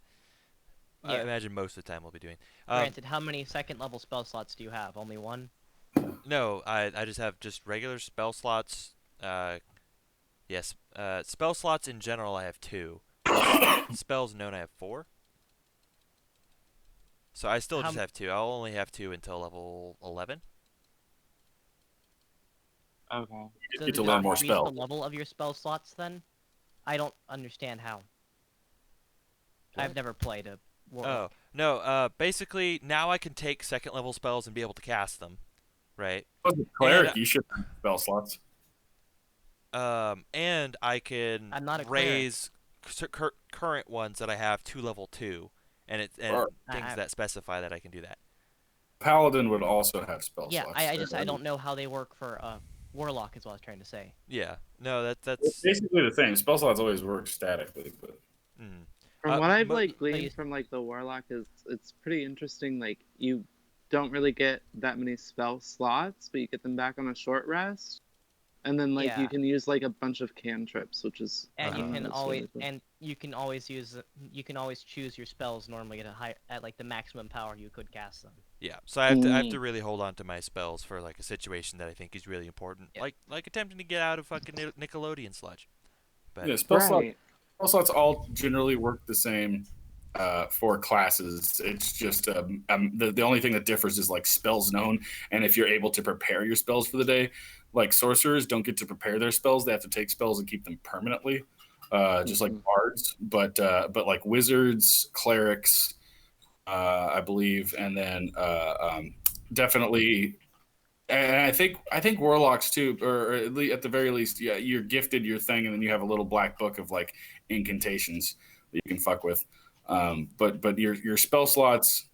I imagine most of the time we'll be doing. Granted, how many second level spell slots do you have? Only one? No, I just have just regular spell slots. Yes, spell slots in general I have 2. Spells known I have 4. So I still just have 2. I'll only have 2 until level 11. Okay. You Does get to it learn not more increase spells. the level of your spell slots then? I don't understand how. I've never played a warlock. Oh, no, basically now I can take second level spells and be able to cast them, right? As a cleric, And, you should have spell slots. And I can I'm not a raise current ones that I have to level 2, and things that specify that I can do that. Paladin would also have spell Yeah, slots. I don't know how they work for warlock is what I was trying to say. Yeah, no, It's that's basically the same. Spell slots always work statically, but From what I've like you- gleaned from like the warlock is it's pretty interesting. Like you don't really get that many spell slots, but you get them back on a short rest, and then like you Yeah. can use like a bunch of cantrips, which is And you can that's always really cool. you can always choose your spells normally at like the maximum power you could cast them. yeah. So I have to really hold on to my spells for like a situation that I think is really important, like attempting to get out of fucking Nickelodeon sludge. But yeah, spell slots all generally work the same for classes. It's just the only thing that differs is like spells known, and if you're able to prepare your spells for the day. Like sorcerers don't get to prepare their spells; they have to take spells and keep them permanently, just like bards. But like wizards, clerics, I believe, and then definitely, and I think warlocks too, or at the very least, yeah, you're gifted your thing, and then you have a little black book of like incantations that you can fuck with. But your spell slots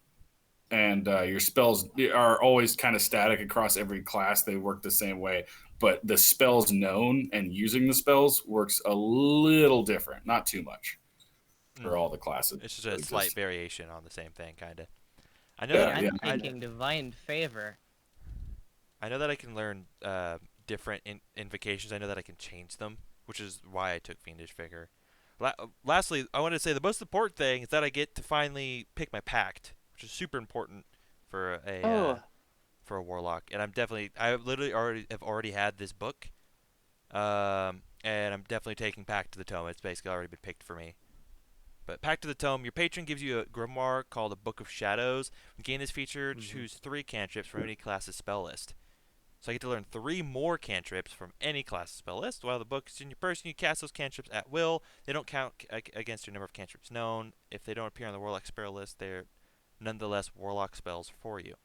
and your spells are always kind of static across every class. They work the same way, but the spells known and using the spells works a little different, not too much for all the classes. It's just a slight variation on the same thing, kind of. I know I'm thinking divine favor. I know that I can learn different invocations. I know that I can change them, which is why I took Fiendish Vigor. Lastly, I wanted to say the most important thing is that I get to finally pick my pact, which is super important for a warlock. And I literally have already had this book, and I'm definitely taking Pact to the Tome. It's basically already been picked for me. But Pact to the Tome, your patron gives you a grimoire called the Book of Shadows. When you gain this feature, choose 3 cantrips from any class's spell list. So I get to learn 3 more cantrips from any class's spell list. While the book is in your person, you cast those cantrips at will. They don't count against your number of cantrips known. If they don't appear on the warlock spell list, they're nonetheless warlock spells for you.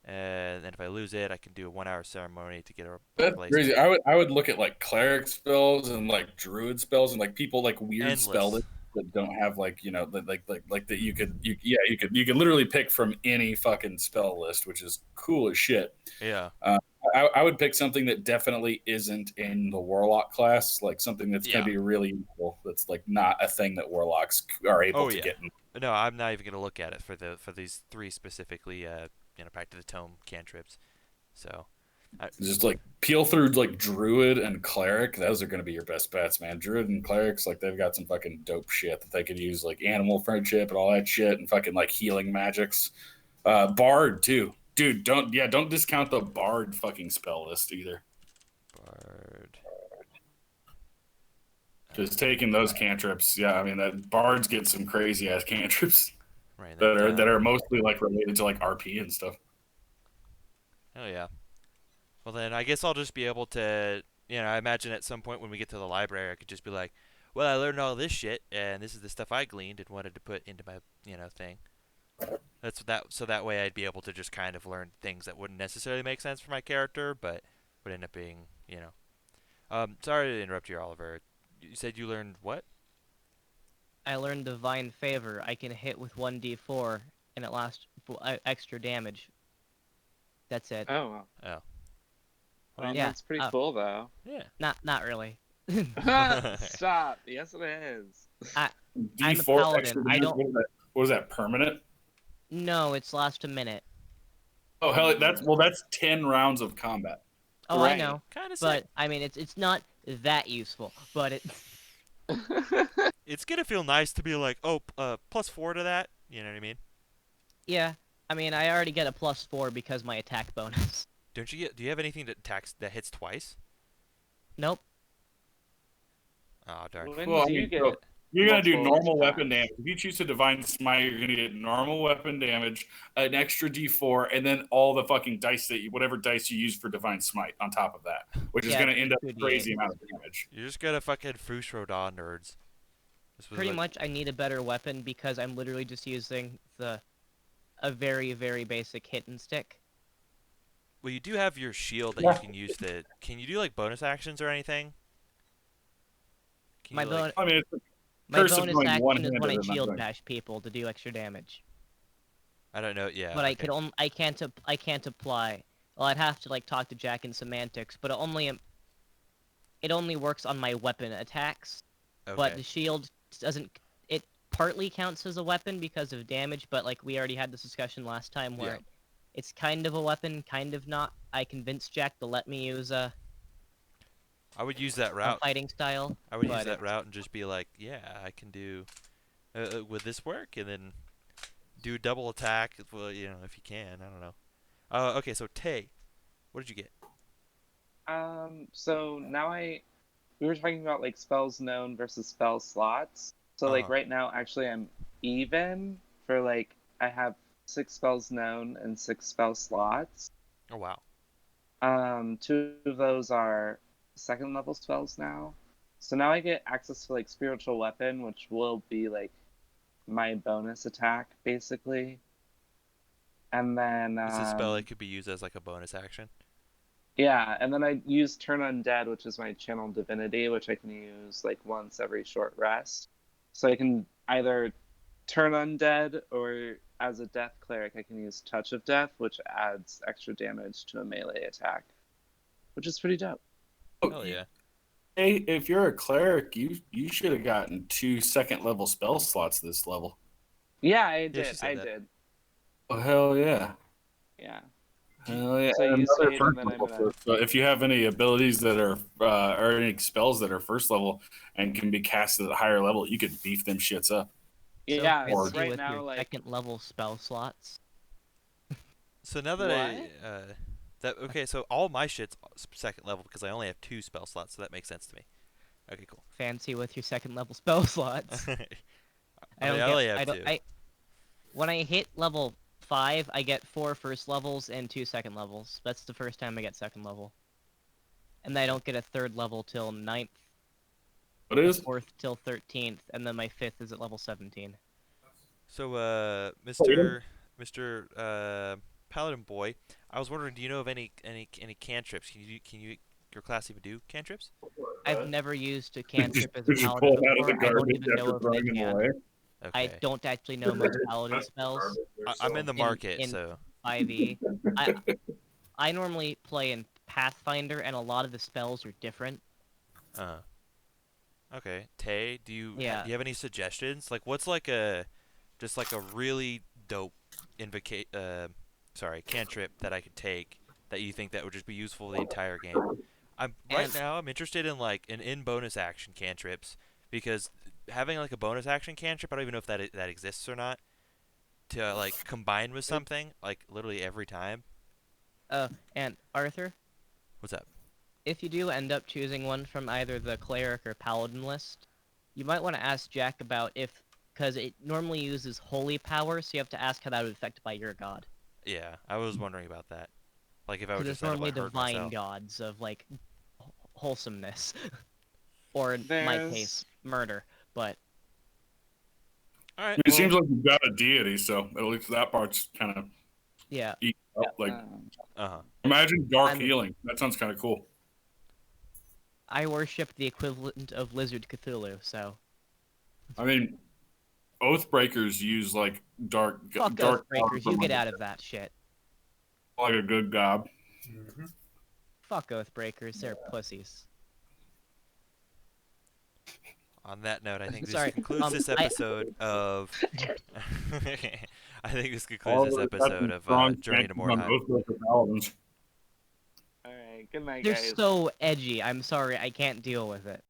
And then if I lose it, I can do a 1-hour ceremony to get a That's crazy. I would look at like cleric spells and like druid spells and like people like weird spell lists that don't have like like that you could literally pick from any fucking spell list, which is cool as shit. Yeah. I would pick something that definitely isn't in the warlock class, like something that's gonna be really useful. That's like not a thing that warlocks are able to get. No, I'm not even gonna look at it for these 3 specifically. Pact to the Tome cantrips. So Just like peel through like druid and cleric. Those are going to be your best bets, man. Druid and clerics, like they've got some fucking dope shit that they could use, like animal friendship and all that shit, and fucking like healing magics. Bard too, dude. Don't discount the bard fucking spell list either. Bard. Just taking those cantrips, yeah. I mean, that bards get some crazy ass cantrips Right. that are mostly like related to like RP and stuff. Oh yeah. Well then, I guess I'll just be able to, I imagine at some point when we get to the library, I could just be like, well, I learned all this shit, and this is the stuff I gleaned and wanted to put into my, thing. So that way I'd be able to just kind of learn things that wouldn't necessarily make sense for my character, but would end up being, Sorry to interrupt you, Oliver. You said you learned what? I learned Divine Favor. I can hit with 1d4, and it lasts extra damage. That's it. Oh, wow. Oh. I mean, Yeah, that's pretty cool, though. Yeah. Not really. Stop. Yes, it is. I'm a D4 paladin. extra I damage, don't. What is that? Permanent? No, it's last a minute. Oh hell, that's 10 rounds of combat. Oh, Right. I know. Kind of But I mean, it's not that useful. But it. It's gonna feel nice to be like, oh, +4 to that. You know what I mean? Yeah. I mean, I already get a +4 because my attack bonus. Do you have anything that hits twice? Nope. Oh darn. When Well, do I you mean, get so you're gonna do multiple normal weapon attacks? damage. If you choose to divine smite, you're gonna get normal weapon damage, an extra D4, and then all the fucking dice whatever dice you use for divine smite on top of that, which is Yeah, gonna end up 2d8. crazy amount of damage. You're just gonna fucking Foosh Rodan nerds. Pretty much, I need a better weapon because I'm literally just using a very, very basic hit and stick. Well, you do have your shield that you can use to. Can you do like bonus actions or anything? Can My you, like, I mean, My Curse of bonus going action is one-handed when I and not shield doing- bash people to do extra damage. I don't know. Yeah. But I okay. can't apply. Well, I'd have to like talk to Jack in semantics, but it only works on my weapon attacks. But Okay. the shield doesn't. It partly counts as a weapon because of damage, but like we already had this discussion last time where Yeah. it's kind of a weapon, kind of not. I convinced Jack to let me use I would use that a route. fighting style. I would use but that route and just be like, yeah, I can do. Would this work? And then do double attack. Well, if you can. I don't know. Okay. So Tay, what did you get? So now we were talking about like spells known versus spell slots. So like Uh-huh. right now, actually, I'm even for like I have 6 spells known and 6 spell slots. Oh wow. 2 of those are 2nd level spells now. So now I get access to like spiritual weapon, which will be like my bonus attack basically. And then It's a spell that could be used as like a bonus action. yeah, and then I use Turn Undead, which is my channel divinity, which I can use like once every short rest. So I can either turn undead, or as a death cleric, I can use Touch of Death, which adds extra damage to a melee attack, which is pretty dope. Hell yeah. Hey, if you're a cleric, you should have gotten 2 second level spell slots this level. Yeah, I she did. said I that. did. Oh hell yeah. Yeah. Hell yeah. So you And see another it, first and then I'm level, gonna. so if you have any abilities that are or any spells that are first level and can be casted at a higher level, you could beef them shits up. Yeah, so it's fancy right with now your like. second level spell slots. So now that okay, so all my shit's second level because I only have 2 spell slots, so that makes sense to me. Okay, cool. Fancy with your second level spell slots. I only have 2. When I hit level 5, I get 4 first levels and 2 second levels. That's the first time I get second level. And I don't get a third level till 9th, What is? 4th till 13th, and then my 5th is at level 17. So, Mr. Paladin boy, I was wondering, do you know of any cantrips? Can your class even do cantrips? I've never used a cantrip as a Did you pull paladin it out of the before. I don't garbage even know after if they throwing them can. away? Okay. I don't actually know most paladin spells. I'm in the market, in so 5e. I normally play in Pathfinder, and a lot of the spells are different. okay. Tay, do you Yeah. have any suggestions? Like, what's like a really dope cantrip that I could take that you think that would just be useful the entire game. Right now I'm interested in like in bonus action cantrips, because having like a bonus action cantrip, I don't even know if that exists or not, to like combine with something like literally every time. And Arthur, What's up? if you do end up choosing one from either the cleric or paladin list, you might want to ask Jack about because it normally uses holy power, so you have to ask how that would affect by your god. Yeah, I was wondering about that. Like if I would Because just it's end up normally like hurt divine myself. gods of like wholesomeness, or in my case, murder. But All right. It seems like you've got a deity, so at least that part's kind of yeah. up. Like, imagine dark healing. That sounds kind of cool. I worship the equivalent of Lizard Cthulhu, so. I mean, Oathbreakers use like dark. Fuck Oathbreakers, you get out of that shit. Like a good gob. Fuck Oathbreakers, they're pussies. On that note, I think this Sorry, concludes this episode of. I think this concludes this episode of Journey Into Mordheim. Alright, good night, They're guys. so edgy. I'm sorry, I can't deal with it.